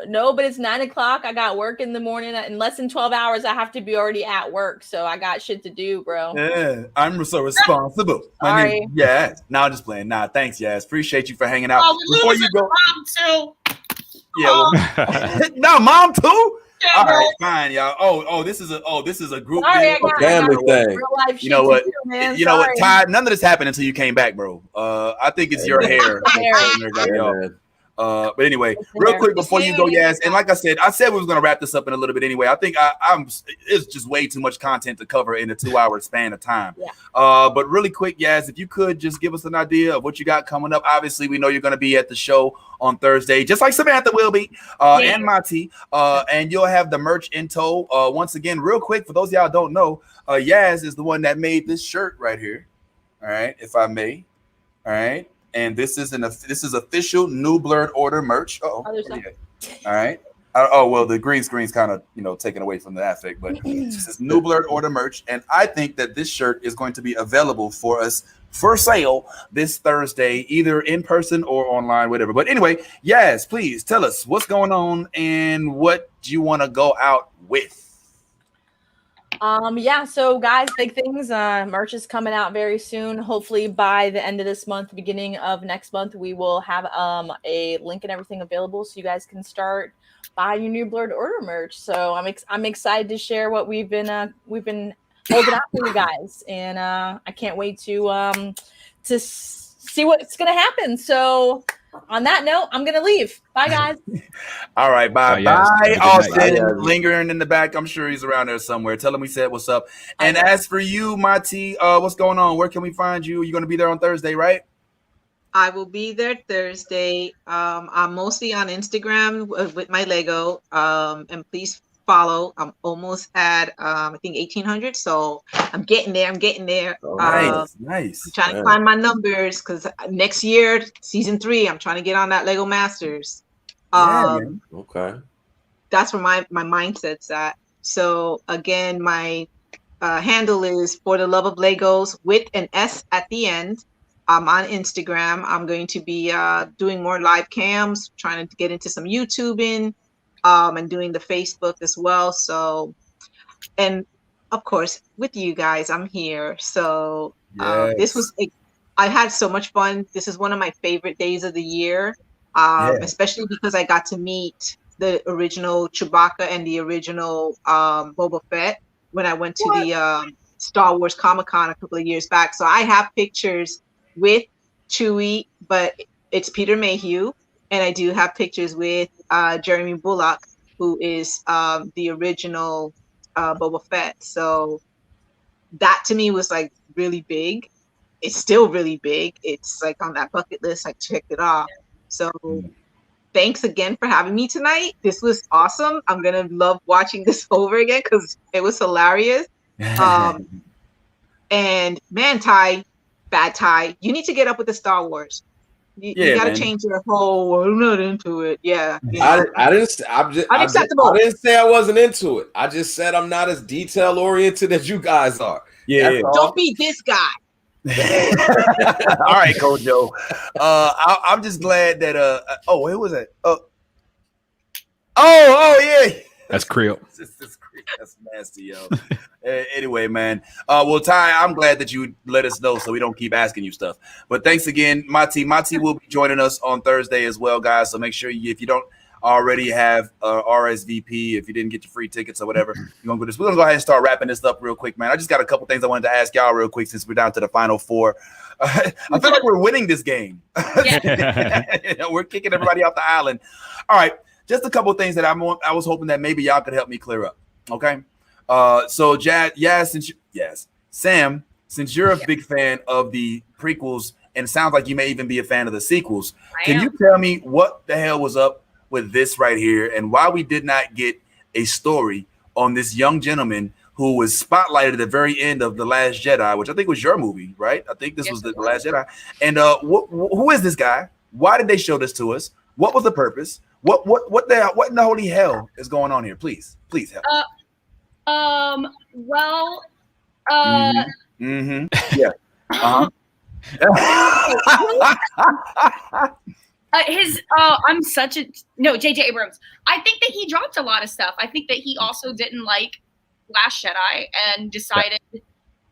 no, but it's 9 o'clock. I got work in the morning. In less than 12 hours, I have to be already at work, so I got shit to do, bro. Yeah, I'm so responsible. Sorry. Yeah, no, I'm just playing. Nah, thanks, Yaz. Appreciate you for hanging out. Before you go, Mom too. Yeah, no, mom too. Yeah, all bro. right, fine, y'all. This is a group. Sorry, I got family thing. real life You know shit what? to do, man. You know what, Sorry. Ty? None of this happened until you came back, bro. I think it's your hair. But anyway, real quick before you go, Yaz, and like I said we was gonna wrap this up in a little bit anyway. I think it's just way too much content to cover in a 2-hour span of time. Yeah. But really quick, Yaz, if you could just give us an idea of what you got coming up. Obviously, we know you're gonna be at the show on Thursday, just like Samantha will be, and Mati, and you'll have the merch in tow. Once again, real quick, for those of y'all who don't know, Yaz is the one that made this shirt right here. All right, if I may. All right. And this is official new Blerd order merch. All right. Well, the green screen's kind of taken away from the affect, but this is new Blerd order merch, and I think that this shirt is going to be available for us for sale this Thursday, either in person or online, whatever. But anyway, Yaz, please tell us what's going on and what you want to go out with. So guys, big things. Merch is coming out very soon. Hopefully by the end of this month, beginning of next month, we will have a link and everything available so you guys can start buying your new Blerd order merch. So I'm excited to share what we've been holding out for you guys, and I can't wait to see what's gonna happen. So on that note, I'm gonna leave. Bye, guys. All right, bye. Yes. Bye, Austin. Lingering in the back. I'm sure he's around there somewhere. Tell him we said what's up. And as for you, Mati, what's going on? Where can we find you? You're gonna be there on Thursday, right? I will be there Thursday. I'm mostly on Instagram with my Lego. And please follow. I'm almost at I think 1,800. So I'm getting there. Oh, nice. I'm trying to climb my numbers because next year, season 3, I'm trying to get on that Lego Masters. Okay. That's where my mindset's at. So again, my handle is For the Love of Legos with an S at the end. I'm on Instagram. I'm going to be doing more live cams, trying to get into some YouTubing, and doing the Facebook as well. So, and of course, with you guys, I'm here. So I had so much fun. This is one of my favorite days of the year, especially because I got to meet the original Chewbacca and the original Boba Fett when I went to the Star Wars Comic-Con a couple of years back. So I have pictures with Chewie, but it's Peter Mayhew. And I do have pictures with Jeremy Bullock, who is the original Boba Fett. So that to me was like really big. It's still really big. It's like on that bucket list. I checked it off. So thanks again for having me tonight. This was awesome. I'm going to love watching this over again because it was hilarious. And man, Bad Ty, you need to get up with the Star Wars. You got to change your whole. I'm not into it. Yeah, I didn't. Unacceptable. I didn't say I wasn't into it. I just said I'm not as detail oriented as you guys are. Yeah. Don't be this guy. All right, Kojo. I'm just glad that. Where was that? Yeah. That's Creole. That's nasty, yo. Anyway, man. Well, Ty, I'm glad that you let us know so we don't keep asking you stuff. But thanks again, Mati. Mati will be joining us on Thursday as well, guys. So make sure if you don't already have RSVP. If you didn't get your free tickets or whatever, we're gonna go ahead and start wrapping this up real quick, man. I just got a couple things I wanted to ask y'all real quick since we're down to the final four. I feel like we're winning this game. We're kicking everybody off the island. All right, just a couple things that I was hoping that maybe y'all could help me clear up. Okay, so Sam, since you're a big fan of the prequels, and it sounds like you may even be a fan of the sequels, can you tell me what the hell was up with this right here and why we did not get a story on this young gentleman who was spotlighted at the very end of The Last Jedi, which I think was your movie, right? I think this was The Last Jedi. And who is this guy? Why did they show this to us? What was the purpose? What in the holy hell is going on here? Please help. Yeah. J.J. Abrams. I think that he dropped a lot of stuff. I think that he also didn't like Last Jedi and decided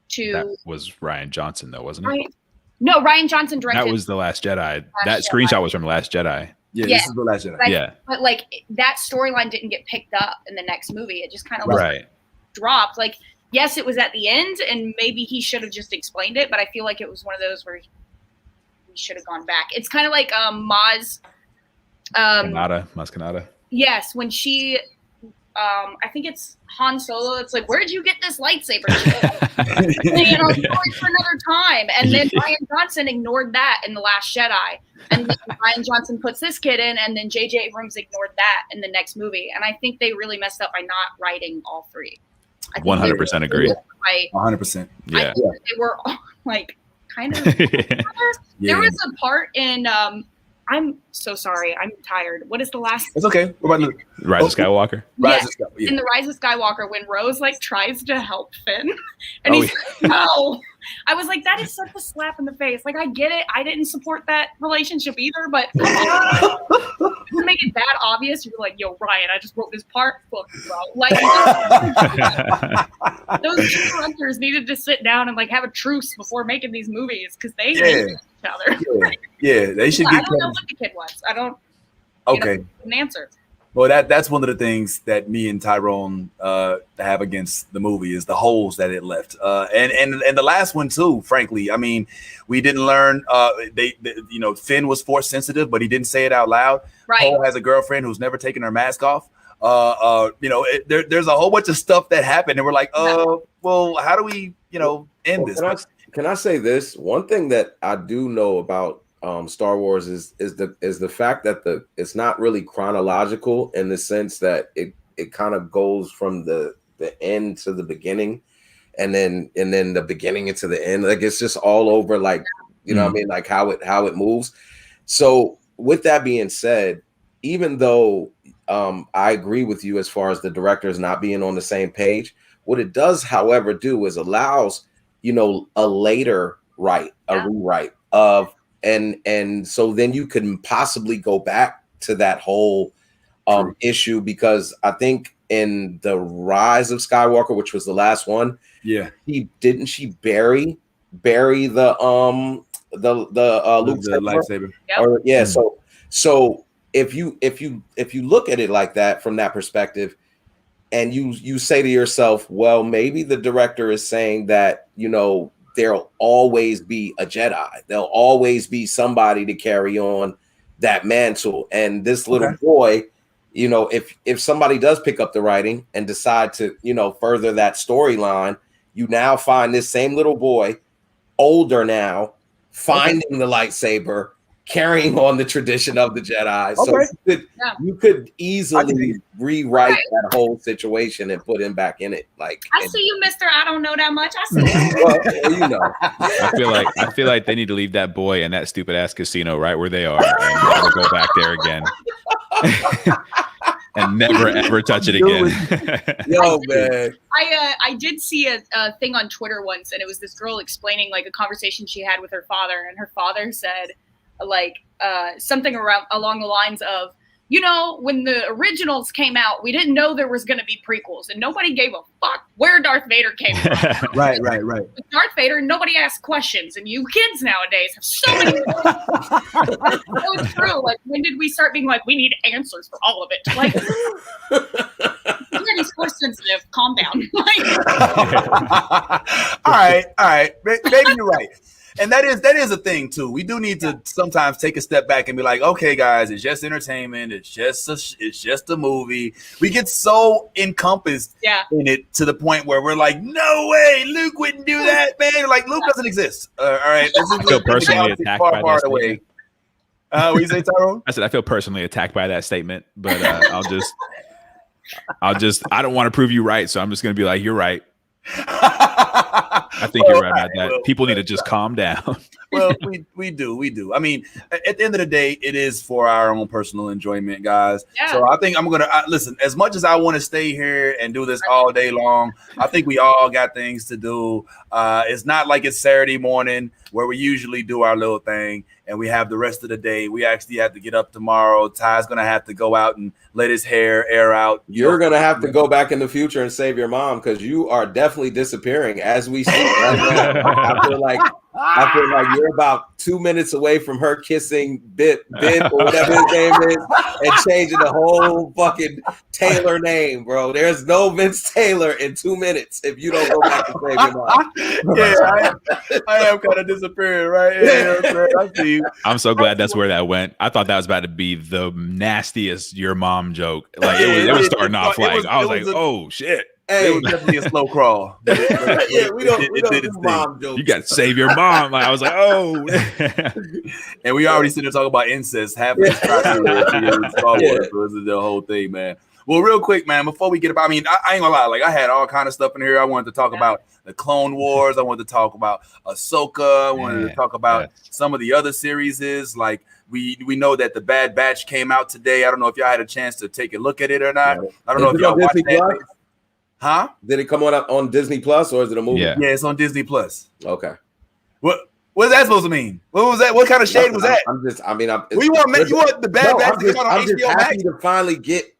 to. That was Rian Johnson, though, wasn't it? No, Rian Johnson directed. That was The Last Jedi. That screenshot was from The Last Jedi. Yeah, this is The Last Jedi. But like that storyline didn't get picked up in the next movie. It just kind of dropped. Like, yes, it was at the end, and maybe he should have just explained it. But I feel like it was one of those where he should have gone back. It's kind of like Maz Kanata. Yes, when she, I think it's Han Solo. It's like, where'd you get this lightsaber? For another time. And then Rian Johnson ignored that in The Last Jedi. And then Rian Johnson puts this kid in, and then J.J. Abrams ignored that in the next movie. And I think they really messed up by not writing all three. 100% agree. 100%. Yeah. I think they were like kind of. There was a part in. I'm so sorry. I'm tired. What is the last? It's okay. What about Rise of Skywalker? In the Rise of Skywalker, when Rose like tries to help Finn, and he's like, no. I was like, that is such a slap in the face. Like, I get it. I didn't support that relationship either, but to make it that obvious, you're like, yo, Ryan, I just wrote this part. Fuck you, bro. Like, those two directors needed to sit down and like have a truce before making these movies because they hate each other. Yeah, they should. I don't know what the kid was. I don't. An answer. Well, that's one of the things that me and Tyrone have against the movie is the holes that it left, and the last one too. Frankly, I mean, we didn't learn. Finn was force sensitive, but he didn't say it out loud. Right. Poe has a girlfriend who's never taken her mask off. There's a whole bunch of stuff that happened, and we're like, well, how do we, end this? Can I say this? One thing that I do know about Star Wars is the fact that it's not really chronological in the sense that it kind of goes from the end to the beginning, and then the beginning into the end. Like, it's just all over, like, you know what I mean, like how it moves. So with that being said, even though I agree with you as far as the directors not being on the same page, what it does, however, do is allows a later rewrite of. And so then you can possibly go back to that whole issue, because I think in the Rise of Skywalker, which was the last one, she bury the Luke lightsaber. So if you look at it like that from that perspective, and you say to yourself, well, maybe the director is saying that there'll always be a Jedi. There'll always be somebody to carry on that mantle. And this little boy, if somebody does pick up the writing and decide to, further that storyline, you now find this same little boy, older now, finding the lightsaber, carrying on the tradition of the Jedi. So you could easily rewrite that whole situation and put him back in it. Like, I see you, Mr. I don't know that much. I see you. I feel like they need to leave that boy in that stupid ass casino right where they are and never go back there again. And never ever touch it again. Yo, man. I did see a thing on Twitter once, and it was this girl explaining like a conversation she had with her father, and her father said, like something along the lines of, you know, when the originals came out, we didn't know there was going to be prequels, and nobody gave a fuck where Darth Vader came from. Right. With Darth Vader, nobody asked questions, and you kids nowadays have so many. So it's true. Like, when did we start being like, we need answers for all of it? Like, Daddy's force sensitive. Calm down. All right. Maybe you're right. And that is a thing too. We do need to sometimes take a step back and be like, okay, guys, it's just entertainment. It's just a movie. We get so encompassed in it to the point where we're like, no way, Luke wouldn't do that, man. Like, Luke doesn't exist. All right, this is I feel personally attacked by that statement. What you say, Tyrone? I said I feel personally attacked by that statement, but I don't want to prove you right, so I'm just gonna be like, you're right. I think you're right about that. Well, people need to just calm down. Well, we do. I mean, at the end of the day, it is for our own personal enjoyment, guys. Yeah. So I think I'm gonna listen. As much as I want to stay here and do this all day long, I think we all got things to do. It's not like it's Saturday morning where we usually do our little thing and we have the rest of the day. We actually have to get up tomorrow. Ty's gonna have to go out and let his hair air out. You're gonna have to go back in the future and save your mom because you are definitely disappearing as we speak right now. I feel like you're about 2 minutes away from her kissing Bit or whatever his name is and changing the whole fucking Taylor name, bro. There's no Vince Taylor in 2 minutes if you don't go back and save your mom. Yeah, I am kind of disappearing, right? Yeah, I see you. I'm so glad that's where that went. I thought that was about to be the nastiest your mom joke. Like it was starting off like I was like, oh shit. Hey. It was definitely a slow crawl. We don't do mom jokes. You got to save your mom. Like I was like, oh. And we already sitting there talking about incest. Half of this Star Wars. So this is the whole thing, man. Well, real quick, man, before we get about, I mean, I ain't gonna lie. Like I had all kind of stuff in here. I wanted to talk about the Clone Wars. I wanted to talk about Ahsoka. I wanted to talk about some of the other series. Like we know that the Bad Batch came out today. I don't know if y'all had a chance to take a look at it or not. I don't know if y'all watched that. Huh? Did it come on Disney Plus or is it a movie? Yeah, it's on Disney Plus. Okay. What's that supposed to mean? What was that? What kind of shade was that? You want the Bad Batch to come on I'm just HBO happy Max? to finally get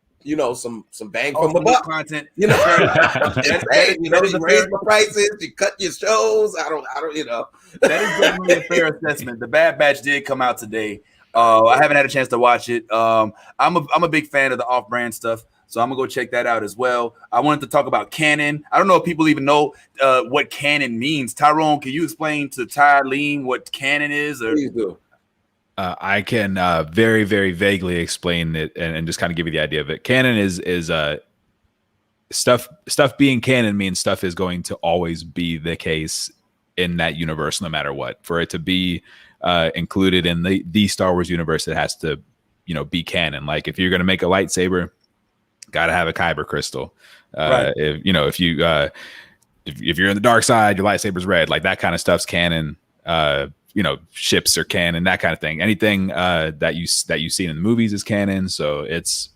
some bang from the buck content. You know, hey, you raise my prices, you cut your shows. I don't, you know. That is definitely a fair assessment. The Bad Batch did come out today. I haven't had a chance to watch it. I'm a big fan of the off-brand stuff. So I'm gonna go check that out as well. I wanted to talk about canon. I don't know if people even know what canon means. Tyrone, can you explain to Tylene what canon is? Or please do. I can very, very vaguely explain it and just kind of give you the idea of it. Canon is stuff being canon means stuff is going to always be the case in that universe, no matter what. For it to be included in the Star Wars universe, it has to, be canon. Like if you're gonna make a lightsaber, got to have a kyber crystal. Right. If you're in the dark side, your lightsaber's red. Like that kind of stuff's canon. Ships are canon, that kind of thing. Anything that you've seen in the movies is canon. So it's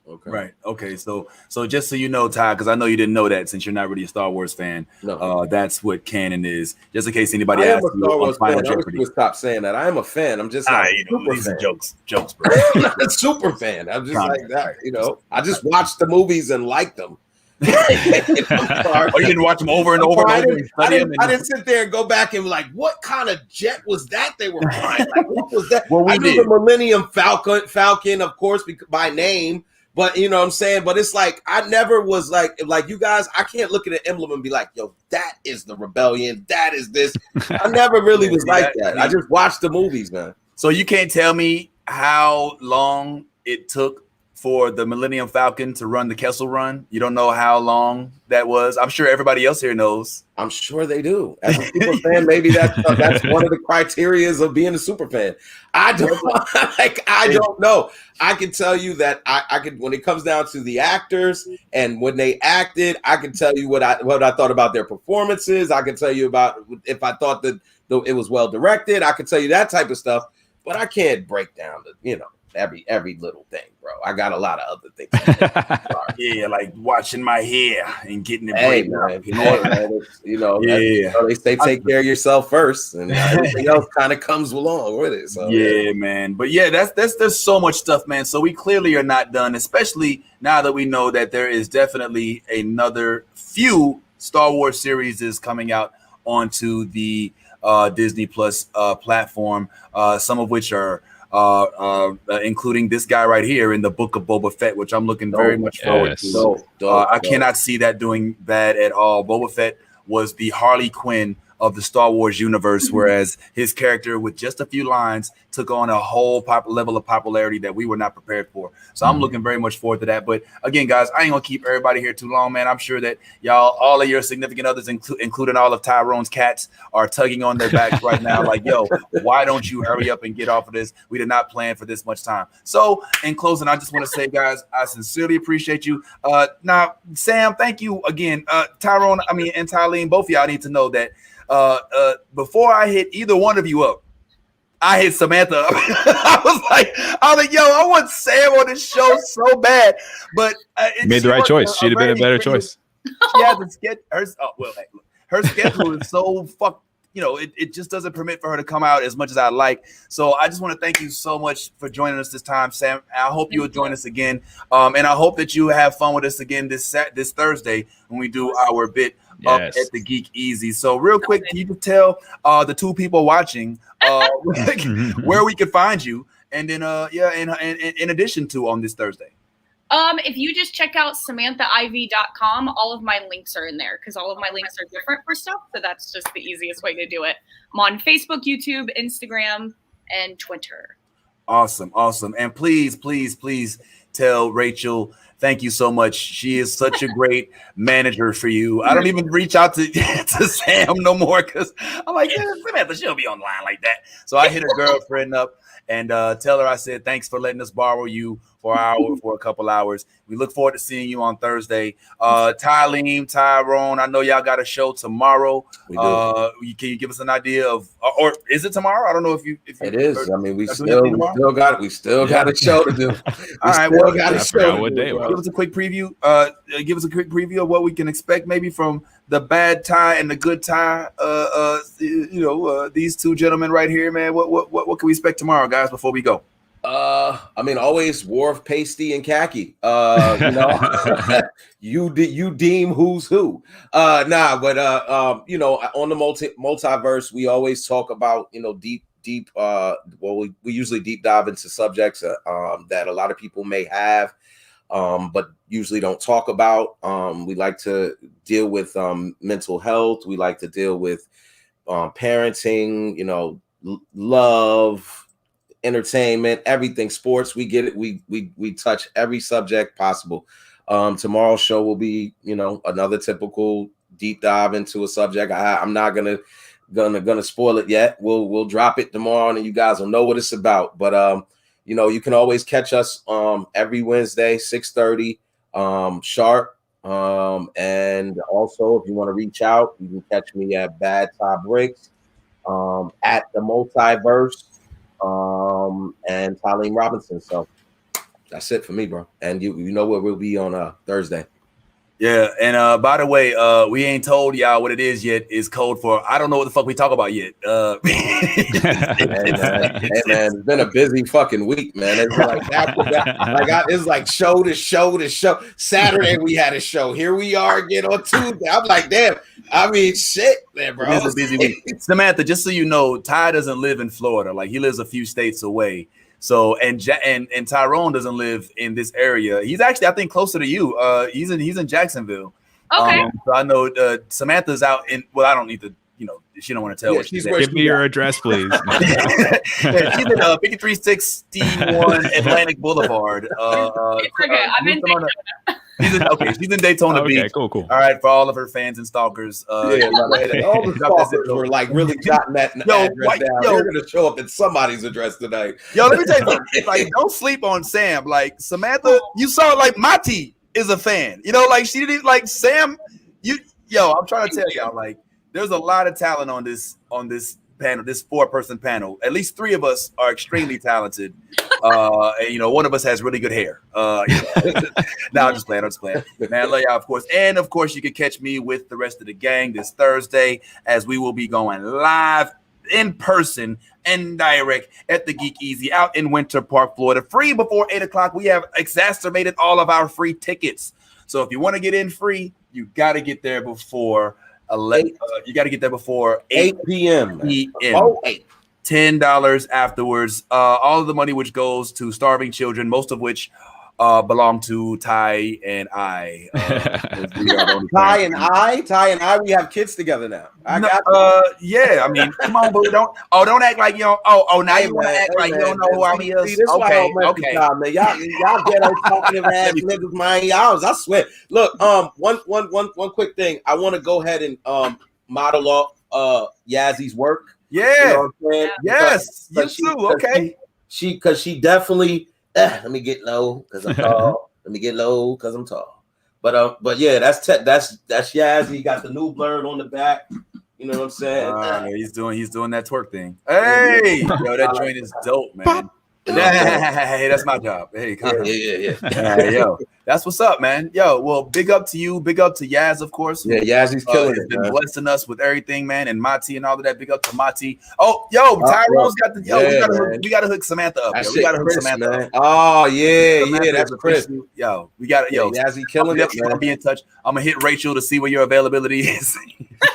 Okay. Right. Okay. So just so you know, Ty, because I know you didn't know that since you're not really a Star Wars fan. No. That's what canon is. Just in case anybody I am asks a Star Wars fan. Jeopardy. I wish you would stop saying that. I am a fan. I'm just not these are jokes, bro. I'm not a super fan. I'm just like that. I just watched the movies and liked them. Or you didn't watch them over and over and over. I didn't sit there and go back and be like, what kind of jet was that they were flying? Like, what was that? Well, I knew the Millennium Falcon, of course, by name. But you know what I'm saying? But it's like I never was like you guys, I can't look at an emblem and be like, yo, that is the rebellion, that is this. I never really was like that. I just watched the movies, man. So you can't tell me how long it took for the Millennium Falcon to run the Kessel Run? You don't know how long that was? I'm sure everybody else here knows. I'm sure they do. As a super fan, maybe that's one of the criterias of being a super fan. I don't know. I can tell you that I could, when it comes down to the actors and when they acted, I can tell you what I thought about their performances. I can tell you about if I thought that it was well directed. I can tell you that type of stuff, but I can't break down every little thing, bro. I got a lot of other things. Yeah, like washing my hair and getting it Hey, braided man, up. You know, they say take care of yourself first, and everything else kind of comes along with it. So yeah, man. But yeah, there's so much stuff, man. So we clearly are not done, especially now that we know that there is definitely another few Star Wars series is coming out onto the Disney Plus platform, some of which are including this guy right here in the Book of Boba Fett, which I'm looking very much forward to. I cannot see that doing bad at all. Boba Fett was the Harley Quinn of the Star Wars universe, whereas his character with just a few lines took on a whole level of popularity that we were not prepared for. So I'm looking very much forward to that. But again, guys, I ain't gonna keep everybody here too long, man. I'm sure that y'all, all of your significant others, including all of Tyrone's cats, are tugging on their backs right now, like, yo, why don't you hurry up and get off of this? We did not plan for this much time. So in closing, I just want to say, guys, I sincerely appreciate you. Now, Sam, thank you again. Tyrone, and Tylene, both of y'all need to know that before I hit either one of you up, I hit Samantha up. I was like, yo, I want Sam on this show so bad, but you made the right choice. She'd have been a better choice. She has to get her schedule is so fucked. You know, it just doesn't permit for her to come out as much as I like. So I just want to thank you so much for joining us this time, Sam. I hope you will join us again, and I hope that you have fun with us again this Thursday when we do our bit up at the Geek Easy. So real quick, can you just tell the two people watching where we can find you, and then in addition to on this Thursday? If you just check out samanthaiv.com, all of my links are in there because all of my links are different for stuff. So that's just the easiest way to do it. I'm on Facebook, YouTube, Instagram, and Twitter. Awesome. And please tell Rachel, thank you so much. She is such a great manager for you. I don't even reach out to Sam no more because I'm like, Samantha, she'll be online like that. So I hit her girlfriend up and tell her I said, thanks for letting us borrow you for a couple hours. We look forward to seeing you on Thursday. Tylene, Tyrone, I know y'all got a show tomorrow. Can you give us an idea of, or is it tomorrow? I don't know if it is. I mean, we still got a show to do. All right, well, got a show. What day was. it Give us a quick preview. Give us a quick preview of what we can expect, maybe from the bad Ty and the good Ty. These two gentlemen right here, man. What can we expect tomorrow, guys? Before we go. Always Worf, Pasty, and Khaki. You deem who's who. On the multiverse, we always talk about deep. We usually deep dive into subjects that a lot of people may have, but usually don't talk about. We like to deal with mental health. We like to deal with parenting. Love. Entertainment, everything, sports, we get it. We touch every subject possible. Tomorrow's show will be, another typical deep dive into a subject. I'm not gonna spoil it yet. We'll drop it tomorrow, and you guys will know what it's about. But you can always catch us every Wednesday, 6:30 sharp. And also, if you want to reach out, you can catch me at Bad Tie Breaks, at the Multiverse. And Tylene Robinson. So that's it for me, bro. And you know where we'll be on Thursday. Yeah, and by the way, we ain't told y'all what it is yet. It's code for I don't know what the fuck we talk about yet. Hey man, it's been a busy fucking week, man. It's like it's like show to show to show. Saturday we had a show. Here we are again on Tuesday. I'm like, damn. I mean, shit, man, bro. It's a busy week. Samantha, just so you know, Ty doesn't live in Florida. Like he lives a few states away. So and Tyrone doesn't live in this area. He's actually, I think, closer to you. He's in Jacksonville. Okay. So I know Samantha's out in. Well, I don't need to. She don't want to tell what she's at. Give me your address, please. She's in 5361 Atlantic Boulevard. It's okay. I'm in Daytona. She's in Daytona Beach. Okay, cool. All right, for all of her fans and stalkers. All the stalkers were like really jotting that address down. They're gonna show up at somebody's address tonight. Yo, let me tell you something. Like, don't sleep on Sam. Like Samantha, you saw like Mati is a fan. She didn't like Sam. I'm trying to tell y'all, like, there's a lot of talent on this panel, this 4-person panel, at least 3 of us are extremely talented. And, you know, one of us has really good hair. I'm just playing. Man, I love y'all, of course. And of course, you can catch me with the rest of the gang this Thursday as we will be going live in person and direct at the Geek Easy out in Winter Park, Florida. Free before 8 o'clock. We have exacerbated all of our free tickets. So if you want to get in free, you got to get there before 11. You got to get there before 8 p.m. Oh, 8. $10 afterwards. All of the money which goes to starving children, most of which belong to Ty and I. Ty and I, we have kids together now. Yeah, I mean, come on, boo, don't act like you don't. Now you want to act like you don't know who I am. See, this okay, man. Y'all get on talking ass niggas, man. I swear. Look, one quick thing. I want to go ahead and model off Yazzy's work. Yeah. You know what I'm saying? Yes. You too. Okay. She definitely. Let me get low because I'm tall. Let me get low because I'm tall. But yeah, that's Yazzie. He got the new Blerd on the back. You know what I'm saying? He's doing that twerk thing. Hey, yo, that joint is dope, man. Hey, that's my job. Hey, yeah. Yo, that's what's up, man. Yo, well, big up to you. Big up to Yaz, of course. Yeah, Yazzy's killing it. Been blessing us with everything, man, and Mati and all of that. Big up to Mati. Oh, yo, Tyrone's got the. Yo, we gotta hook Samantha up. Yo. We gotta hook Samantha up. Oh yeah, that's Chris. Yo, we got it. Yo, Yazzie killing it, man. I'll be in touch. I'm gonna hit Rachel to see where your availability is.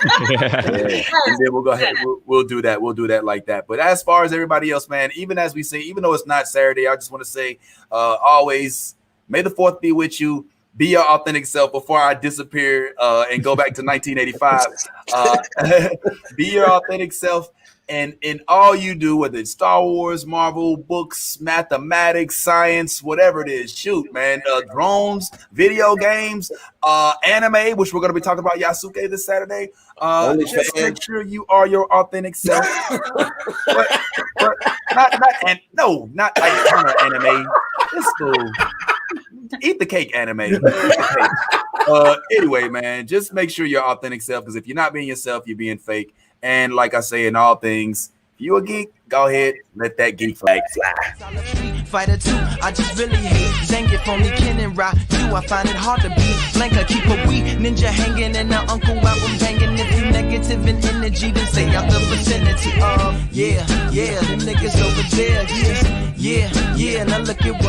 And then we'll go ahead. We'll do that. We'll do that like that. But as far as everybody else, man, even as we say, even though it's not Saturday, I just want to say, always may the 4th be with you. Be your authentic self before I disappear and go back to 1985. Be your authentic self. And in all you do, whether it's Star Wars, Marvel, books, mathematics, science, whatever it is, shoot, man. Drones, video games, anime, which we're going to be talking about Yasuke this Saturday. Just make sure you are your authentic self. but not like Turner anime. It's cool. Eat the cake, anime. Anyway, man, just make sure you're authentic self, because if you're not being yourself, you're being fake. And like I say in all things, if you a geek, go ahead, let that geek flag fly. Fighter 2, I just really hate Zangief, only Ken and Ra. You, I find it hard to beat. Blanca, keep a wee ninja hanging, and our uncle album banging. If you negative in energy, then stay out the vicinity of. Yeah, them niggas over there. Yeah, now look at